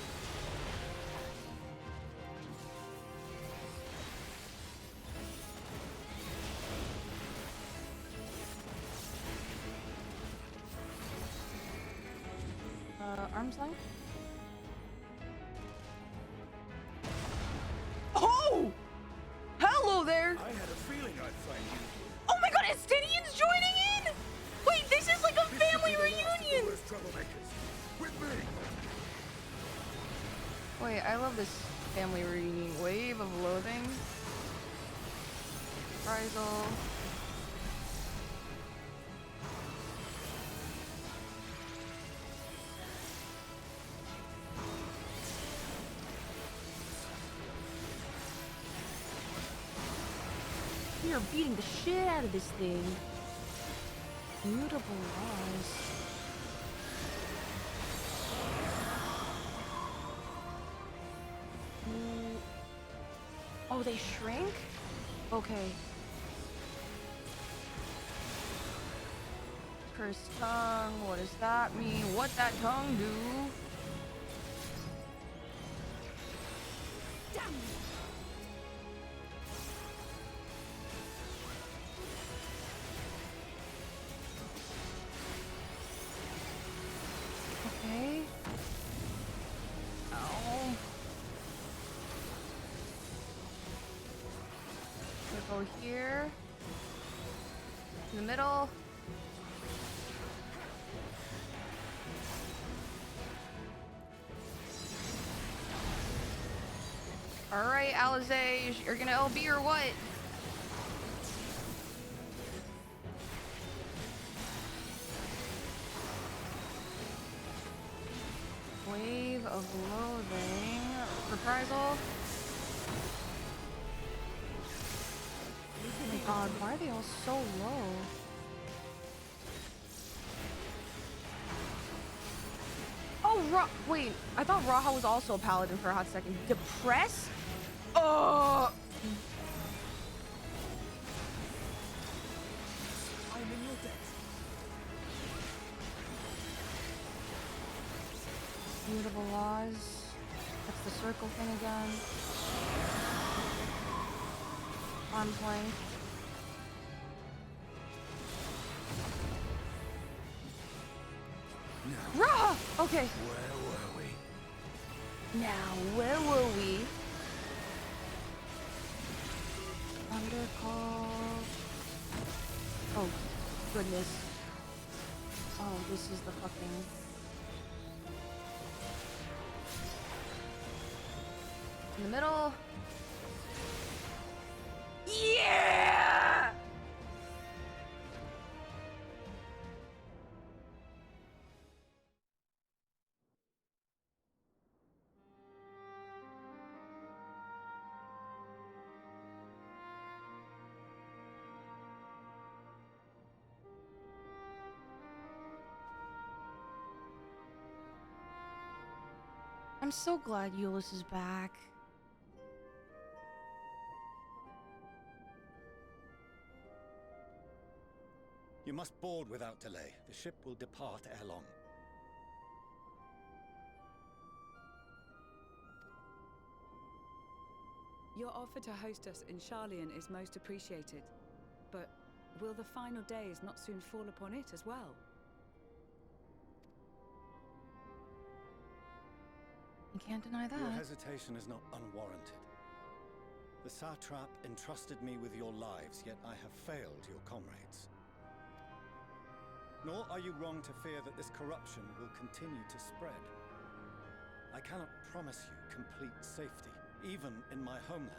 Arm's length? Oh! Hello there! I had a feeling I'd find you. Oh my god, Estinian's joining in! Wait, this is like a family reunion! Troublemakers. With me. Wait, I love this family reunion. Wave of loathing. Reprisal. We are beating the shit out of this thing. Mutable laws. Oh, they shrink? Okay. Cursed tongue, what does that mean? What that tongue do? Damn you! Okay. Ow. We'll go here. In the middle. Alright, Alizé, you're gonna LB or what? Wave of loathing. Reprisal. Oh my god, why are they all so low? Oh, wait, I thought Raha was also a paladin for a hot second. Depress? Oh! I'm in your debt. Mutable laws. That's the circle thing again. Arm's length. Raha! Okay. Where were we? Now, where were we? Undercall. Oh, goodness. Oh, this is the fucking... In the middle. Yeah! I'm so glad Euless is back. You must board without delay. The ship will depart ere long. Your offer to host us in Sharlayan is most appreciated. But will the final days not soon fall upon it as well? You can't deny that. Your hesitation is not unwarranted. The satrap entrusted me with your lives, yet I have failed your comrades. Nor are you wrong to fear that this corruption will continue to spread. I cannot promise you complete safety, even in my homeland.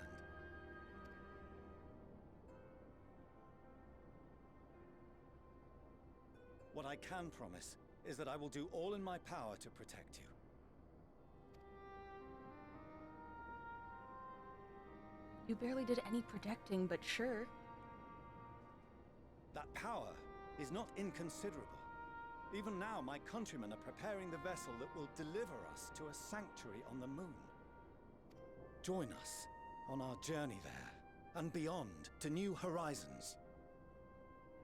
What I can promise is that I will do all in my power to protect you. You barely did any protecting, but sure. That power is not inconsiderable. Even now, my countrymen are preparing the vessel that will deliver us to a sanctuary on the moon. Join us on our journey there, and beyond, to new horizons.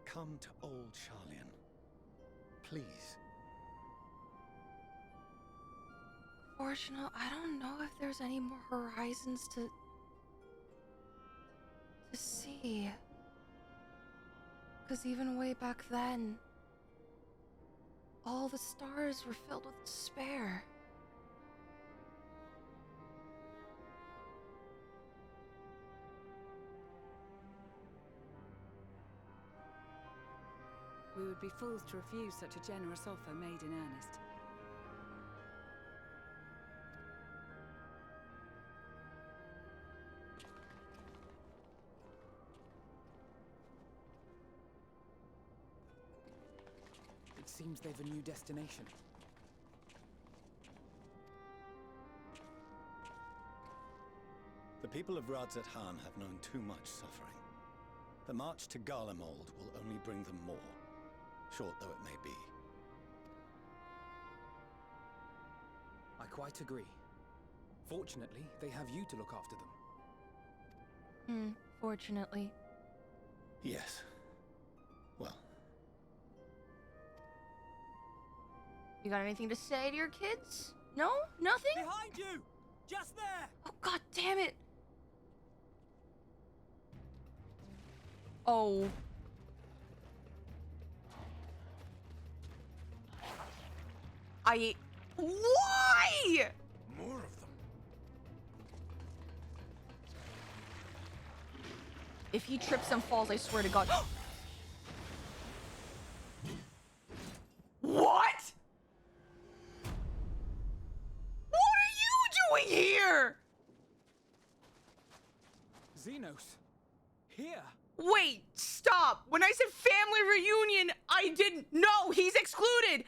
Come to old Charlian. Please. Fortunately, I don't know if there's any more horizons to see. Because even way back then, all the stars were filled with despair. We would be fools to refuse such a generous offer made in earnest. It seems they've a new destination. The people of Radzat-Han have known too much suffering. The march to Garlemald will only bring them more, short though it may be. I quite agree. Fortunately, they have you to look after them. Fortunately. Yes. Well. You got anything to say to your kids? No? Nothing? Behind you! Just there! Oh, god damn it! Oh. Why? More of them. If he trips and falls, I swear to God. What? What are you doing here? Xenos! Here! Wait, stop! When I said family reunion, I didn't know he's excluded!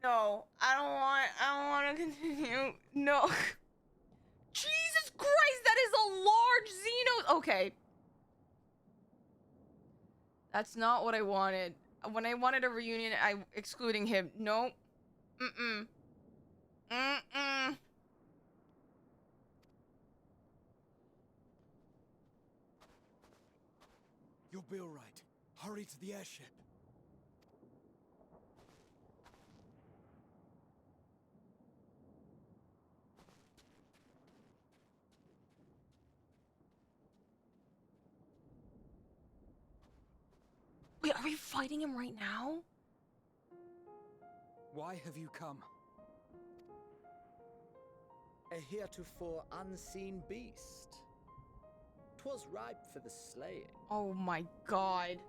No, I don't want to continue. No. Jesus Christ, that is a large Xeno. Okay. That's not what I wanted. When I wanted a reunion, I'm excluding him. No. Mm-mm. Mm-mm. You'll be all right. Hurry to the airship. Wait, are we fighting him right now? Why have you come? A heretofore unseen beast. 'Twas ripe for the slaying. Oh my god.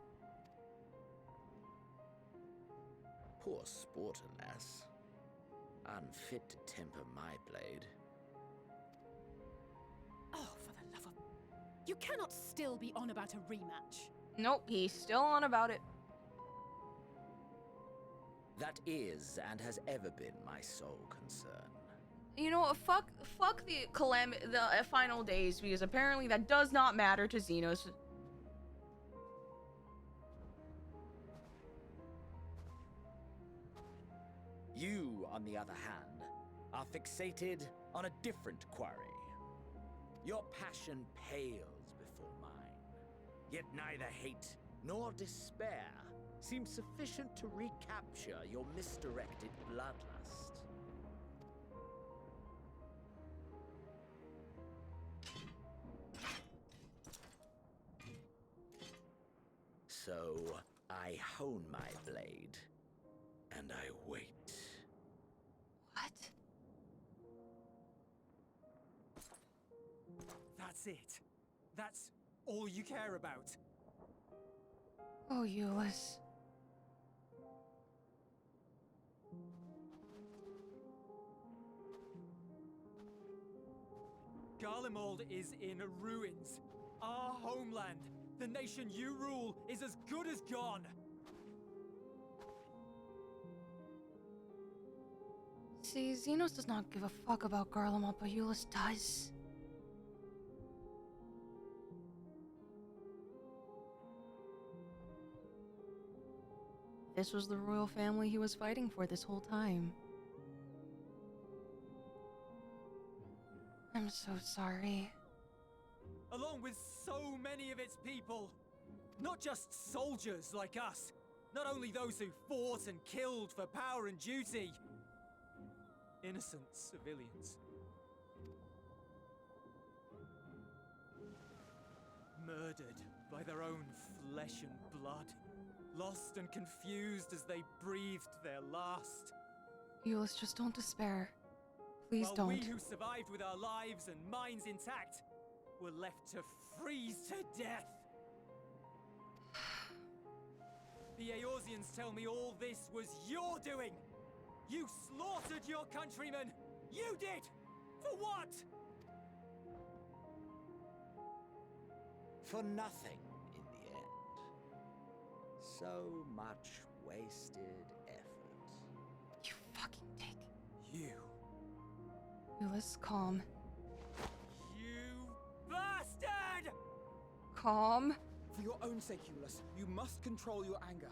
Poor sport, alas. Unfit to temper my blade. Oh, for the love of... You cannot still be on about a rematch. Nope, he's still on about it. That is and has ever been my sole concern. You know what? Fuck the final days, because apparently that does not matter to Xenos. You, on the other hand, are fixated on a different quarry. Your passion pales before mine. Yet neither hate nor despair seems sufficient to recapture your misdirected bloodlust. So, I hone my blade, and I wait. What? That's it. That's all you care about. Oh, Euless. Garlemald is in ruins. Our homeland, the nation you rule, is as good as gone. See, Xenos does not give a fuck about Garlemald, but Euless does. this was the royal family he was fighting for this whole time. I'm so sorry. Along with so many of its people. Not just soldiers like us. Not only those who fought and killed for power and duty. Innocent civilians. Murdered by their own flesh and blood. Lost and confused as they breathed their last. Euless, just don't despair. Please While don't. we who survived with our lives and minds intact were left to freeze to death. The Eorzeans tell me all this was your doing. You slaughtered your countrymen. You did. For what? For nothing, in the end. So much wasted effort. You fucking dick. You. Euless, calm. You bastard! Calm. For your own sake, Euless, you must control your anger.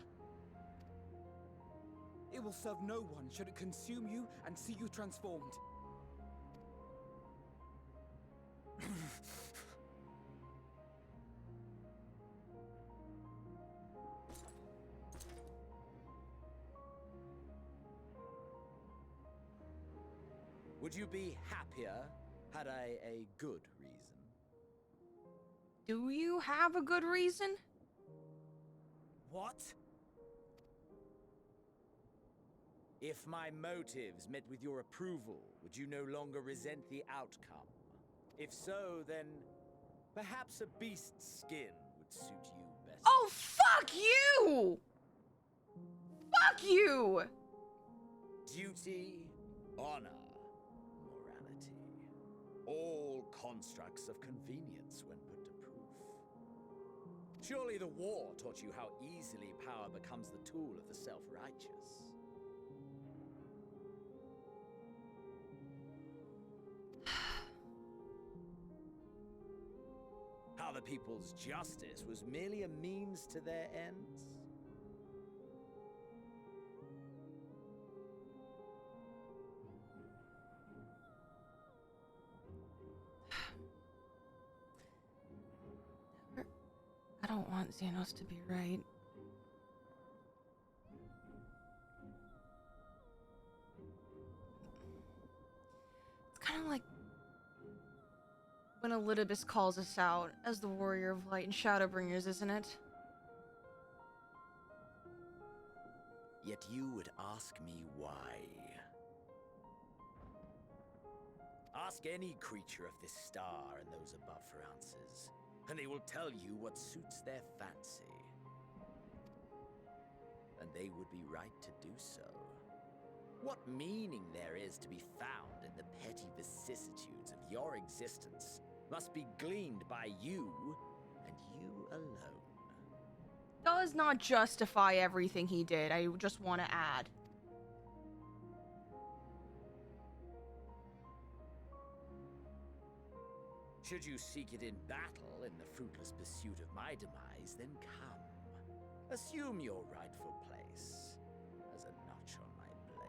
It will serve no one should it consume you and see you transformed. Would you be happier had I a good reason? Do you have a good reason? What? If my motives met with your approval, would you no longer resent the outcome? If so, then perhaps a beast's skin would suit you best. Oh, fuck you! Fuck you! Duty, honor, morality. All constructs of convenience when put to proof. Surely the war taught you how easily power becomes the tool of the self-righteous. How the people's justice was merely a means to their ends? I don't want Xenos to be right. It's kind of like when Elidibus calls us out as the warrior of light and Shadowbringers, isn't it? Yet you would ask me why. Ask any creature of this star and those above for answers, and they will tell you what suits their fancy. And they would be right to do so. What meaning there is to be found in the petty vicissitudes of your existence must be gleaned by you, and you alone. Does not justify everything he did, I just want to add. Should you seek it in battle in the fruitless pursuit of my demise, then come. Assume your rightful place as a notch on my blade.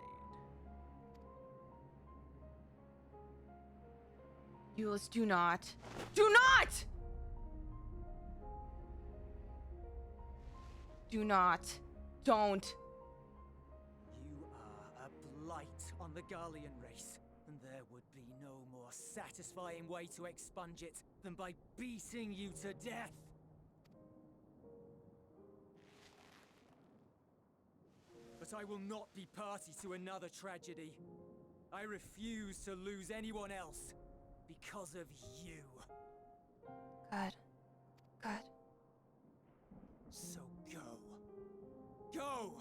Euless, do not. Do not! Do not. Don't. You are a blight on the Garlean race, and there would be no more satisfying way to expunge it than by beating you to death. But I will not be party to another tragedy. I refuse to lose anyone else because of you. Good. Good. So go. Go!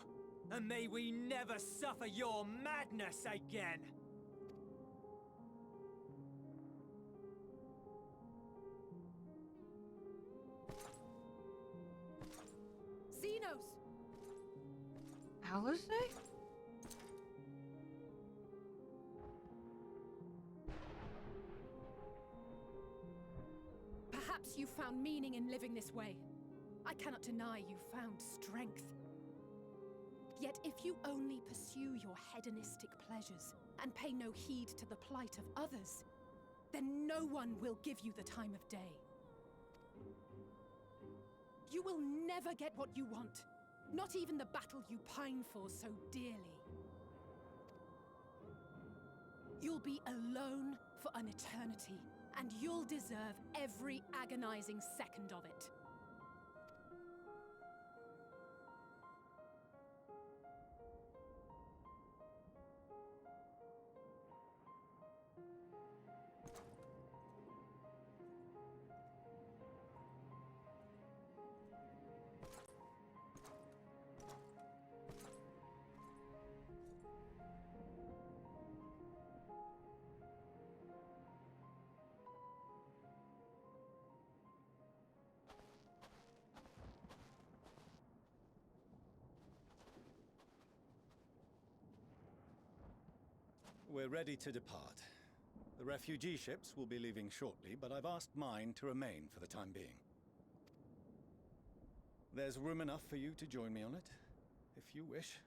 And may we never suffer your madness again! Xenos! Alizé? Perhaps you found meaning in living this way. I cannot deny you found strength. Yet if you only pursue your hedonistic pleasures and pay no heed to the plight of others, then no one will give you the time of day. You will never get what you want, not even the battle you pine for so dearly. You'll be alone for an eternity, and you'll deserve every agonizing second of it. We're ready to depart. The refugee ships will be leaving shortly, but I've asked mine to remain for the time being. There's room enough for you to join me on it, if you wish.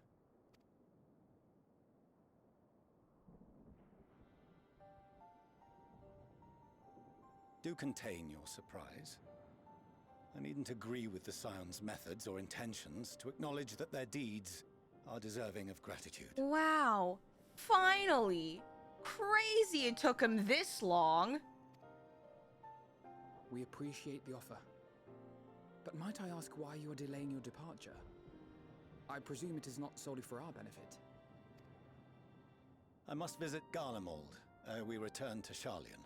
Do contain your surprise. I needn't agree with the Scion's methods or intentions to acknowledge that their deeds are deserving of gratitude. Wow. Finally! Crazy it took him this long. We appreciate the offer. But might I ask why you are delaying your departure? I presume it is not solely for our benefit. I must visit Garlemald ere we return to Sharlayan.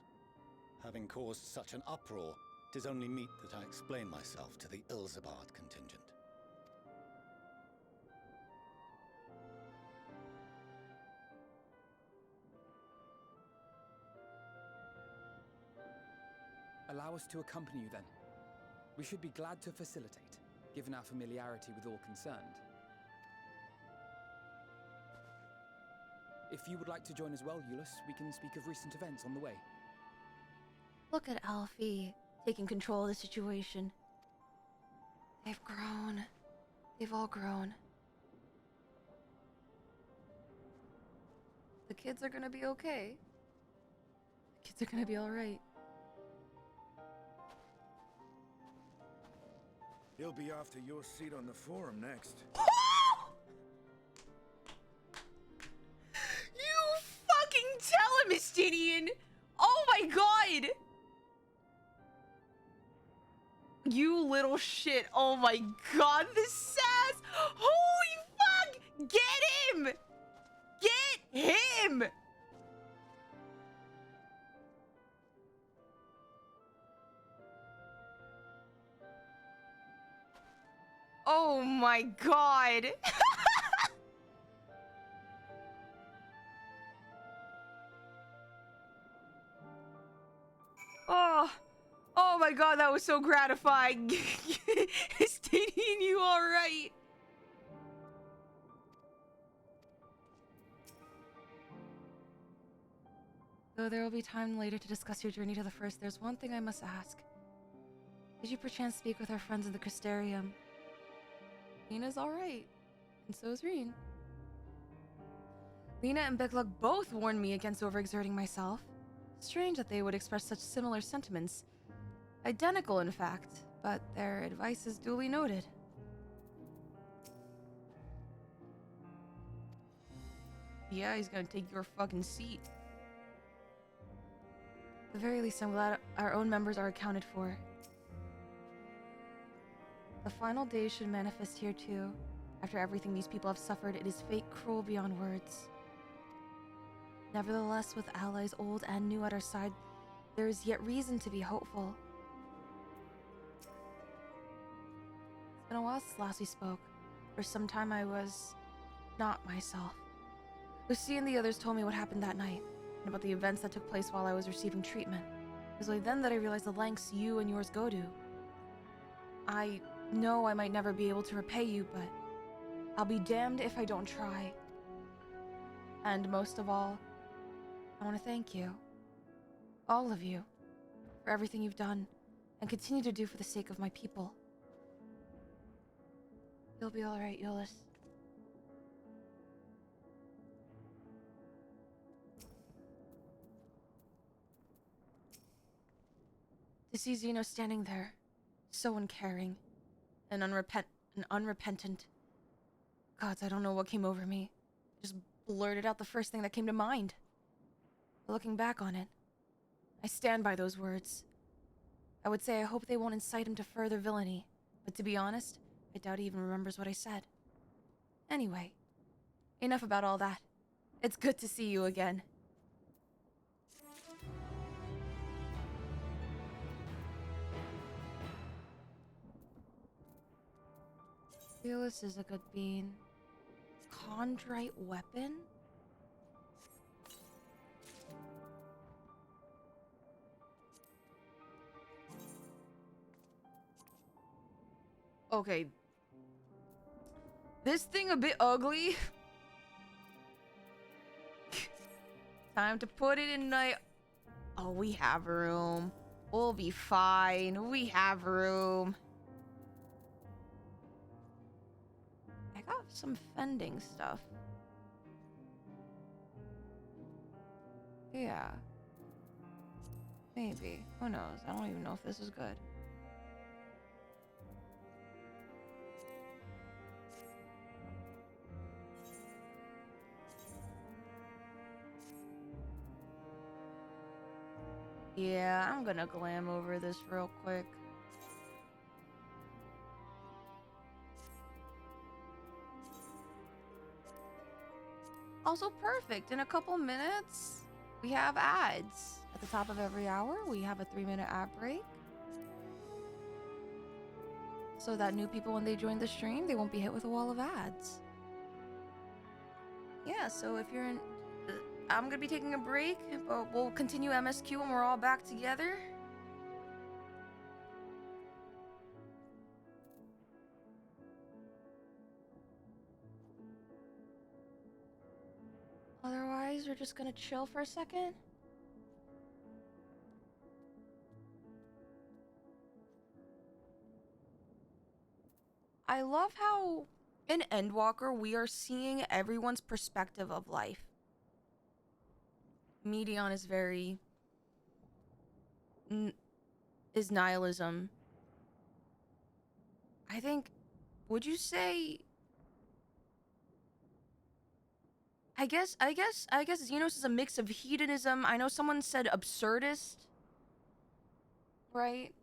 Having caused such an uproar, 'tis only meet that I explain myself to the Ilzabard contingent. Allow us to accompany you then. We should be glad to facilitate, given our familiarity with all concerned. If you would like to join as well, Euless, we can speak of recent events on the way. Look at Alfie taking control of the situation. They've grown. They've all grown. The kids are gonna be okay. The kids are gonna be alright. He'll be after your seat on the forum next. You fucking tell him, Estinian! Oh my god! You little shit. Oh my god, this sass! Holy fuck! Get him! Get him! Oh my god! Oh my god, that was so gratifying. Stadium, you alright? Though there will be time later to discuss your journey to the First, there's one thing I must ask. Did you perchance speak with our friends in the Crystarium? Lena's alright, and so is Reen. Lena and Biglug both warned me against overexerting myself. Strange that they would express such similar sentiments. Identical, in fact, but their advice is duly noted. Yeah, he's gonna take your fucking seat. At the very least, I'm glad our own members are accounted for. The final days should manifest here too. After everything these people have suffered, it is fate cruel beyond words. Nevertheless, with allies old and new at our side, there is yet reason to be hopeful. It's been a while since last we spoke. For some time I was not myself. Lucy and the others told me what happened that night, and about the events that took place while I was receiving treatment. It was only then that I realized the lengths you and yours go to. I know I might never be able to repay you, but I'll be damned if I don't try. And most of all, I want to thank you. All of you. For everything you've done, and continue to do for the sake of my people. You'll be alright, Euless. see Xeno standing there, so uncaring and unrepentant. Gods, I don't know what came over me. I just blurted out the first thing that came to mind. But looking back on it, I stand by those words. I would say I hope they won't incite him to further villainy, but to be honest, I doubt he even remembers what I said. Anyway, enough about all that. It's good to see you again. Fearless is a good bean. Chondrite weapon? Okay. This thing a bit ugly. Time to put it in my... Oh, we have room. We'll be fine. We have room. I got some fending stuff. Yeah. Maybe. Who knows? I don't even know if this is good. Yeah, I'm gonna glam over this real quick. Also perfect. In a couple minutes, we have ads. At the top of every hour, we have a 3-minute ad break. So that new people, when they join the stream, they won't be hit with a wall of ads. Yeah, so if you're in... I'm gonna be taking a break, but we'll continue MSQ when we're all back together. Otherwise, we're just gonna chill for a second. I love how in Endwalker we are seeing everyone's perspective of life. Medion is very... is nihilism. I think... Would you say... I guess Xenos is a mix of hedonism. I know someone said absurdist. Right?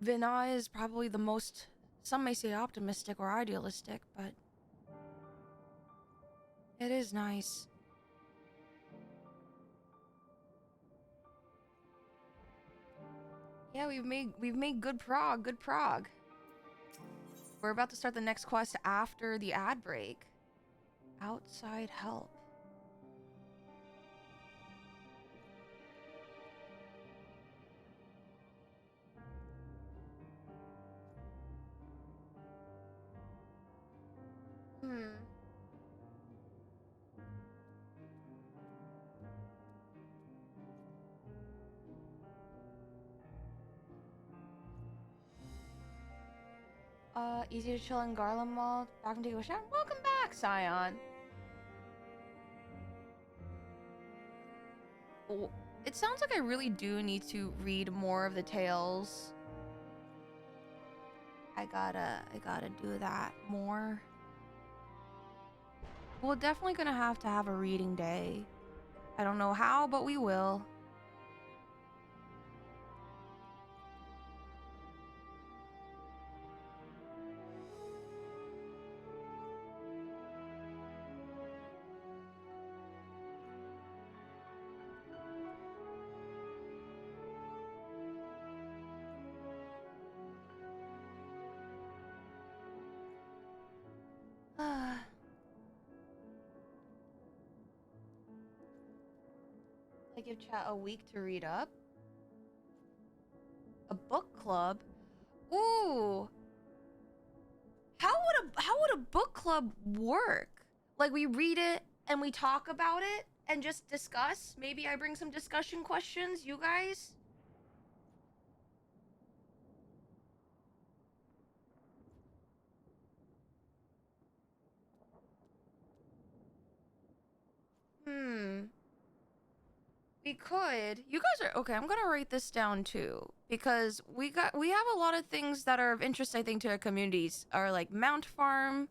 Vina is probably the most... Some may say optimistic or idealistic, but... It is nice. Yeah, we've made good prog. We're about to start the next quest after the ad break. Outside help. Easy to chill in Garland Mall. Back and take a shower. Welcome back, Scion. Oh, it sounds like I really do need to read more of the tales. I gotta do that more. We're definitely gonna have to have a reading day. I don't know how, but we will. I give chat a week to read up. A book club? Ooh. How would a book club work? Like we read it and we talk about it and just discuss? Maybe I bring some discussion questions, you guys? we could, you guys are okay. I'm gonna write this down too because we have a lot of things that are of interest. I think to our communities are like Mount Farm,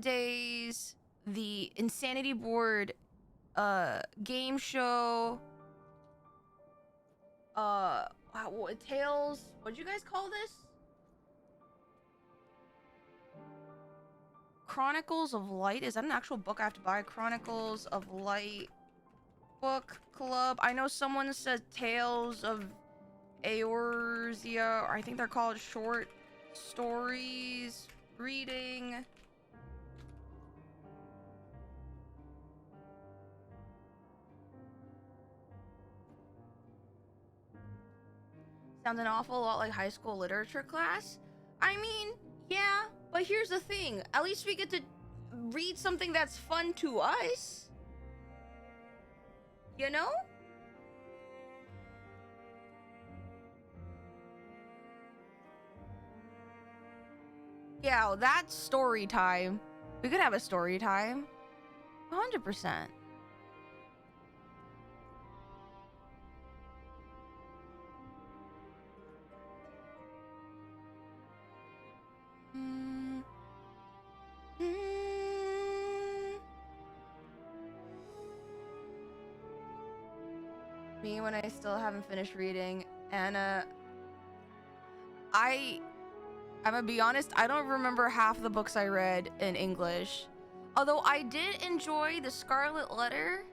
days, the Insanity Board, game show, Tales. What'd you guys call this? Chronicles of Light. Is that an actual book I have to buy? Chronicles of Light book club. I know someone said Tales of Eorzea, or I think they're called short stories reading. Sounds an awful lot like high school literature class. I mean, yeah, but here's the thing. At least we get to read something that's fun to us. You know? Yeah, well, that's story time. We could have a story time. 100%. Me when I still haven't finished reading. Anna, I'm gonna be honest, I don't remember half the books I read in English. Although I did enjoy The Scarlet Letter.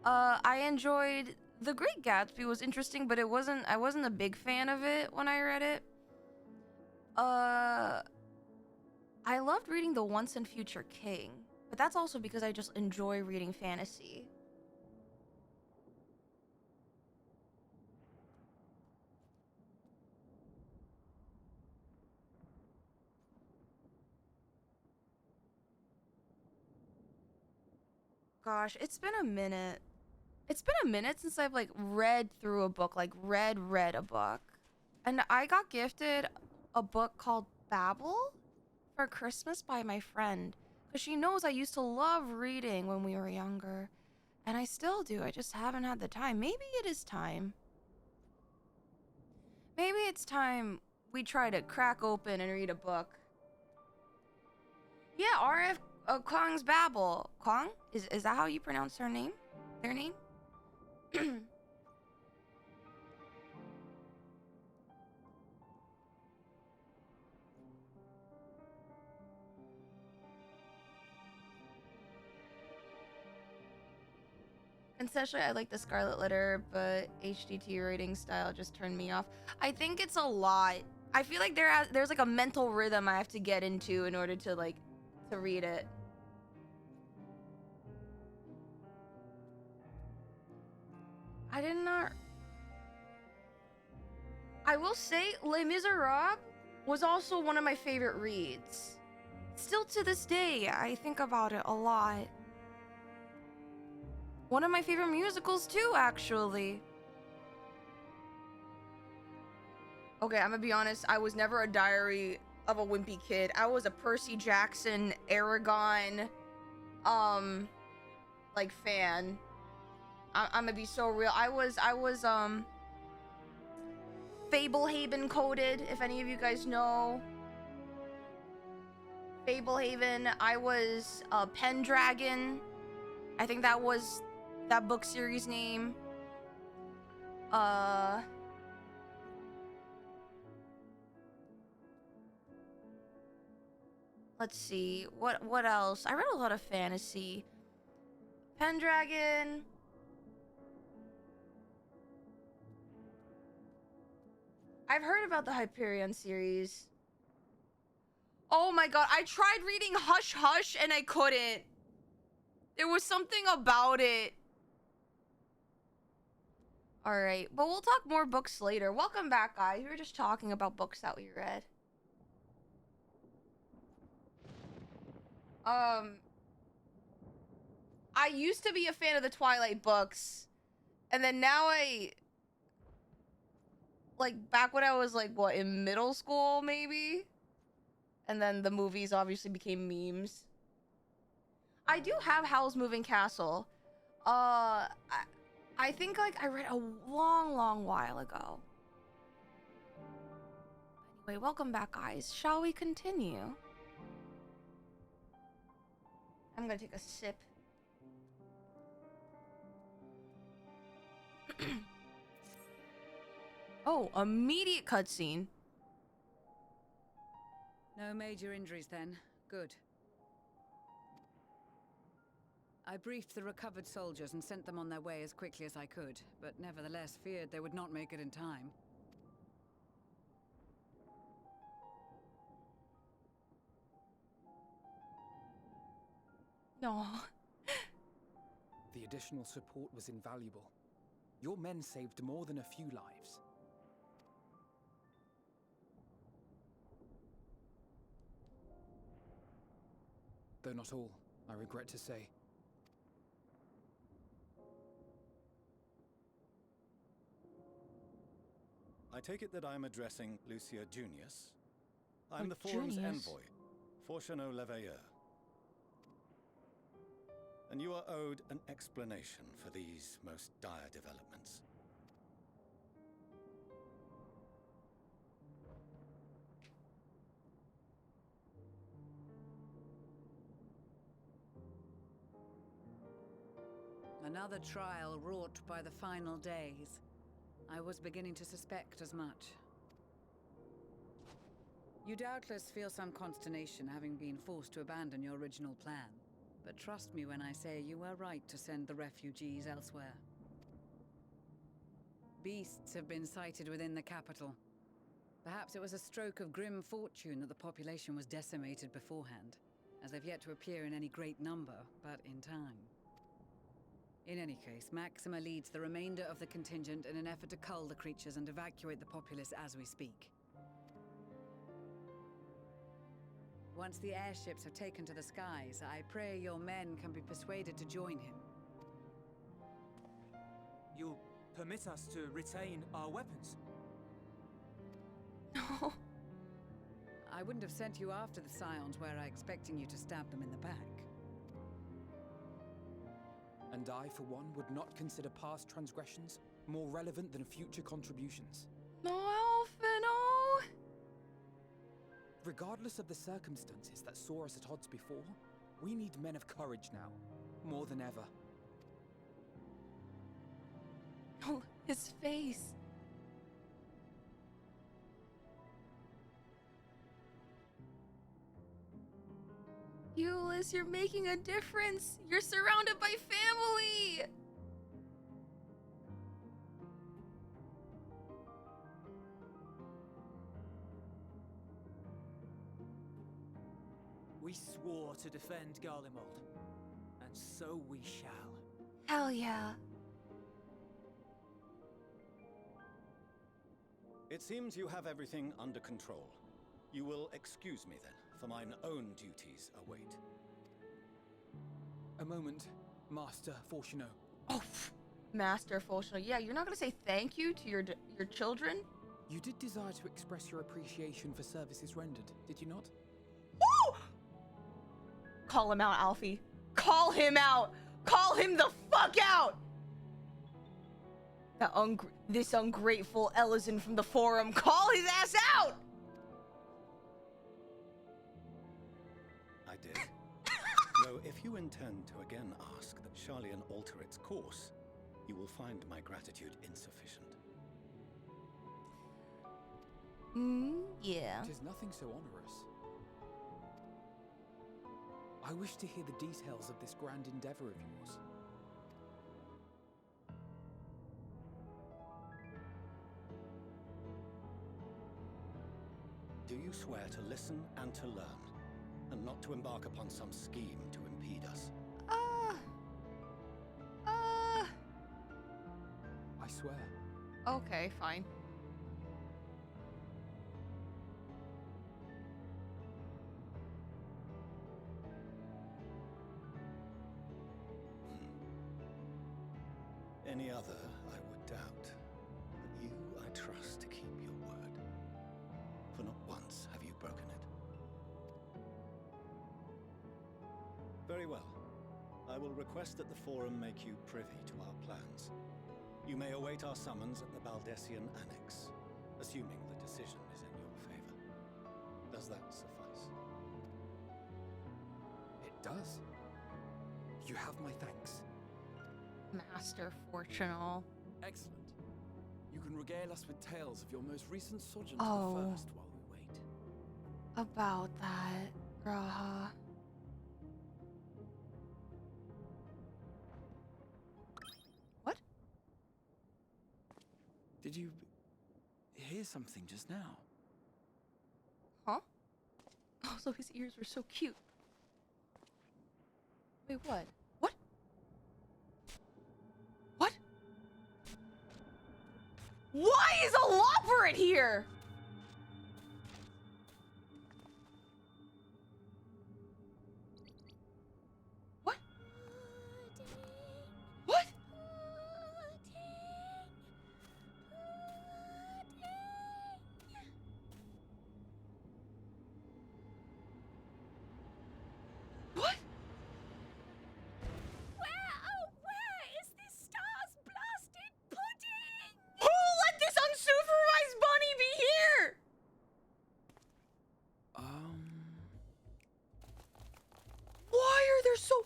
I enjoyed The Great Gatsby. Was interesting, but I wasn't a big fan of it when I read it. I loved reading The Once and Future King, but that's also because I just enjoy reading fantasy. Gosh, it's been a minute. It's been a minute since I've like read through a book, like read a book. And I got gifted a book called Babel for Christmas by my friend, because she knows I used to love reading when we were younger, and I still do. I just haven't had the time. Maybe it is time. Maybe it's time we try to crack open and read a book. Yeah, RF Kong's Babel. Kong? Is that how you pronounce her name? Their name? Essentially, I like The Scarlet Letter, but HDT rating style just turned me off. I think it's a lot. I feel like there's like a mental rhythm I have to get into in order to like to read it. I did not. I will say Les Miserables was also one of my favorite reads. Still to this day, I think about it a lot. One of my favorite musicals too, actually. Okay, I'm gonna be honest, I was never a Diary of a Wimpy Kid. I was a Percy Jackson, Aragon, like fan. I'm gonna be so real. I was Fablehaven coded, if any of you guys know. Fablehaven. I was Pendragon. I think that was that book series name. Let's see. What else? I read a lot of fantasy. Pendragon. I've heard about the Hyperion series. Oh my god, I tried reading Hush Hush and I couldn't. There was something about it. Alright, but we'll talk more books later. Welcome back, guys. We were just talking about books that we read. I used to be a fan of the Twilight books. And then now like, back when I was, like, what, in middle school, maybe? And then the movies obviously became memes. I do have Howl's Moving Castle. I I think like I read a long while ago. Anyway, welcome back, guys. Shall we continue? I'm gonna take a sip. Oh, immediate cutscene. No major injuries then. Good. I briefed the recovered soldiers and sent them on their way as quickly as I could, but nevertheless feared they would not make it in time. No. The additional support was invaluable. Your men saved more than a few lives. Though not all, I regret to say. I take it that I'm addressing Lucia Junius. I'm the Oh, Forum's Junius. envoy, Fortuneau Leveilleur. And you are owed an explanation for these most dire developments. Another trial wrought by the final days. I was beginning to suspect as much. You doubtless feel some consternation having been forced to abandon your original plan. But trust me when I say you were right to send the refugees elsewhere. Beasts have been sighted within the capital. Perhaps it was a stroke of grim fortune that the population was decimated beforehand, as they've yet to appear in any great number, but in time. In any case, Maxima leads the remainder of the contingent in an effort to cull the creatures and evacuate the populace as we speak. Once the airships have taken to the skies, I pray your men can be persuaded to join him. You'll permit us to retain our weapons? No. I wouldn't have sent you after the Scions were I expecting you to stab them in the back. And I, for one, would not consider past transgressions more relevant than future contributions. No, Alpha, no. Regardless of the circumstances that saw us at odds before, we need men of courage now, more than ever. Oh, his face. Euless, you're making a difference. You're surrounded by family. We swore to defend Garlemald, and so we shall. Hell yeah. It seems you have everything under control. You will excuse me then, for mine own duties await. A moment, Master Fortuneau. Oh, Master Fulshel. Yeah, you're not gonna say thank you to your children? You did desire to express your appreciation for services rendered, did you not? Woo! Call him out, Alfie. Call him out. Call him the fuck out. That this ungrateful Ellison from the Forum. Call his ass out. I did. Though if you intend to again ask that Charlian alter its course, you will find my gratitude insufficient. Yeah. It is nothing so onerous. I wish to hear the details of this grand endeavor of yours. Do you swear to listen and to learn, and not to embark upon some scheme to impede us? I swear. Okay, fine. Any other, I would doubt. But you, I trust to keep your word. For not once have you broken it. Very well. I will request that the Forum make you privy to our plans. You may await our summons at the Baldessian Annex, assuming the decision is in your favor. Does that suffice? It does. You have my thanks. Master Fortunal. Excellent. You can regale us with tales of your most recent sojourn to Oh. the first while we wait. About that, Raha. What? Did you hear something just now? Huh? Also, his ears were so cute. Wait, what? What? What? Why is a lopper here? What? What? What? Where is this stars blasted pudding? Who let this unsupervised bunny be here? Why are there so...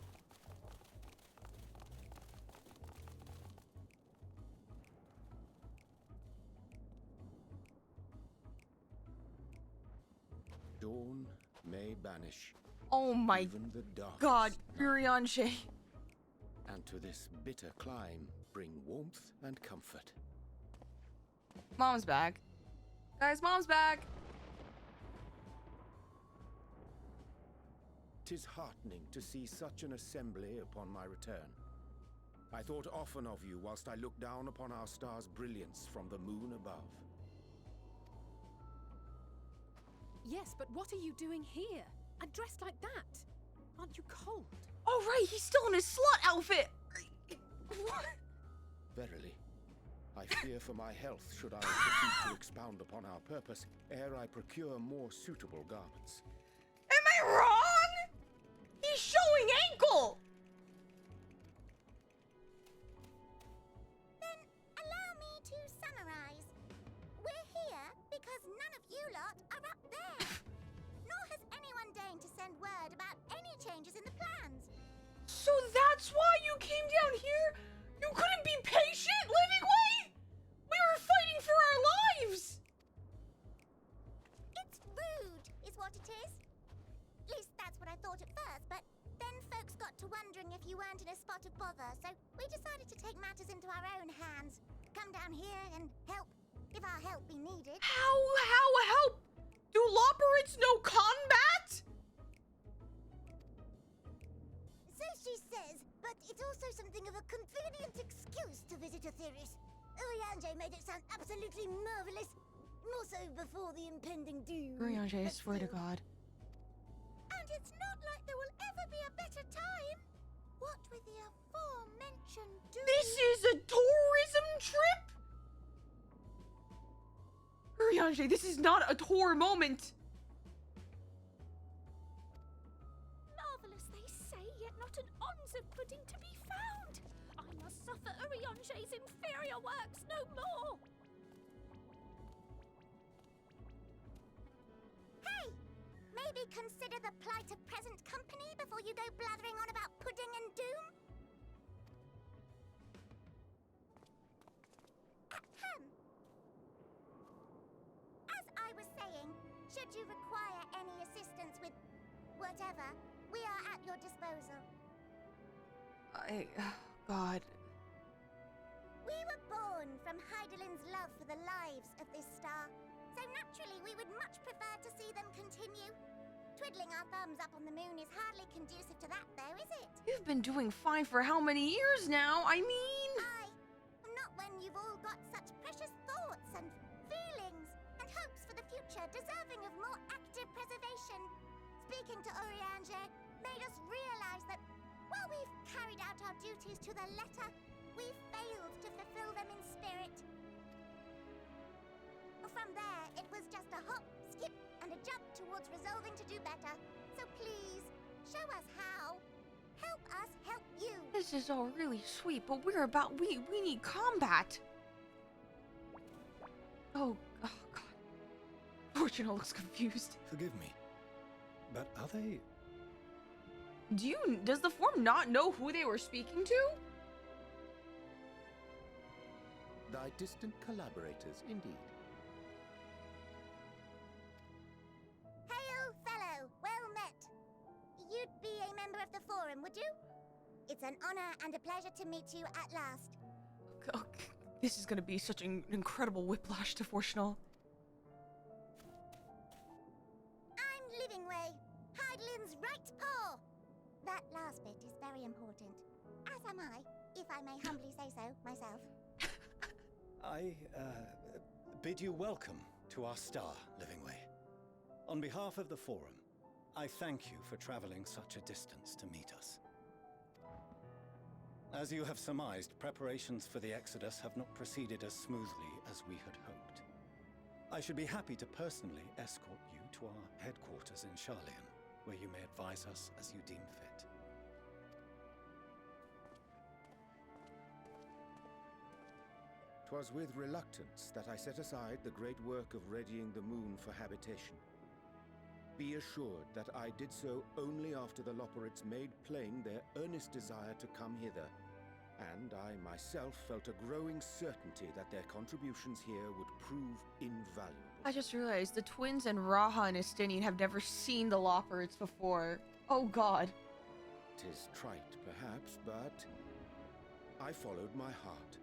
Dawn may banish. Oh my even the darkest God, night. Urianger. And to this bitter clime bring warmth and comfort. Mom's back. Guys, Mom's back. 'Tis heartening to see such an assembly upon my return. I thought often of you whilst I looked down upon our star's brilliance from the moon above. Yes, but what are you doing here? And dressed like that? Aren't you cold? Oh, right, he's still in his slut outfit. What? Verily, I fear for my health should I proceed to expound upon our purpose ere I procure more suitable garments. Am I wrong? He's showing ankle. Then allow me to summarize. We're here because none of you lot are up there. Nor has anyone deigned to send word about any changes in the plans. So that's why you came down here? You couldn't be patient, Livingway? We were fighting for our lives. It's rude, is what it is. At least that's what I thought at first, but then folks got to wondering if you weren't in a spot of bother, so we decided to take matters into our own hands. Come down here and help, if our help be needed. How help? Do lopperates know combat? So she says, but it's also something of a convenient excuse to visit Etheris. Urianger made it sound absolutely marvelous. More so before the impending doom. Urianger, I but swear to still. God. And it's not like there will ever be a better time. What with the aforementioned doom... This is a tourism trip? Urianger, this is not a tour moment. Marvelous, they say, yet not an ounce of pudding to be found. I must suffer Urianger's inferior works no more. Hey! Maybe consider the plight of present company before you go blathering on about pudding and doom? Ahem. As I was saying, should you require any assistance with whatever, we are at your disposal. God. We were born from Heidelin's love for the lives of this star, so naturally we would much prefer to see them continue. Twiddling our thumbs up on the moon is hardly conducive to that, though, is it? You've been doing fine for how many years now? I mean... Not when you've all got such precious thoughts and feelings and hopes for the future deserving of more active preservation. Speaking to Urianger made us realize that while we've carried out our duties to the letter, we've failed to fulfill them in spirit. From there, it was just a hop, skip, and a jump towards resolving to do better. So please, show us how. Help us help you. This is all really sweet, but we need combat. Oh God. Fortuna looks confused. Forgive me, but are they... Does the form not know who they were speaking to? Thy distant collaborators, indeed. Hail, fellow! Well met! You'd be a member of the Forum, would you? It's an honor and a pleasure to meet you at last. Oh, this is gonna be such an incredible whiplash to Fortuna. I'm Livingway, Hydalin's right paw! That last bit is very important. As am I, if I may humbly say so myself. I, bid you welcome to our star, Livingway. On behalf of the Forum, I thank you for traveling such a distance to meet us. As you have surmised, preparations for the Exodus have not proceeded as smoothly as we had hoped. I should be happy to personally escort you to our headquarters in Charlian, where you may advise us as you deem fit. 'Twas with reluctance that I set aside the great work of readying the moon for habitation. Be assured that I did so only after the Loporrits made plain their earnest desire to come hither, and I myself felt a growing certainty that their contributions here would prove invaluable. I just realized the twins and Raha and Estinian have never seen the Loporrits before. Oh God. 'Tis trite, perhaps, but I followed my heart.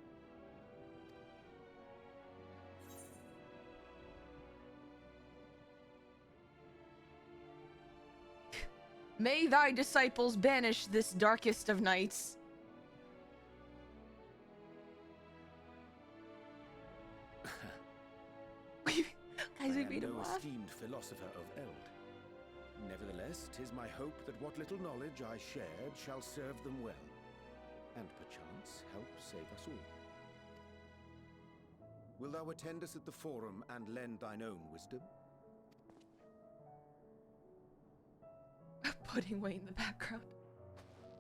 May thy disciples banish this darkest of nights. Guys, we made him no laugh. esteemed philosopher of eld. Nevertheless, 'tis my hope that what little knowledge I shared shall serve them well, and perchance help save us all. Will thou attend us at the Forum and lend thine own wisdom? Puddingway in the background.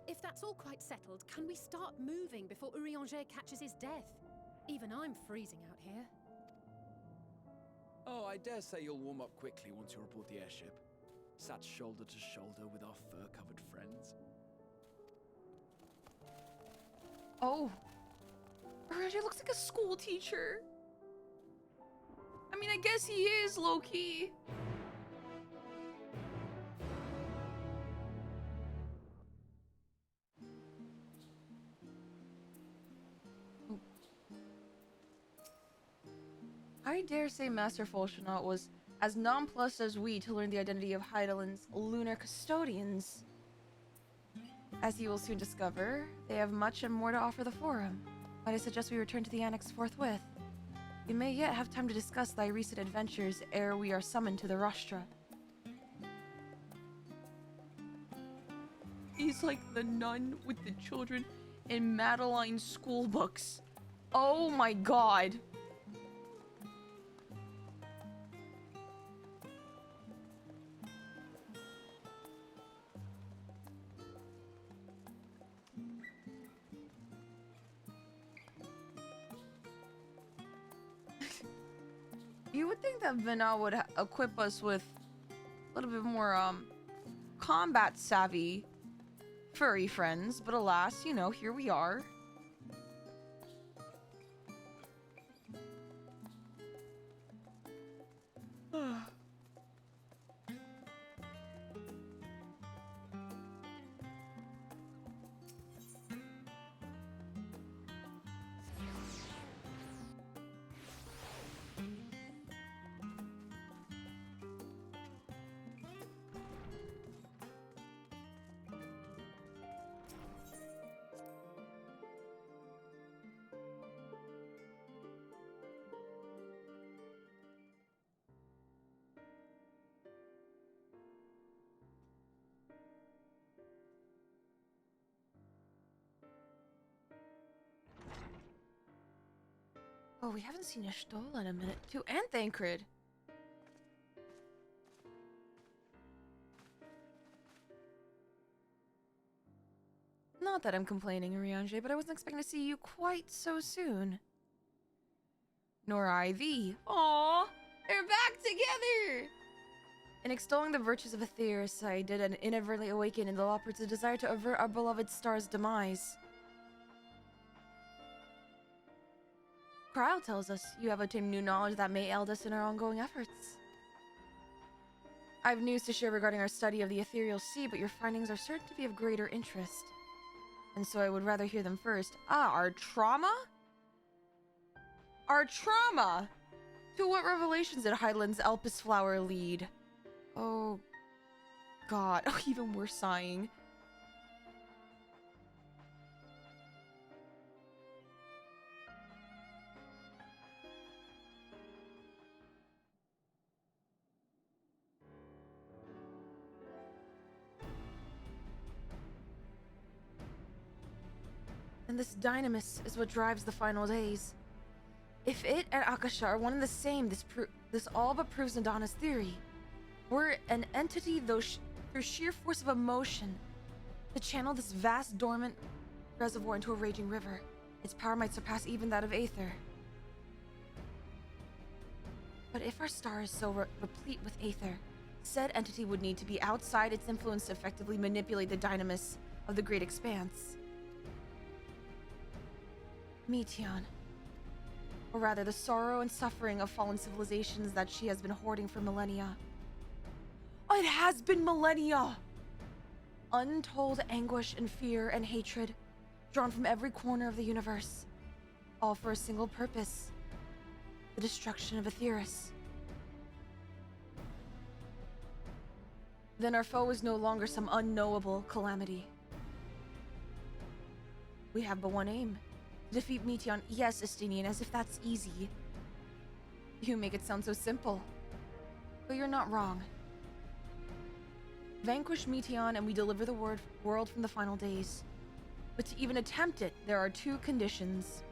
If that's all quite settled, can we start moving before Urianger catches his death? Even I'm freezing out here. Oh, I dare say you'll warm up quickly once you're aboard the airship. Sat shoulder to shoulder with our fur-covered friends. Oh. Urianger looks like a school teacher. I mean, I guess he is low-key. I dare say Master Folshanaut was as nonplussed as we to learn the identity of Hydalin's lunar custodians. As you will soon discover, they have much and more to offer the Forum. Might I suggest we return to the Annex forthwith? We may yet have time to discuss thy recent adventures ere we are summoned to the Rostra. He's like the nun with the children in Madeline's school books. Oh my God. You would think that Vena would equip us with a little bit more, combat savvy furry friends, but alas, you know, here we are. Oh, we haven't seen Y'shtola in a minute, too. And Thancred. No, Not that I'm complaining, Oriange, but I wasn't expecting to see you quite so soon. Nor I thee. Aww, they're back together! In extolling the virtues of Aetheris, I did inadvertently awaken in the Loporits a desire to avert our beloved star's demise. Kryl tells us you have obtained new knowledge that may aid us in our ongoing efforts. I have news to share regarding our study of the ethereal sea, but your findings are certain to be of greater interest. And so I would rather hear them first. Ah, our trauma? Our trauma! To what revelations did Hydaelyn's Elpis flower lead? Oh, God. Oh, even we're sighing. And this dynamis is what drives the final days. If it and Akasha are one and the same, this all but proves Nadana's theory. We're an entity, through sheer force of emotion, to channel this vast dormant reservoir into a raging river. Its power might surpass even that of Aether. But if our star is so replete with Aether, said entity would need to be outside its influence to effectively manipulate the dynamis of the great expanse. Meteion. Or rather, the sorrow and suffering of fallen civilizations that she has been hoarding for millennia. It has been millennia! Untold anguish and fear and hatred, drawn from every corner of the universe, all for a single purpose: the destruction of Aetheris. Then our foe is no longer some unknowable calamity. We have but one aim: to defeat Meteion. Yes, Estinian, as if that's easy. You make it sound so simple. But you're not wrong. Vanquish Meteion and we deliver the world from the final days. But to even attempt it, there are two conditions.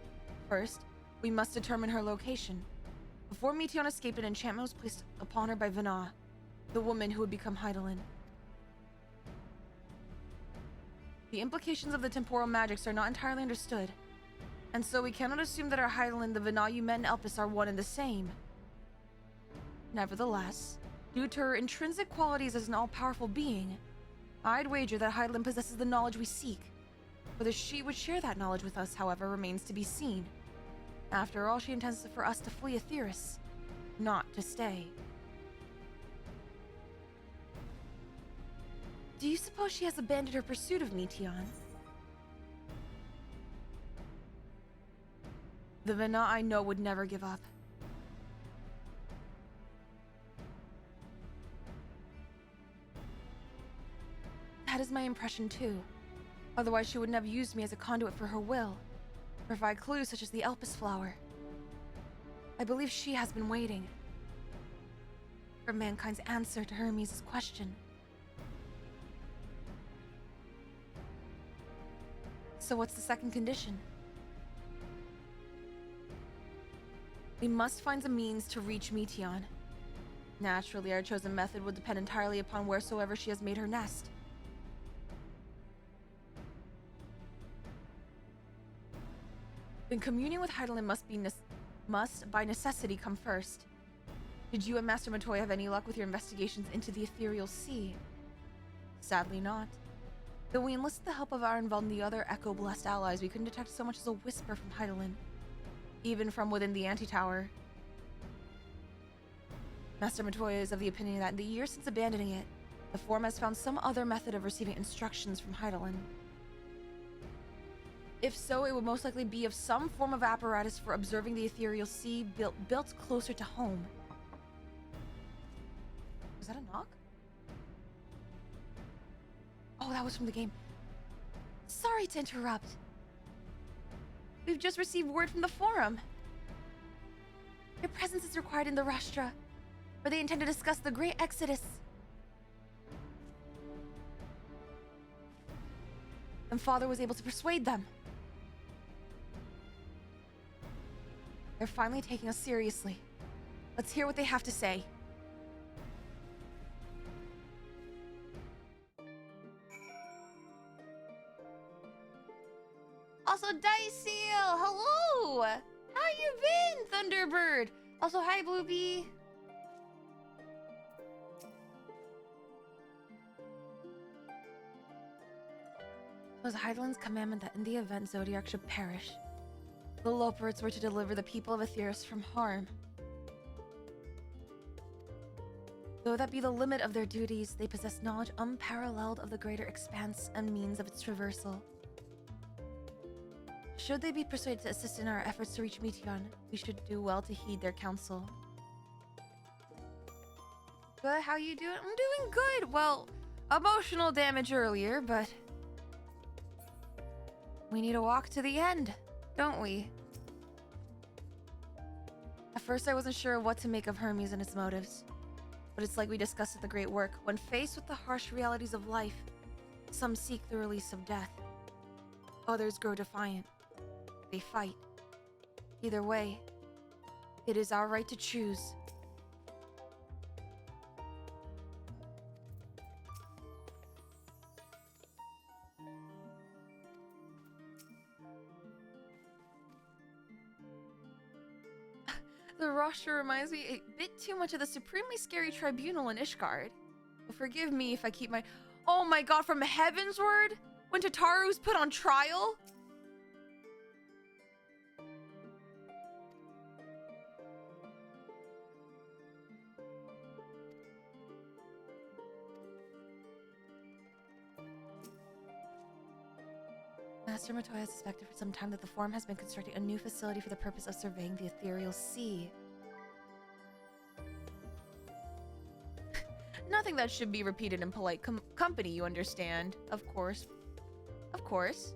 First, we must determine her location. Before Meteion escaped, an enchantment was placed upon her by Vana, the woman who would become Hydaelyn. The implications of the temporal magics are not entirely understood, and so we cannot assume that our Hydaelyn, the Vana you met in Elpis, are one and the same. Nevertheless, due to her intrinsic qualities as an all-powerful being, I'd wager that Hydaelyn possesses the knowledge we seek. Whether she would share that knowledge with us, however, remains to be seen. After all, she intends for us to flee Aetheris, not to stay. Do you suppose she has abandoned her pursuit of Meteion? The Vana I know would never give up. That is my impression too. Otherwise she wouldn't have used me as a conduit for her will, provide clues such as the Elpis flower. I believe she has been waiting for mankind's answer to Hermes' question. So what's the second condition? We must find a means to reach Meteion. Naturally, our chosen method would depend entirely upon wheresoever she has made her nest. Then communion with Hydaelyn must by necessity come first. Did you and Master Matoy have any luck with your investigations into the ethereal sea? Sadly not. Though we enlisted the help of Arenvald and the other Echo-blessed allies, we couldn't detect so much as a whisper from Hydaelyn, even from within the anti-tower. Master Matoy is of the opinion that in the years since abandoning it, the Form has found some other method of receiving instructions from Hydaelyn. If so, it would most likely be of some form of apparatus for observing the ethereal sea built closer to home. Was that a knock? Oh, that was from the game. Sorry to interrupt. We've just received word from the Forum. Your presence is required in the Rashtra, where they intend to discuss the Great Exodus. And Father was able to persuade them. They're finally taking us seriously. Let's hear what they have to say. Also, Dice Seal, hello! How you been, Thunderbird? Also, hi, Bluebee. It was Hydaelyn's commandment that in the event Zodiac should perish, the Loperites were to deliver the people of Aetheris from harm. Though that be the limit of their duties, they possess knowledge unparalleled of the greater expanse and means of its traversal. Should they be persuaded to assist in our efforts to reach Meteion, we should do well to heed their counsel. Good, how you doing? I'm doing good. Well, emotional damage earlier, but we need to walk to the end, don't we? At first I wasn't sure what to make of Hermes and his motives. But it's like we discussed at the Great Work. When faced with the harsh realities of life, some seek the release of death. Others grow defiant. They fight. Either way, it is our right to choose. The roster reminds me a bit too much of the supremely scary tribunal in Ishgard. Well, forgive me if I keep my... Oh my god, from Heavensward? When Tataru's put on trial? Master Matoya has suspected for some time that the Forum has been constructing a new facility for the purpose of surveying the ethereal sea. Nothing that should be repeated in polite company, you understand. Of course. Of course.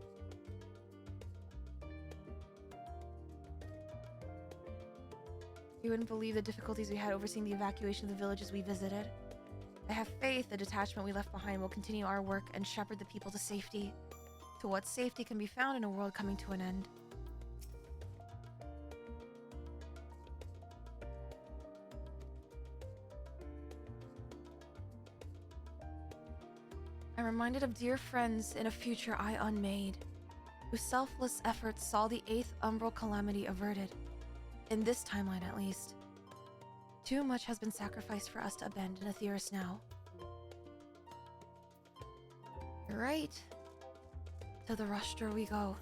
You wouldn't believe the difficulties we had overseeing the evacuation of the villages we visited. I have faith the detachment we left behind will continue our work and shepherd the people to safety. To what safety can be found in a world coming to an end. I'm reminded of dear friends in a future I unmade, whose selfless efforts saw the 8th umbral calamity averted. In this timeline, at least. Too much has been sacrificed for us to abandon Aetheris now. You're right. To the rostra we go.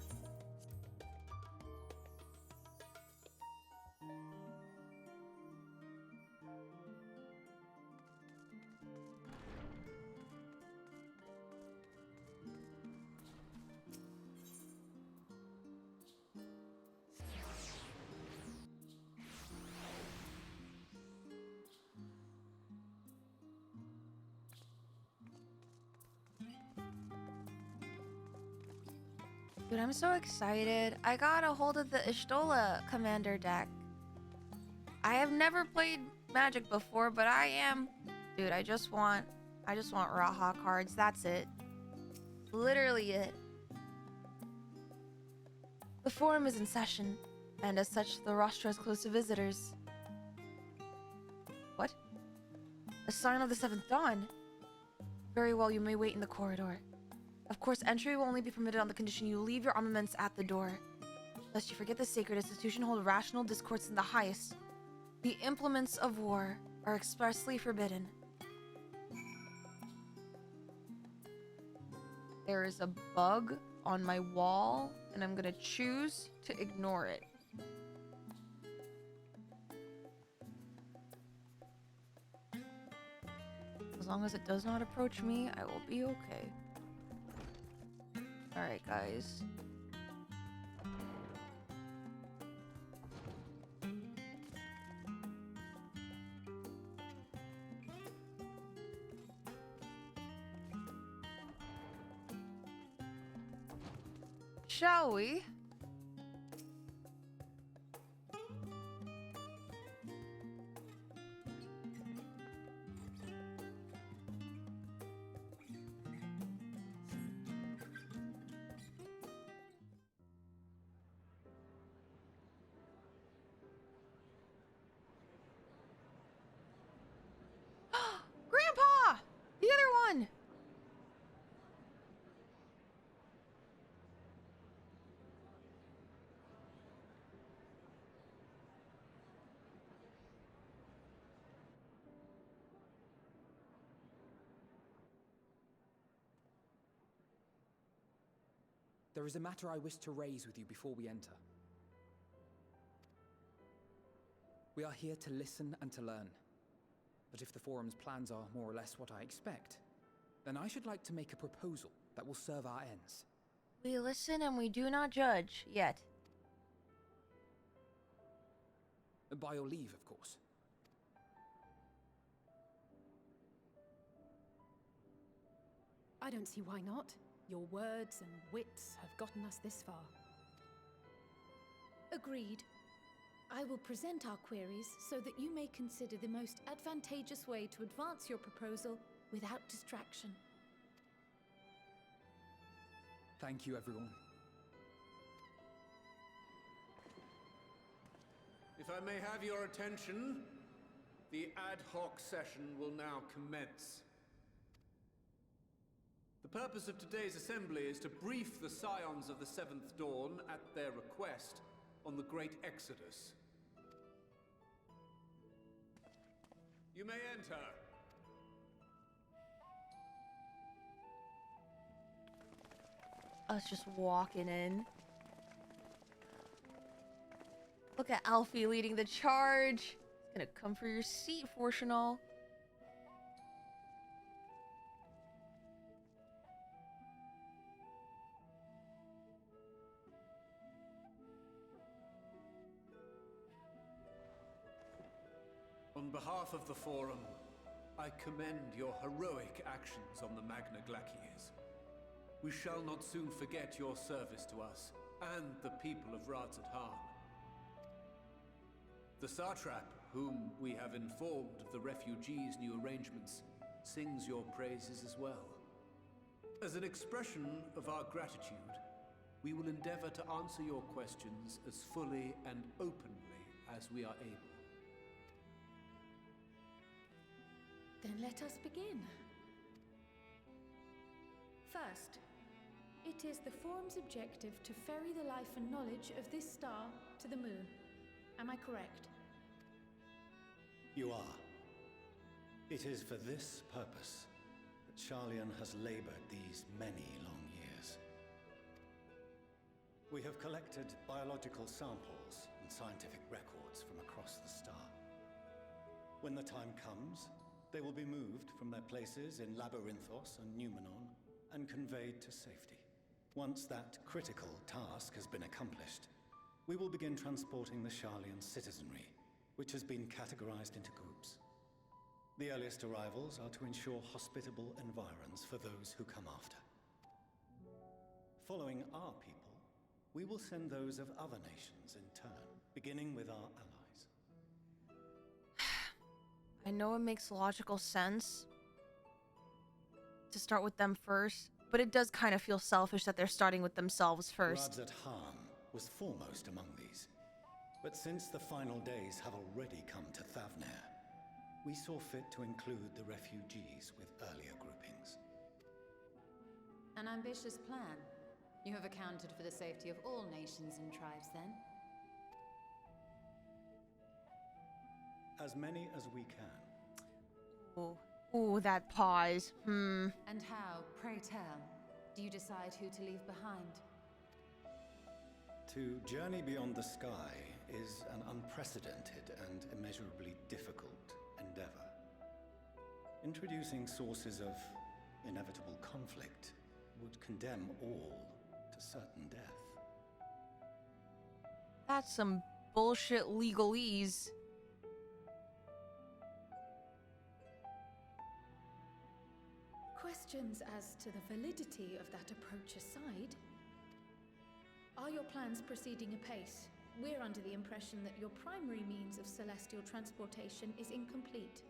Dude, I'm so excited. I got a hold of the Ishtola Commander deck. I have never played Magic before, but I am... Dude, I just want Raha cards. That's it. Literally it. The Forum is in session, and as such, the rostra is closed to visitors. What? A sign of the 7th dawn? Very well, you may wait in the corridor. Of course, entry will only be permitted on the condition you leave your armaments at the door. Lest you forget the sacred institution, hold rational discourse in the highest. The implements of war are expressly forbidden. There is a bug on my wall, and I'm gonna choose to ignore it. As long as it does not approach me, I will be okay. Alright, guys. Shall we? Grandpa! The other one! There is a matter I wish to raise with you before we enter. We are here to listen and to learn. But if the Forum's plans are more or less what I expect, then I should like to make a proposal that will serve our ends. We listen and we do not judge, yet. By your leave, of course. I don't see why not. Your words and wits have gotten us this far. Agreed. I will present our queries so that you may consider the most advantageous way to advance your proposal without distraction. Thank you, everyone. If I may have your attention, the ad hoc session will now commence. The purpose of today's assembly is to brief the Scions of the Seventh Dawn, at their request, on the Great Exodus. You may enter. Us just walking in. Look at Alfie leading the charge. He's gonna come for your seat, Fortunal. On behalf of the Forum, I commend your heroic actions on the Magna Glaciers. We shall not soon forget your service to us and the people of Radzat-Han. The Satrap, whom we have informed of the refugees' new arrangements, sings your praises as well. As an expression of our gratitude, we will endeavor to answer your questions as fully and openly as we are able. Then let us begin. First, it is the Forum's objective to ferry the life and knowledge of this star to the moon. Am I correct? You are. It is for this purpose that Sharlayan has labored these many long years. We have collected biological samples and scientific records from across the star. When the time comes, they will be moved from their places in Labyrinthos and Numenor and conveyed to safety. Once that critical task has been accomplished, we will begin transporting the Sharlayan citizenry, which has been categorized into groups. The earliest arrivals are to ensure hospitable environs for those who come after. Following our people, we will send those of other nations in turn, beginning with our allies. I know it makes logical sense to start with them first, but it does kind of feel selfish that they're starting with themselves first. Radzat-Han was foremost among these. But since the final days have already come to Thavnair, we saw fit to include the refugees with earlier groupings. An ambitious plan. You have accounted for the safety of all nations and tribes, then? As many as we can. Ooh, that pause. And how, pray tell, do you decide who to leave behind? To journey beyond the sky is an unprecedented and immeasurably difficult endeavor. Introducing sources of inevitable conflict would condemn all to certain death. That's some bullshit legalese. Questions as to the validity of that approach aside, are your plans proceeding apace? We're under the impression that your primary means of celestial transportation is incomplete.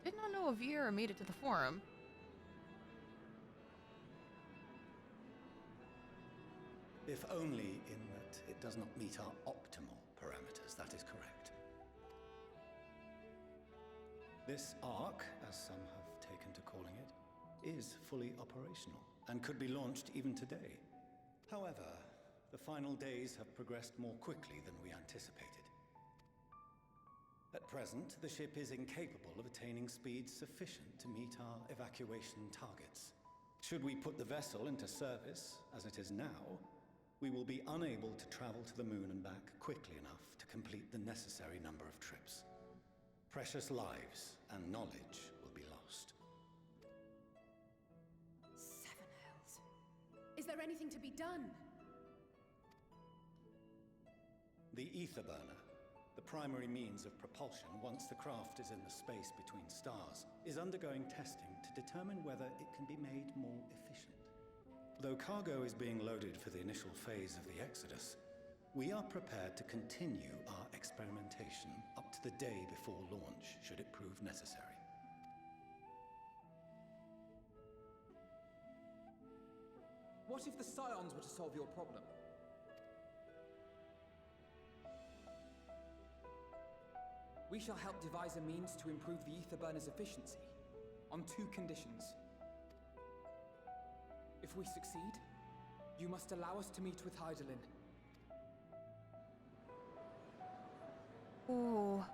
Did not know Viera made it to the Forum. If only in that it does not meet our optimal parameters, that is correct. This Ark, as some have taken to calling it, is fully operational and could be launched even today. However, the final days have progressed more quickly than we anticipated. At present, the ship is incapable of attaining speeds sufficient to meet our evacuation targets. Should we put the vessel into service, as it is now, we will be unable to travel to the moon and back quickly enough to complete the necessary number of trips. Precious lives and knowledge will be lost. Seven hells. Is there anything to be done? The ether burner, the primary means of propulsion once the craft is in the space between stars, is undergoing testing to determine whether it can be made more efficient. Though cargo is being loaded for the initial phase of the Exodus, we are prepared to continue our experimentation up to the day before launch, should it prove necessary. What if the Scions were to solve your problem? We shall help devise a means to improve the ether burner's efficiency, on 2 conditions. If we succeed, you must allow us to meet with Hydaelyn. Ooh,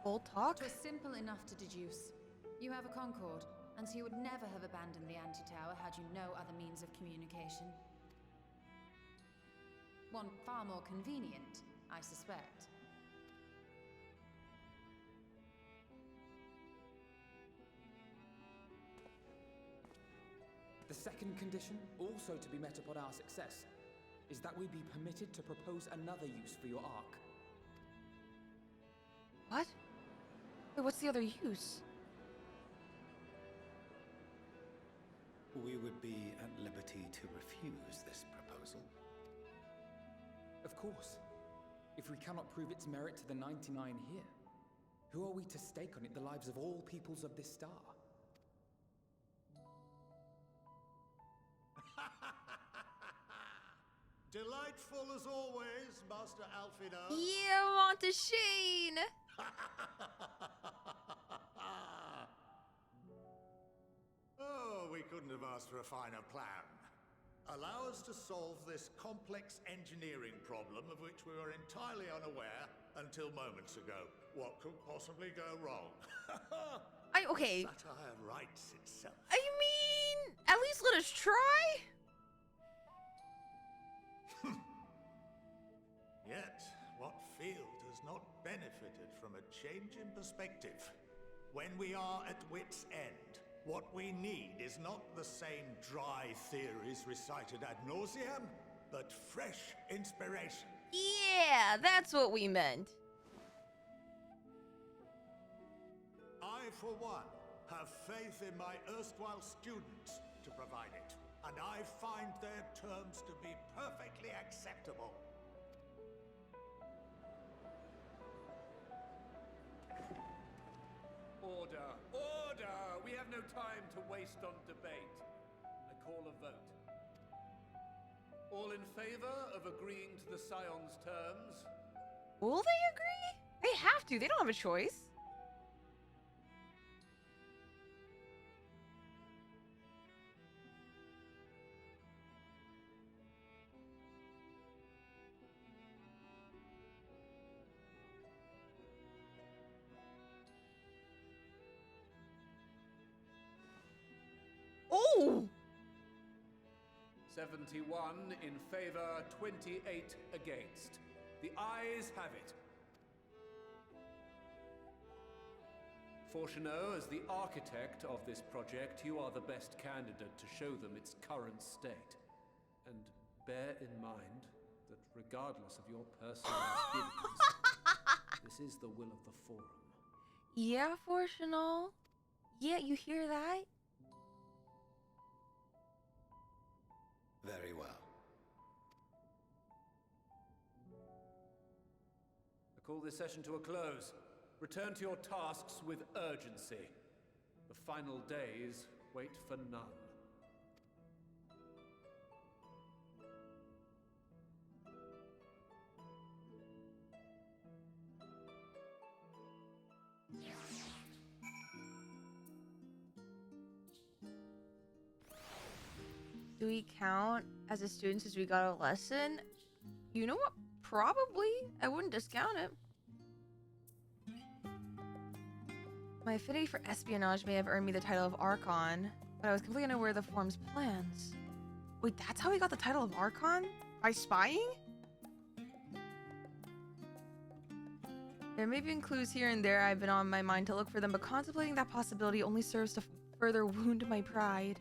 full talk? It was simple enough to deduce. You have a Concord, and so you would never have abandoned the anti-tower had you no other means of communication. One far more convenient, I suspect. The second condition, also to be met upon our success, is that we be permitted to propose another use for your Ark. What? Wait, what's the other use? We would be at liberty to refuse this proposal. Of course. If we cannot prove its merit to the 99 here, who are we to stake on it the lives of all peoples of this star? Delightful as always, Master Alfino. Yeah, Montashane! Oh, we couldn't have asked for a finer plan. Allow us to solve this complex engineering problem of which we were entirely unaware until moments ago. What could possibly go wrong? Okay. Satire writes itself. I mean, at least let us try? Yet, what field has not benefited from a change in perspective? When we are at wit's end, what we need is not the same dry theories recited ad nauseam, but fresh inspiration. Yeah, that's what we meant. I, for one, have faith in my erstwhile students to provide it, and I find their terms to be perfectly acceptable. Order! Order! We have no time to waste on debate. I call a vote. All in favor of agreeing to the Scion's terms? Will they agree? They have to. They don't have a choice. Oh! 71 in favor, 28 against. The ayes have it. Fortuneau, as the architect of this project, you are the best candidate to show them its current state. And bear in mind that regardless of your personal misgivings, this is the will of the Forum. Yeah, Fortuneau. Yeah, you hear that? Very well. I call this session to a close. Return to your tasks with urgency. The final days wait for none. Do we count as a student since we got a lesson? You know what? Probably. I wouldn't discount it. My affinity for espionage may have earned me the title of Archon, but I was completely unaware of the Forum's plans. Wait, that's how he got the title of Archon? By spying? There may be clues here and there I've been on my mind to look for them, but contemplating that possibility only serves to further wound my pride.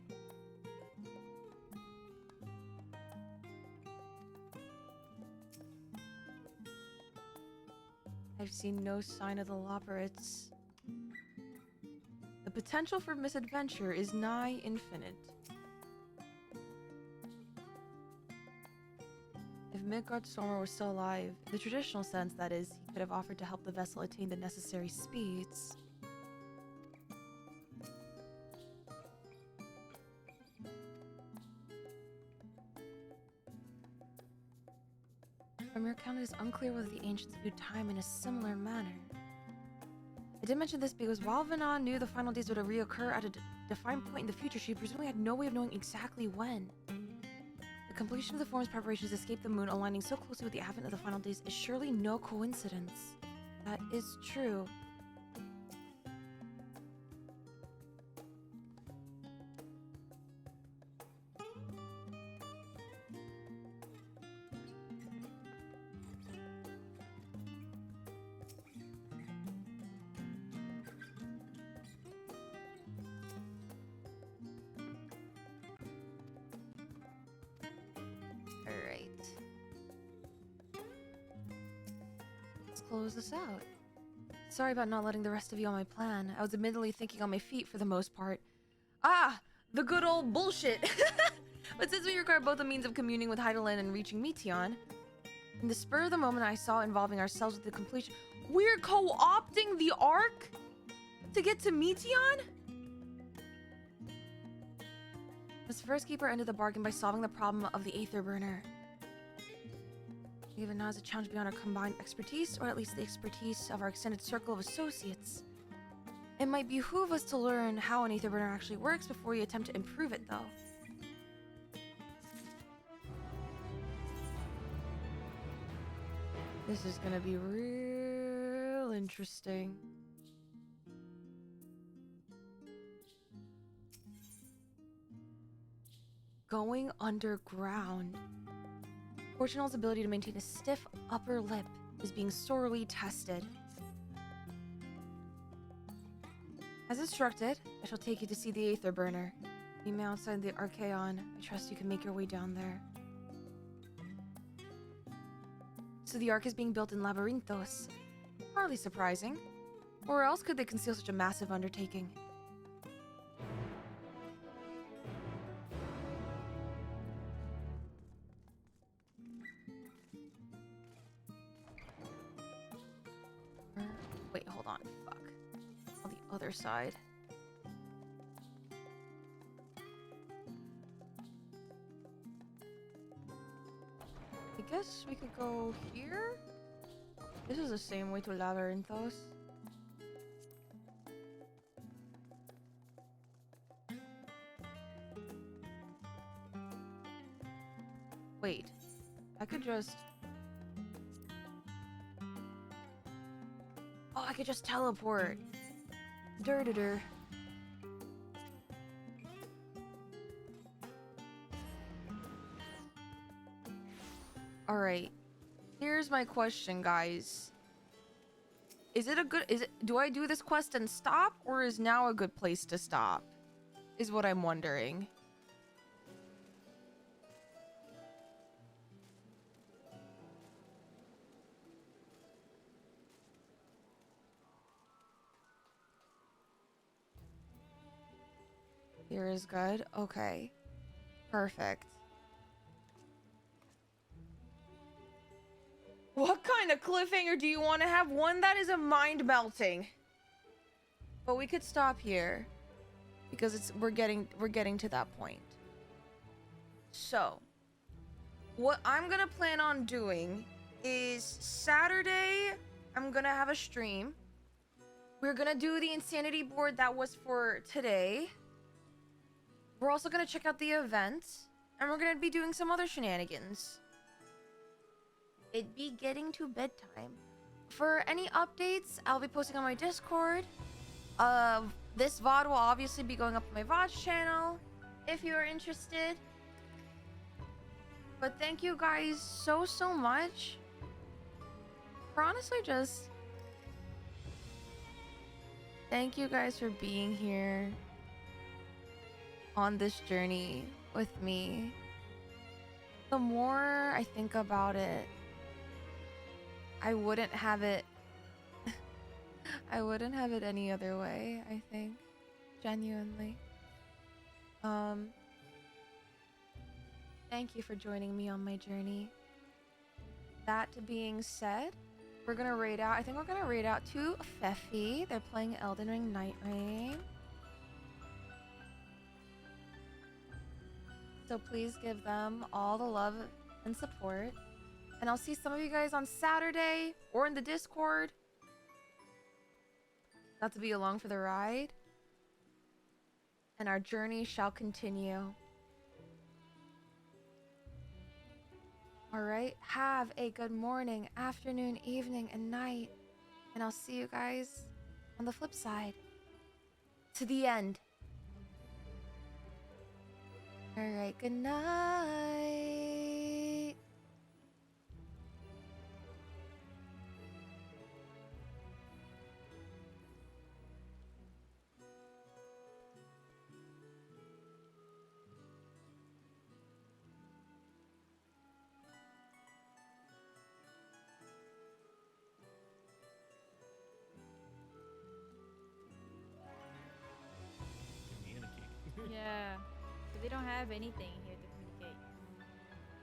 I've seen no sign of the Loporits. The potential for misadventure is nigh infinite. If Midgard Stormer was still alive, in the traditional sense that is, he could have offered to help the vessel attain the necessary speeds. From your account, it is unclear whether the ancients viewed time in a similar manner. I did mention this because while Vana knew the final days would reoccur at a defined point in the future, she presumably had no way of knowing exactly when. The completion of the Forum's preparations to escape the moon aligning so closely with the advent of the final days is surely no coincidence. That is true. Close this out. Sorry about not letting the rest of you on my plan. I was admittedly thinking on my feet for the most part. Ah! The good old bullshit! But since we require both a means of communing with Heidelin and reaching Meteon, in the spur of the moment I saw involving ourselves with the completion— We're co-opting the Ark to get to Meteon? This first keeper ended the bargain by solving the problem of the Aether Burner. Even now as a challenge beyond our combined expertise, or at least the expertise of our extended circle of associates. It might behoove us to learn how an Aether Burner actually works before we attempt to improve it, though. This is gonna be real interesting. Going underground. Fortunal's ability to maintain a stiff upper lip is being sorely tested. As instructed, I shall take you to see the Aether Burner. Meet me outside the Archaeon. I trust you can make your way down there. So the Ark is being built in Labyrinthos. Hardly surprising. Where else could they conceal such a massive undertaking? Wait, hold on. Fuck. On the other side. I guess we could go here? This is the same way to Labyrinthos. Wait. I could just... Oh, I could just teleport. Dur-dur-dur. Alright. Here's my question, guys. Do I do this quest and stop, or is now a good place to stop? Is what I'm wondering. Here is good. Okay. Perfect. What kind of cliffhanger do you want to have? One that is a mind melting. But we could stop here because we're getting to that point. So, what I'm gonna plan on doing is Saturday, I'm gonna have a stream. We're gonna do the insanity board that was for today. We're also gonna check out the event, and we're gonna be doing some other shenanigans. It'd be getting to bedtime. For any updates, I'll be posting on my Discord. This VOD will obviously be going up on my VOD channel if you are interested. But thank you guys so much for honestly just... Thank you guys for being here on this journey with me. The more I think about it, I wouldn't have it I wouldn't have it any other way, I think. Genuinely. Thank you for joining me on my journey. That being said, we're gonna raid out. I think we're gonna raid out to ffxiv. They're playing Elden Ring Night Rain. So please give them all the love and support. And I'll see some of you guys on Saturday or in the Discord. Not to be along for the ride. And our journey shall continue. Alright, have a good morning, afternoon, evening, and night. And I'll see you guys on the flip side. To the end. Alright, good night. Yeah. But they don't have anything here.